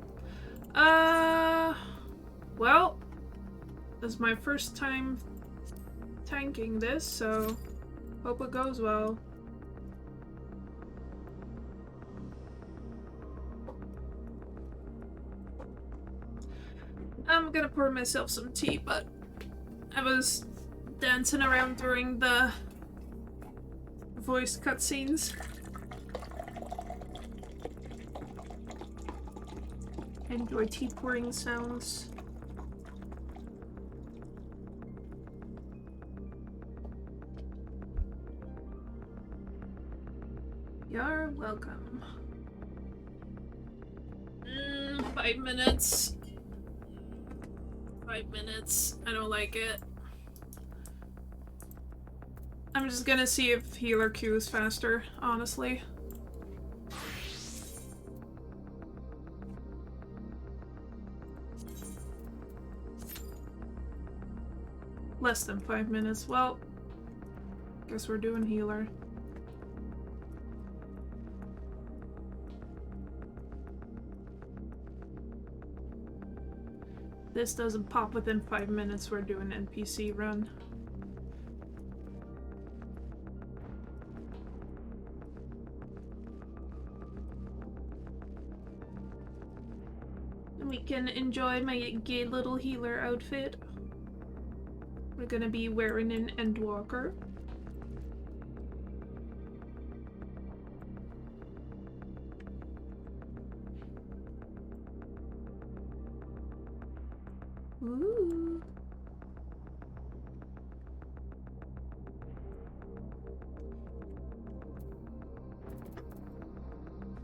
Well, this is my first time tanking this, so hope it goes well. I'm gonna pour myself some tea, but I was dancing around during the voice cutscenes. Enjoy tea pouring sounds. You're welcome. 5 minutes. 5 minutes. I don't like it. I'm just gonna see if healer queue is faster, honestly. Less than 5 minutes. Well, guess we're doing healer. This doesn't pop within 5 minutes, we're doing NPC run. And we can enjoy my gay little healer outfit. We're gonna be wearing an Endwalker. Ooh.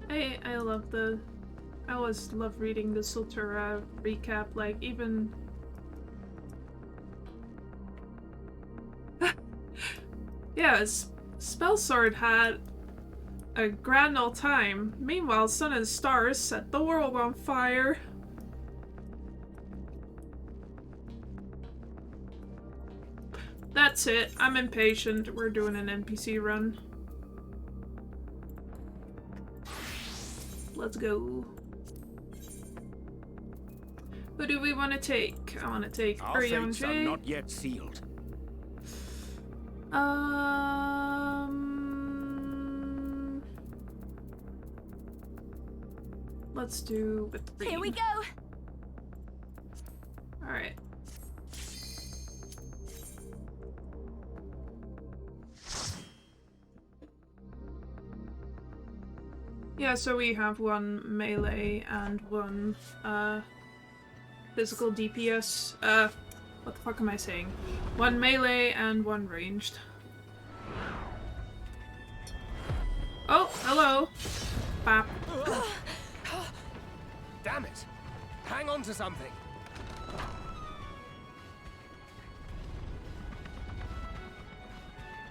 I love the... I always love reading the Sultura recap, like, even... Yeah, Spellsword had a grand old time. Meanwhile, Sun and Stars set the world on fire. That's it. I'm impatient. We're doing an NPC run. Let's go. Who do we want to take? I want to take Our fates are Urianger. not yet sealed. Let's do with green. Here we go. All right. Yeah, so we have one melee and one physical DPS. What the fuck am I saying? One melee and one ranged. Oh, hello. Bap. Damn it! Hang on to something!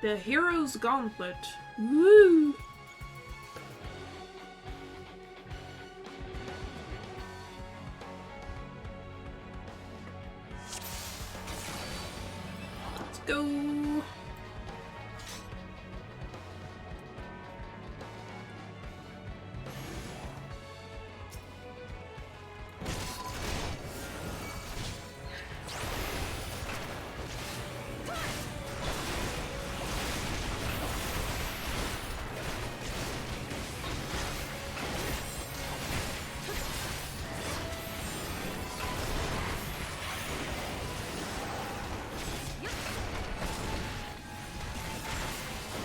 The Hero's Gauntlet. Woo! Let's go.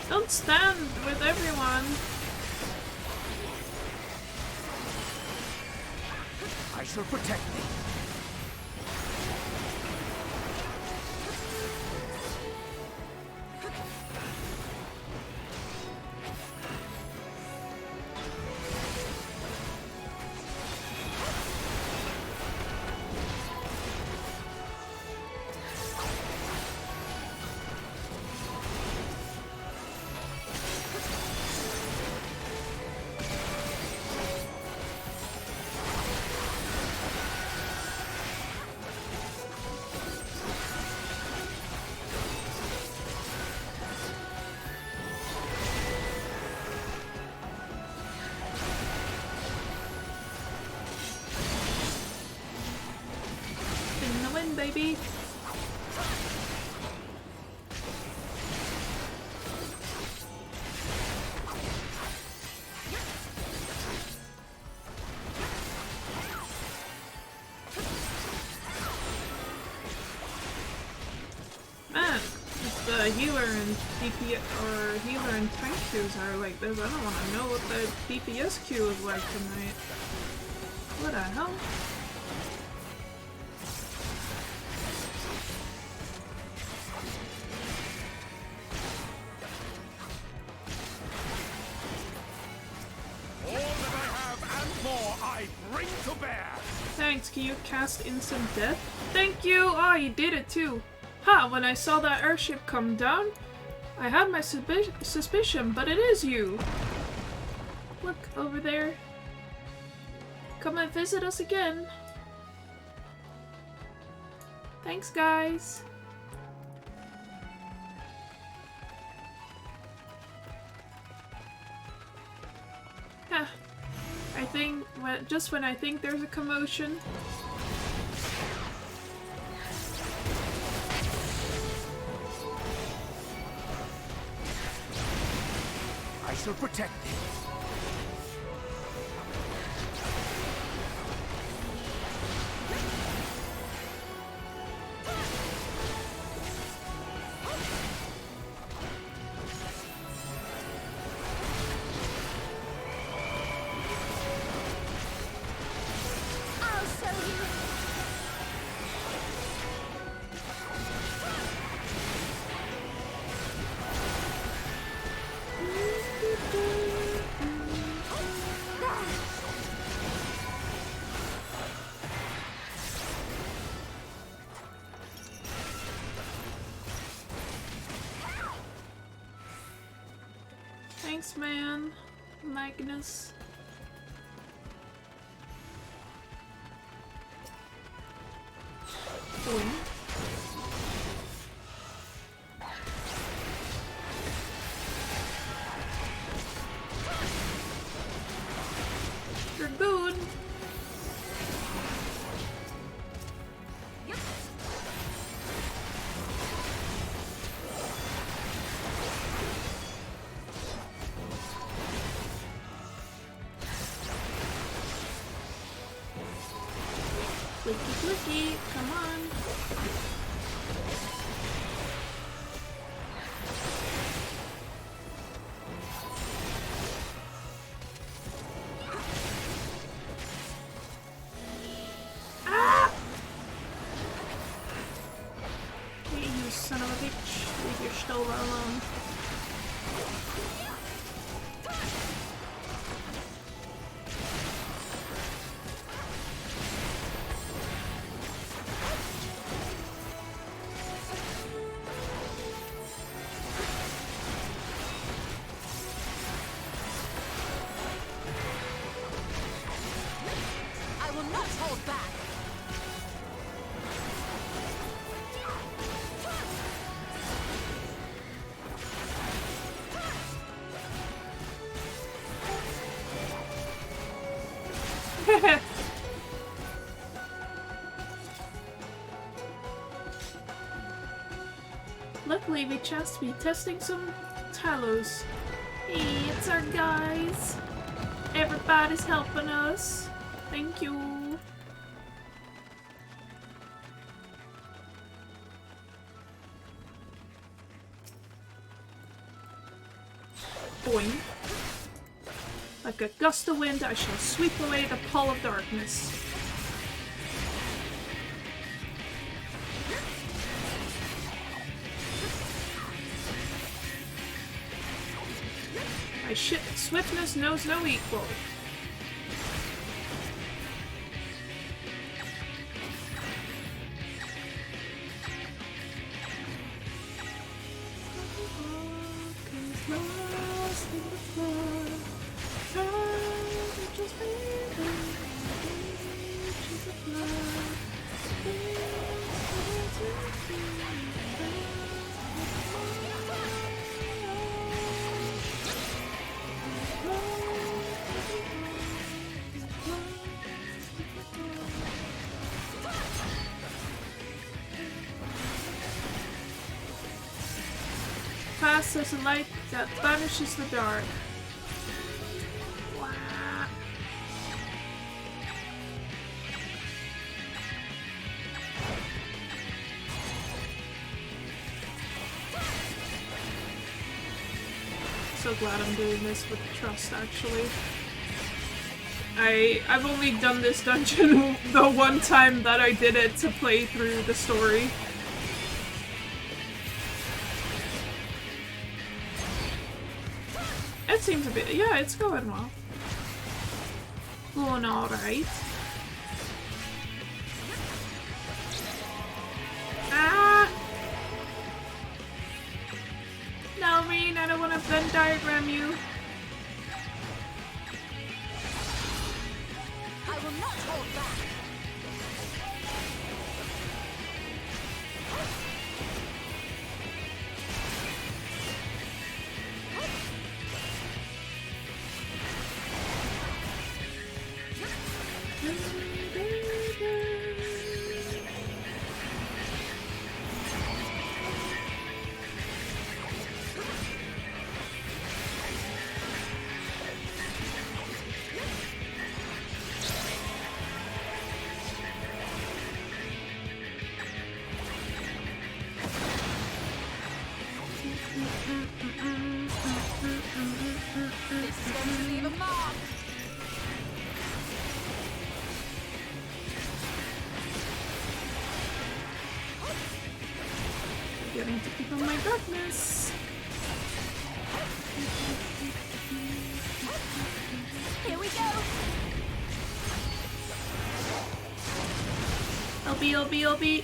Don't stand with everyone. I shall protect thee. Baby. Man, if the healer and DP or healer and tank queues are like this, I don't want to know what the DPS queue is like tonight. What the hell? Thanks, can you cast instant death? Thank you! Oh, you did it too! Ha! When I saw that airship come down, I had my suspicion, but it is you! Look, over there. Come and visit us again. Thanks, guys! Huh. I think, just when I think there's a commotion. I shall protect thee. Thanks, man. Magnus. Boing. You're good. Flicky flicky, come on. Ah! Hey, you son of a bitch. Leave your Stola alone. I will not hold back. Luckily, we chance to be testing some Talos. Hey, it's our guys. Everybody's helping us. Thank you. Boing. Like a gust of wind, I shall sweep away the pall of darkness. My swiftness knows no equal. Fast as a light that banishes the dark. Wow. So glad I'm doing this with trust, actually. I've only done this dungeon the one time that I did it to play through the story. It seems a bit, yeah, it's going well. Going alright. Ah! No, Reen, I don't want to Venn diagram you. I will not hold back. Getting to keep on my darkness. Here we go. LB.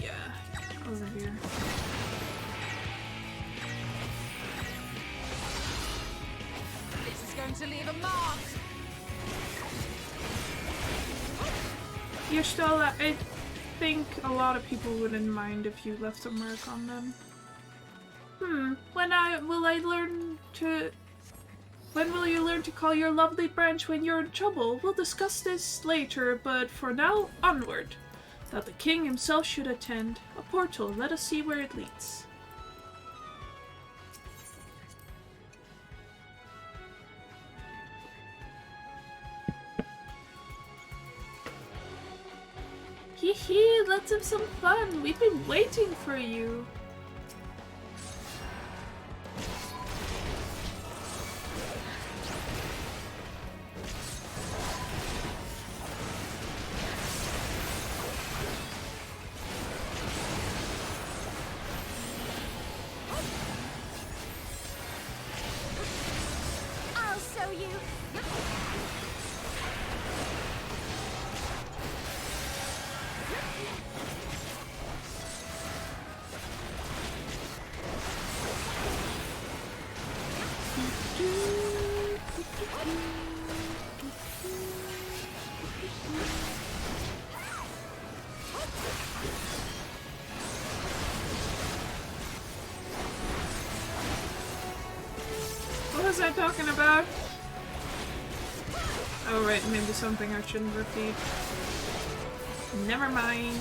Yeah. Over here. This is going to leave a mark. Yashtala, I think a lot of people wouldn't mind if you left a mark on them. When will you learn to call your lovely branch when you're in trouble? We'll discuss this later, but for now, onward. That the king himself should attend. A portal, let us see where it leads. Hee, let's have some fun. We've been waiting for you. I'll show you. What was I talking about? Oh right, maybe something I shouldn't repeat. Never mind.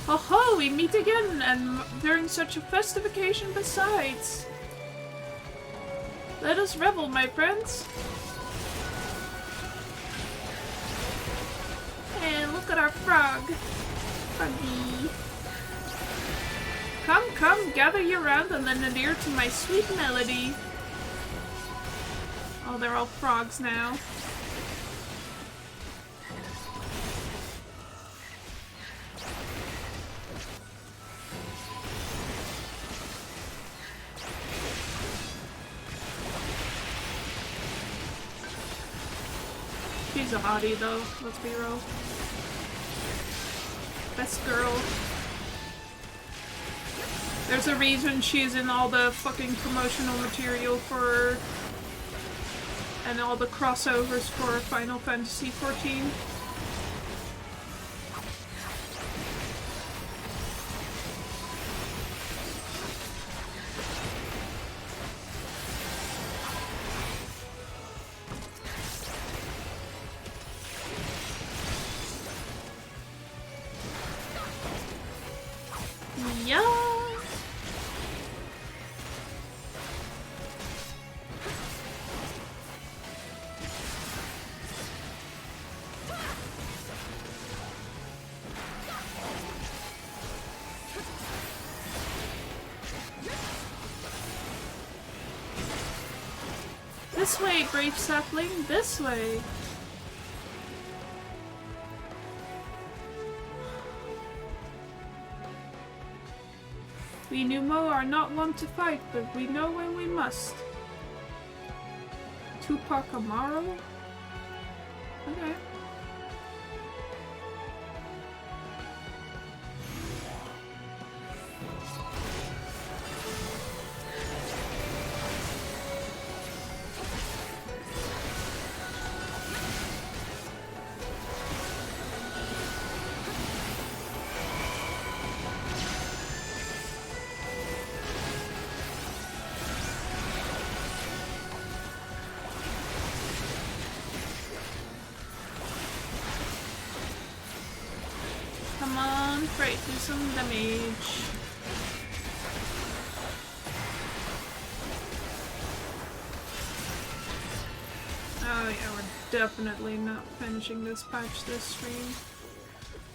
Oh ho, we meet again, and during such a festive occasion besides. Let us revel, my friends. Hey, look at our frog. Froggy. Come, come, gather ye round and lend an ear to my sweet melody. Oh, they're all frogs now. She's a hottie though, let's be real. Best girl. There's a reason she's in all the fucking promotional material for and all the crossovers for Final Fantasy XIV. This way, brave sapling, this way! We Numo are not one to fight, but we know when we must. Tupac Amaro? Okay. Come on, Freight, do some damage. Oh yeah, we're definitely not finishing this patch this stream.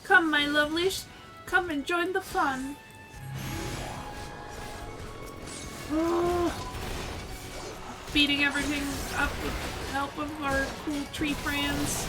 Come, my lovelies, come and join the fun. Oh. Beating everything up with the help of our cool tree friends.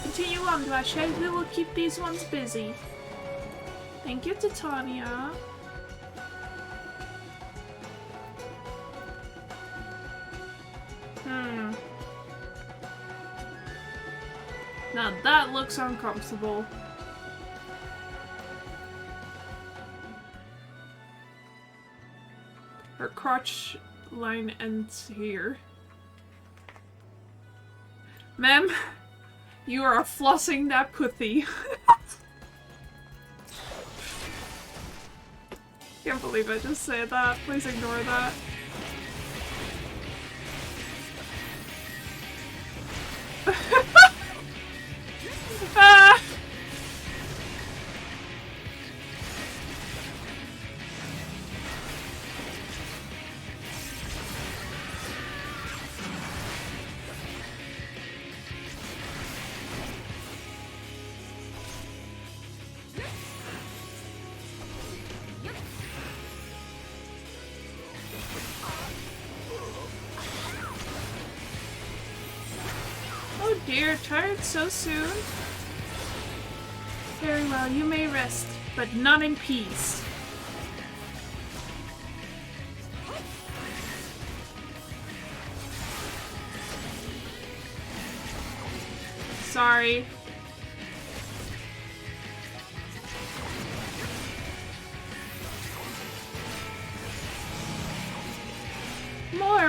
Continue on, Blashhead. We will keep these ones busy. Thank you, Titania. Now that looks uncomfortable. Her crotch line ends here. Ma'am, you are flossing that pussy. Can't believe I just said that. Please ignore that. Ah! dear, tired so soon? Very well, you may rest, but not in peace. Sorry.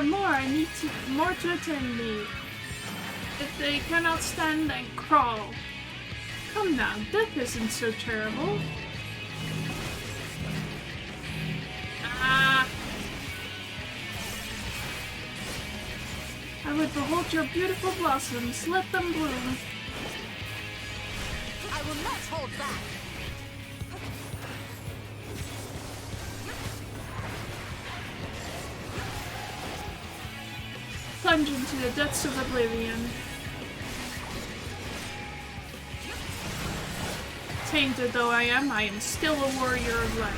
More, I need more to attend me. If they cannot stand, then crawl. Come now, death isn't so terrible. Ah! I would behold your beautiful blossoms, let them bloom. I will not hold back. Plunge into the depths of oblivion. Tainted though I am still a warrior of light.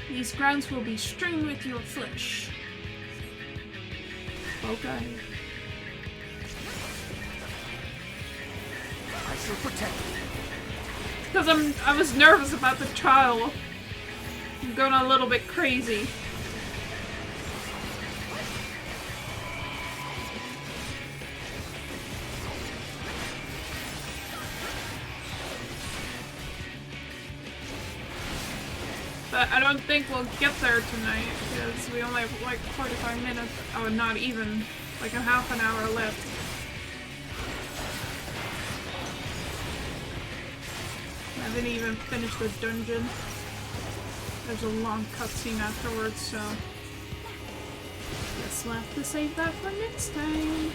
These grounds will be strewn with your flesh. Okay. I shall protect you. Because I was nervous about the child. I'm going a little bit crazy. But I don't think we'll get there tonight because we only have like 45 minutes. Oh, not even. Like a half an hour left. I haven't even finished the dungeon. There's a long cutscene afterwards, so guess we'll have to save that for next time.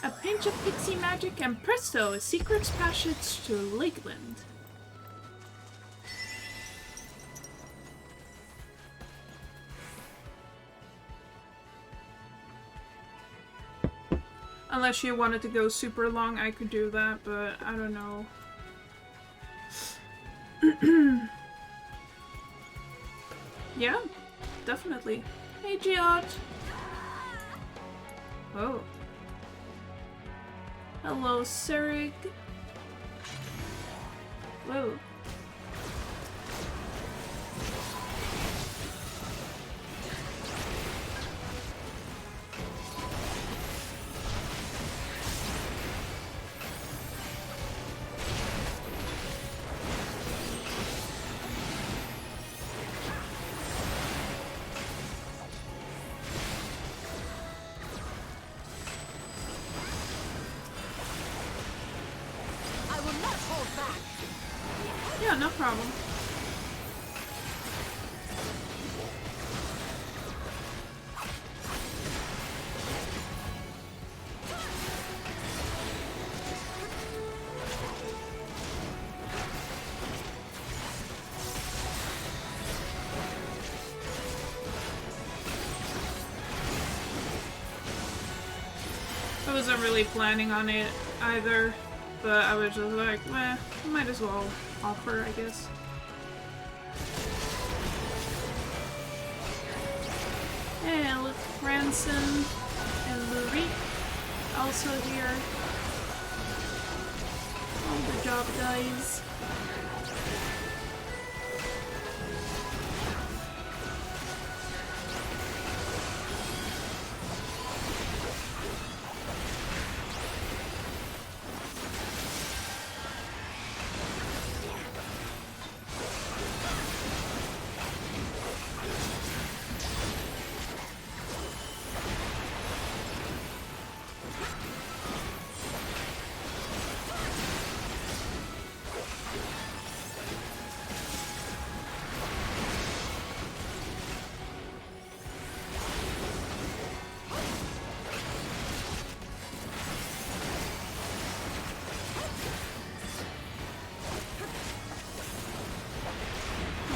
A pinch of pixie magic and presto, a secret passage to Lakeland. Unless you wanted to go super long, I could do that, but I don't know. Yeah, definitely. Hey, Geot! Oh. Hello, Serig. Whoa. Yeah, no problem. I wasn't really planning on it either, but I was just like, meh, might as well offer, I guess. Hey, look, Ransom and Lurie also here. All the job guys.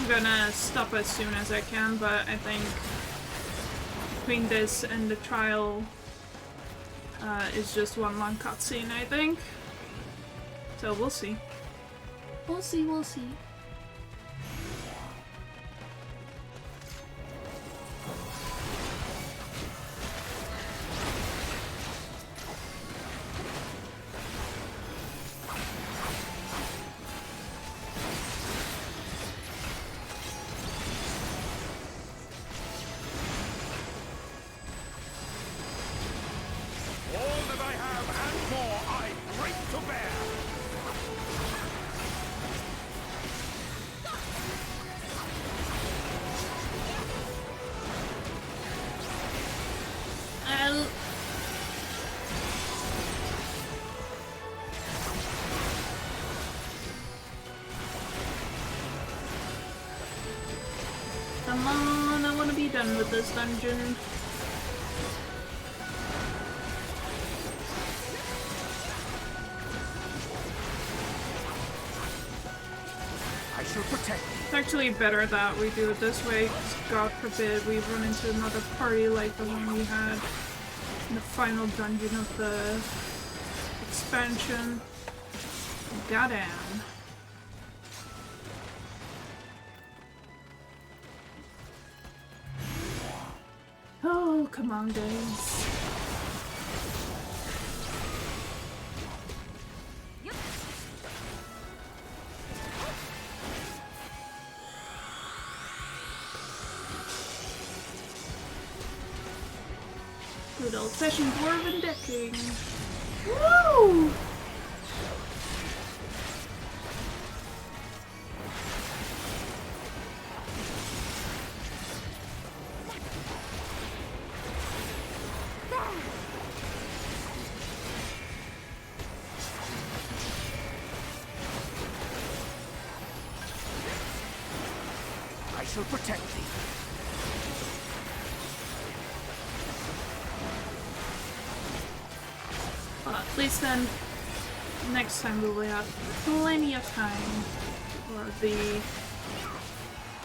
gonna stop as soon as I can, but I think between this and the trial is just one long cutscene, I think. So we'll see. We'll see, we'll see. Come on, I want to be done with this dungeon. I shall protect you. It's actually better that we do it this way, 'cause God forbid we run into another party like the one we had in the final dungeon of the expansion. Goddamn. Oh, come on, guys. Good old-fashioned dwarven decking. Woo! I shall protect thee. Well, at least then, next time we will have plenty of time for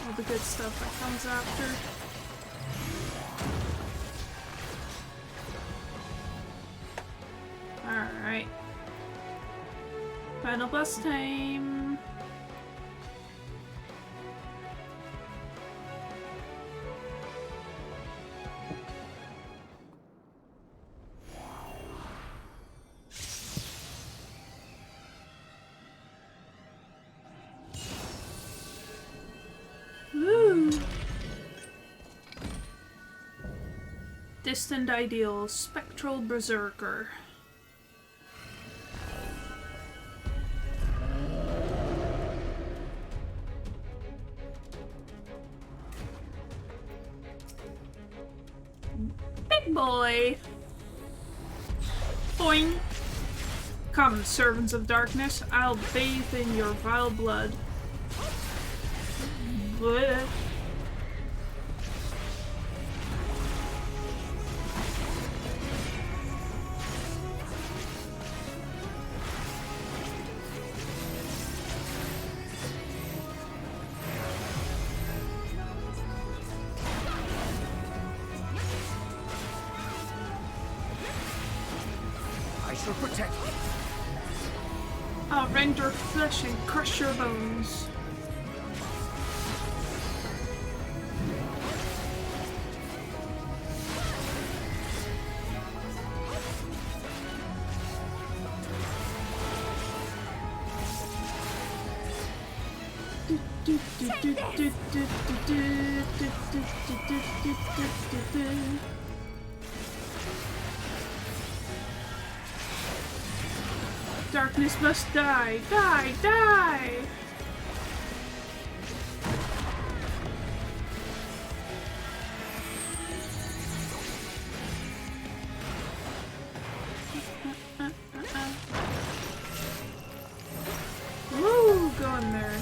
all the good stuff that comes after. Alright. Final boss time. Woo! Distant Ideal, Spectral Berserker. Big boy! Boing! Come, servants of darkness, I'll bathe in your vile blood. Blech. I shall protect you. I'll rend your flesh and crush your bones. Darkness must die! Die! Die! Woo! Go in there.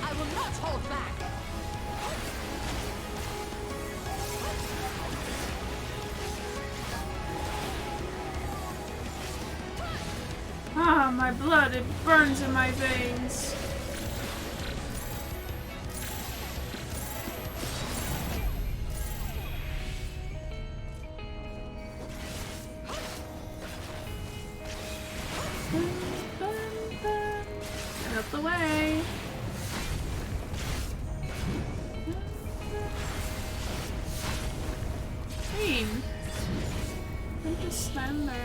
I will not hold back. my blood, it burns in my veins. Get out the way. Queen. Don't just stand there.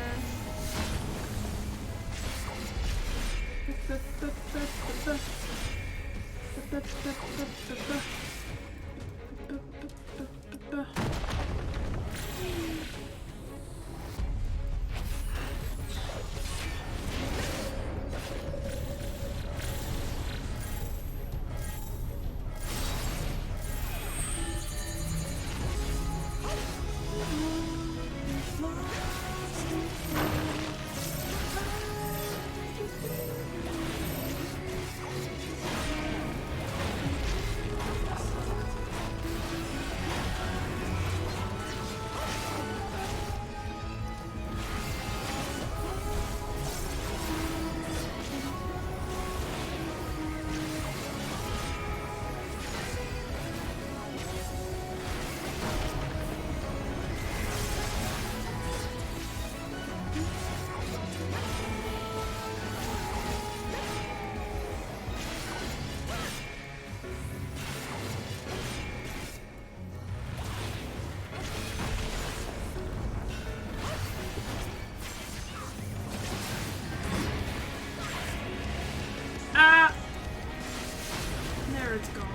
There it's gone.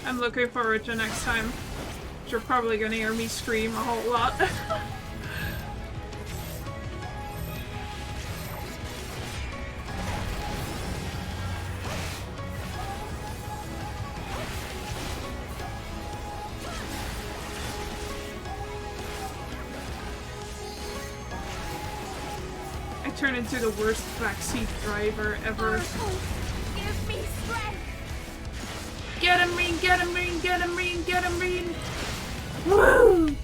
I'm looking forward to next time. You're probably gonna hear me scream a whole lot. I turn into the worst backseat driver ever. Give me strength! Get him, Reen! Get him, Reen! Get him, Reen! Get him, Reen! Woo!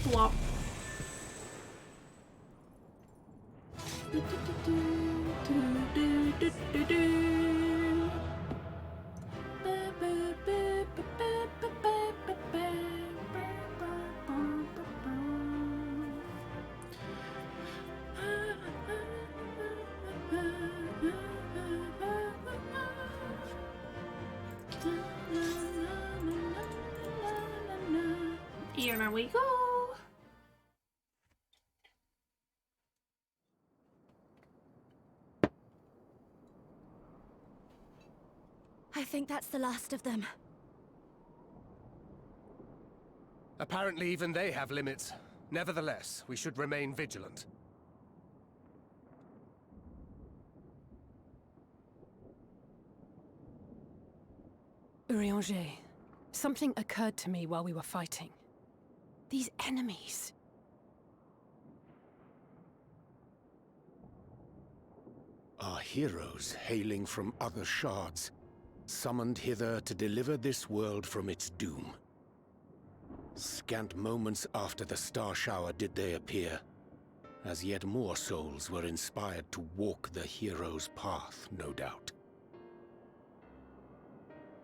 Flop. Here we go. I think that's the last of them. Apparently even they have limits. Nevertheless, we should remain vigilant. Urianger, something occurred to me while we were fighting. These enemies. Are heroes hailing from other shards, summoned hither to deliver this world from its doom. Scant moments after the star shower did they appear, as yet more souls were inspired to walk the hero's path, no doubt.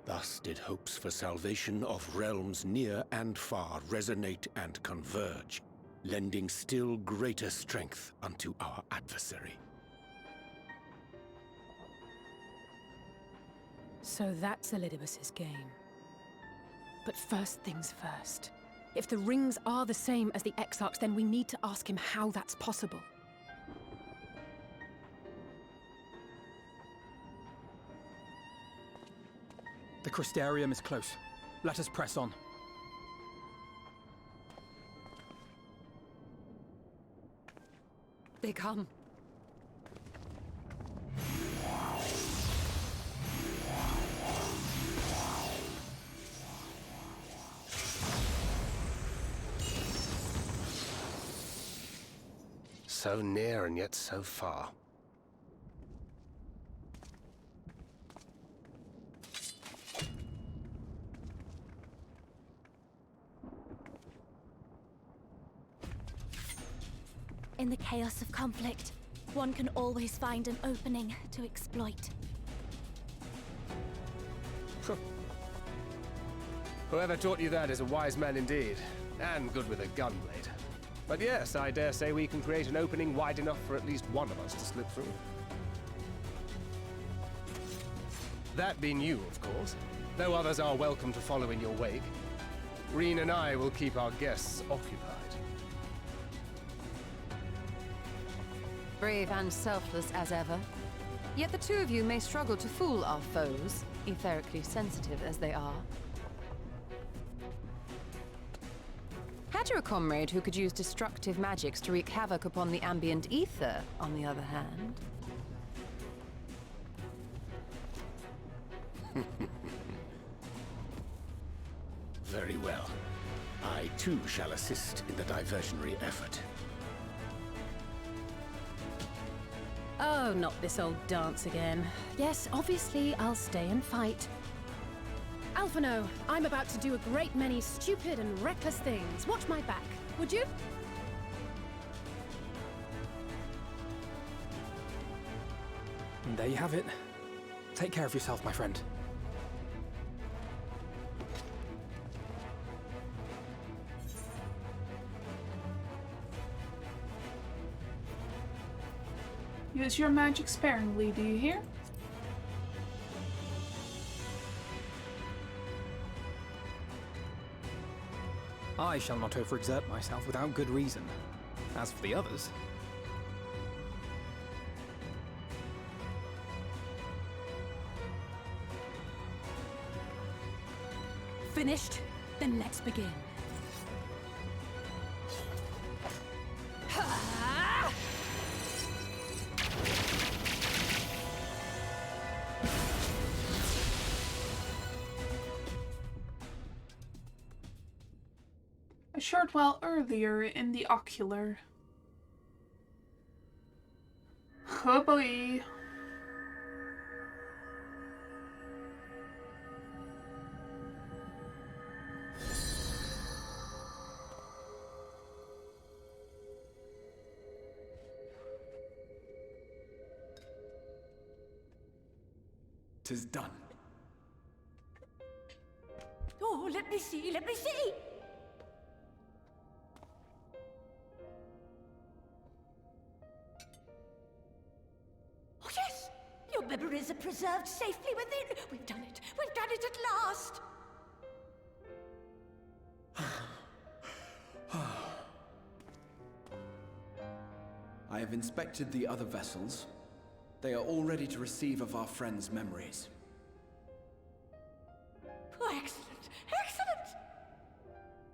Thus did hopes for salvation of realms near and far resonate and converge, lending still greater strength unto our adversary. So that's Elidibus's game. But first things first. If the rings are the same as the Exarchs, then we need to ask him how that's possible. The Crystarium is close. Let us press on. They come. So near and yet so far. In the chaos of conflict, one can always find an opening to exploit. Whoever taught you that is a wise man indeed, and good with a gunblade. But yes, I dare say we can create an opening wide enough for at least one of us to slip through. That being you, of course, though others are welcome to follow in your wake. Reen and I will keep our guests occupied. Brave and selfless as ever. Yet the two of you may struggle to fool our foes, etherically sensitive as they are. Had you a comrade who could use destructive magics to wreak havoc upon the ambient ether, on the other hand? Very well. I too shall assist in the diversionary effort. Oh, not this old dance again. Yes, obviously I'll stay and fight. Alphino, I'm about to do a great many stupid and reckless things. Watch my back, would you? And there you have it. Take care of yourself, my friend. Use your magic sparingly, do you hear? I shall not overexert myself without good reason. As for the others... Finished? Then let's begin. A short while earlier in the ocular. Oh boy. Tis done. Oh, let me see, let me see! Oh, yes! Your memories are preserved safely within. We've done it at last! I have inspected the other vessels. They are all ready to receive of our friends' memories. Oh, excellent! Excellent!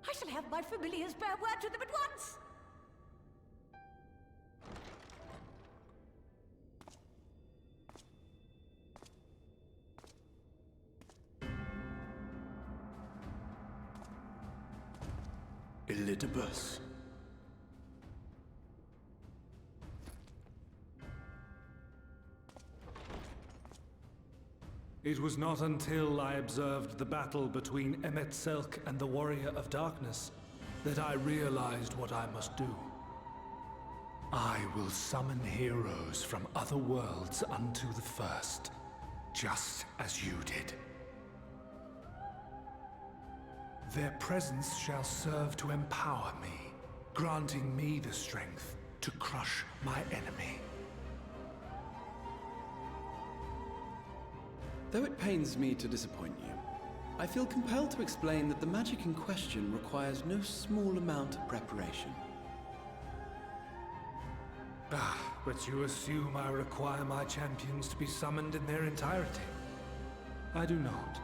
I shall have my familiars bear word to them at once! Elidibus. It was not until I observed the battle between Emmet Selk and the Warrior of Darkness that I realized what I must do. I will summon heroes from other worlds unto the first, just as you did. Their presence shall serve to empower me, granting me the strength to crush my enemy. Though it pains me to disappoint you, I feel compelled to explain that the magic in question requires no small amount of preparation. But you assume I require my champions to be summoned in their entirety. I do not.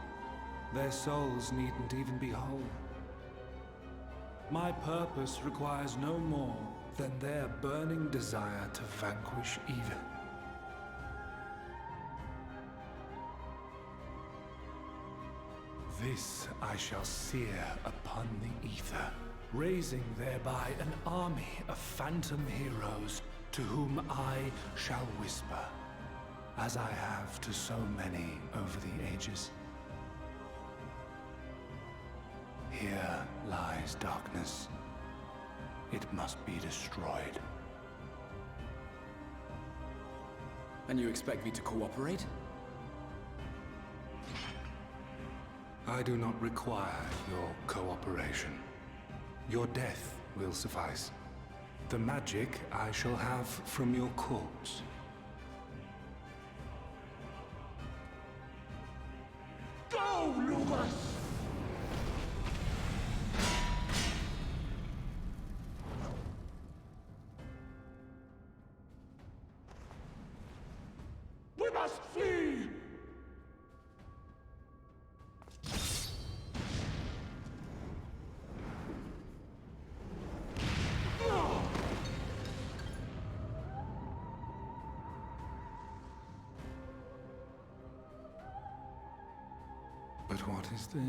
Their souls needn't even be whole. My purpose requires no more than their burning desire to vanquish evil. This I shall sear upon the ether, raising thereby an army of phantom heroes to whom I shall whisper, as I have to so many over the ages. Here lies darkness. It must be destroyed. And you expect me to cooperate? I do not require your cooperation. Your death will suffice. The magic I shall have from your corpse. Go, Lucas! We must flee! But what is this?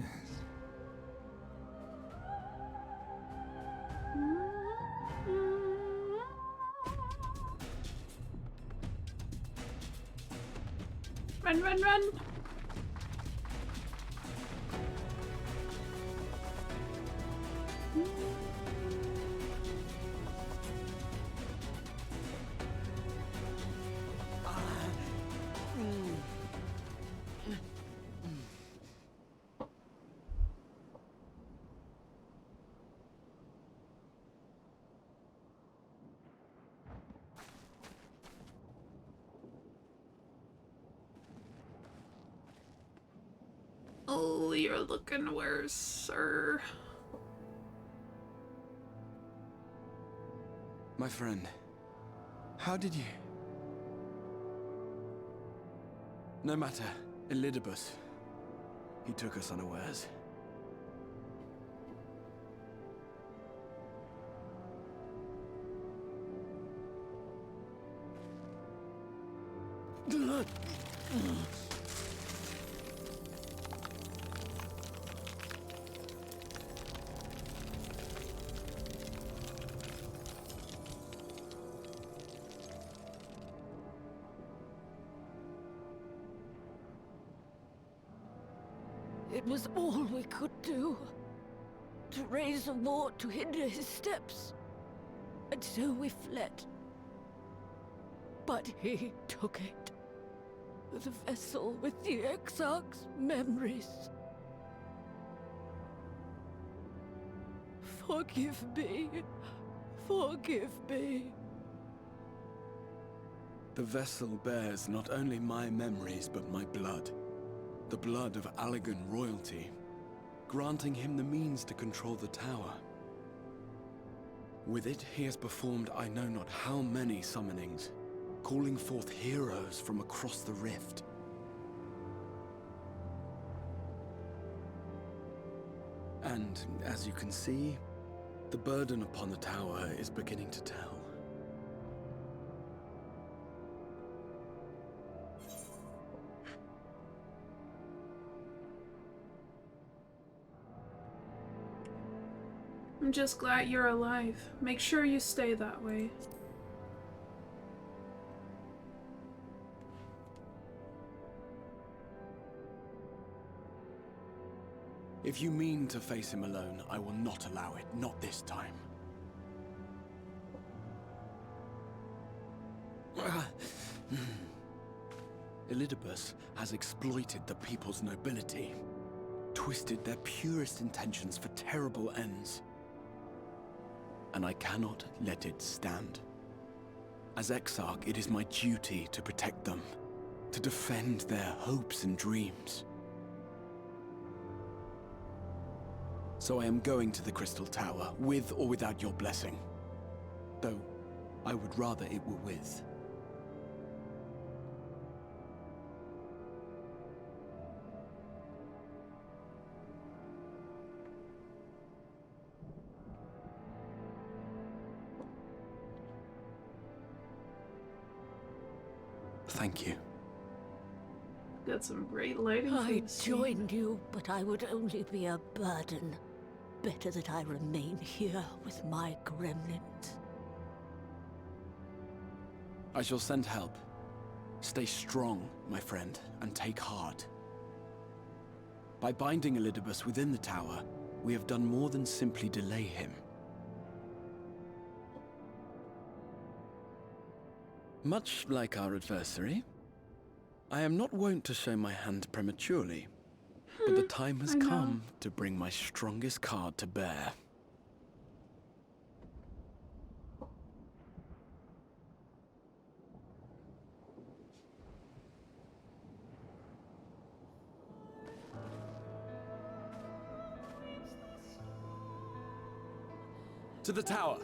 Run, run, run! Oh, you're looking worse, sir. My friend, how did you... No matter, Elidibus. He took us unawares. It was all we could do. To raise a war to hinder his steps. And so we fled. But he took it. The vessel with the Exarch's memories. Forgive me. Forgive me. The vessel bears not only my memories, but my blood. The blood of Allegan royalty, granting him the means to control the tower. With it, he has performed I know not how many summonings, calling forth heroes from across the rift. And, as you can see, the burden upon the tower is beginning to tell. I'm just glad you're alive. Make sure you stay that way. If you mean to face him alone, I will not allow it, not this time. Elidibus has exploited the people's nobility, twisted their purest intentions for terrible ends. And I cannot let it stand. As Exarch, it is my duty to protect them, to defend their hopes and dreams. So I am going to the Crystal Tower, with or without your blessing. Though, I would rather it were with. Thank you. Got some great lighting. I'd join you, but I would only be a burden. Better that I remain here with my gremlins. I shall send help. Stay strong, my friend, and take heart. By binding Elidibus within the tower, we have done more than simply delay him. Much like our adversary, I am not wont to show my hand prematurely, but the time has come to bring my strongest card to bear. To the tower!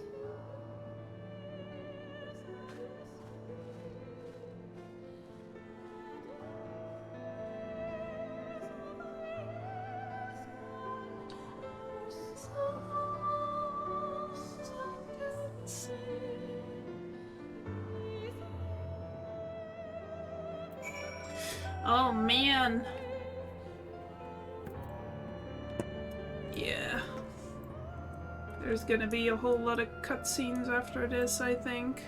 Oh man. Yeah. There's gonna be a whole lot of cutscenes after this, I think.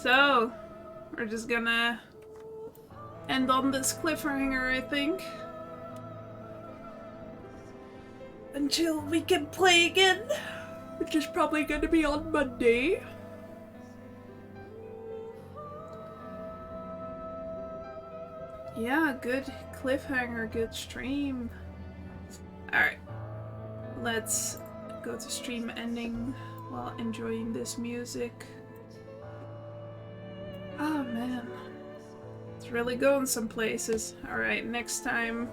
So, we're just gonna end on this cliffhanger, I think. Until we can play again, which is probably gonna be on Monday. Yeah, good cliffhanger, good stream. Alright, let's go to stream ending while enjoying this music. Oh man, it's really going some places. Alright, next time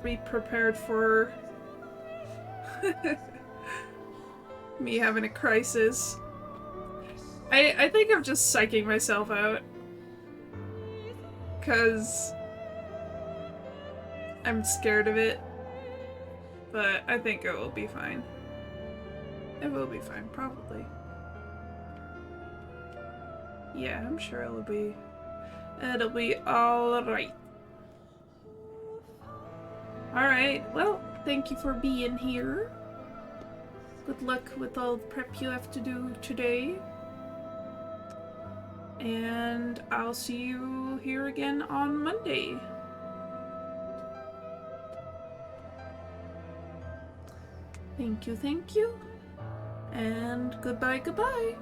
be prepared for me having a crisis. I think I'm just psyching myself out. 'Cause I'm scared of it. But I think it will be fine. It will be fine, probably. Yeah, I'm sure it'll be alright. Alright, well, thank you for being here. Good luck with all the prep you have to do today. And I'll see you here again on Monday. Thank you, and goodbye, goodbye.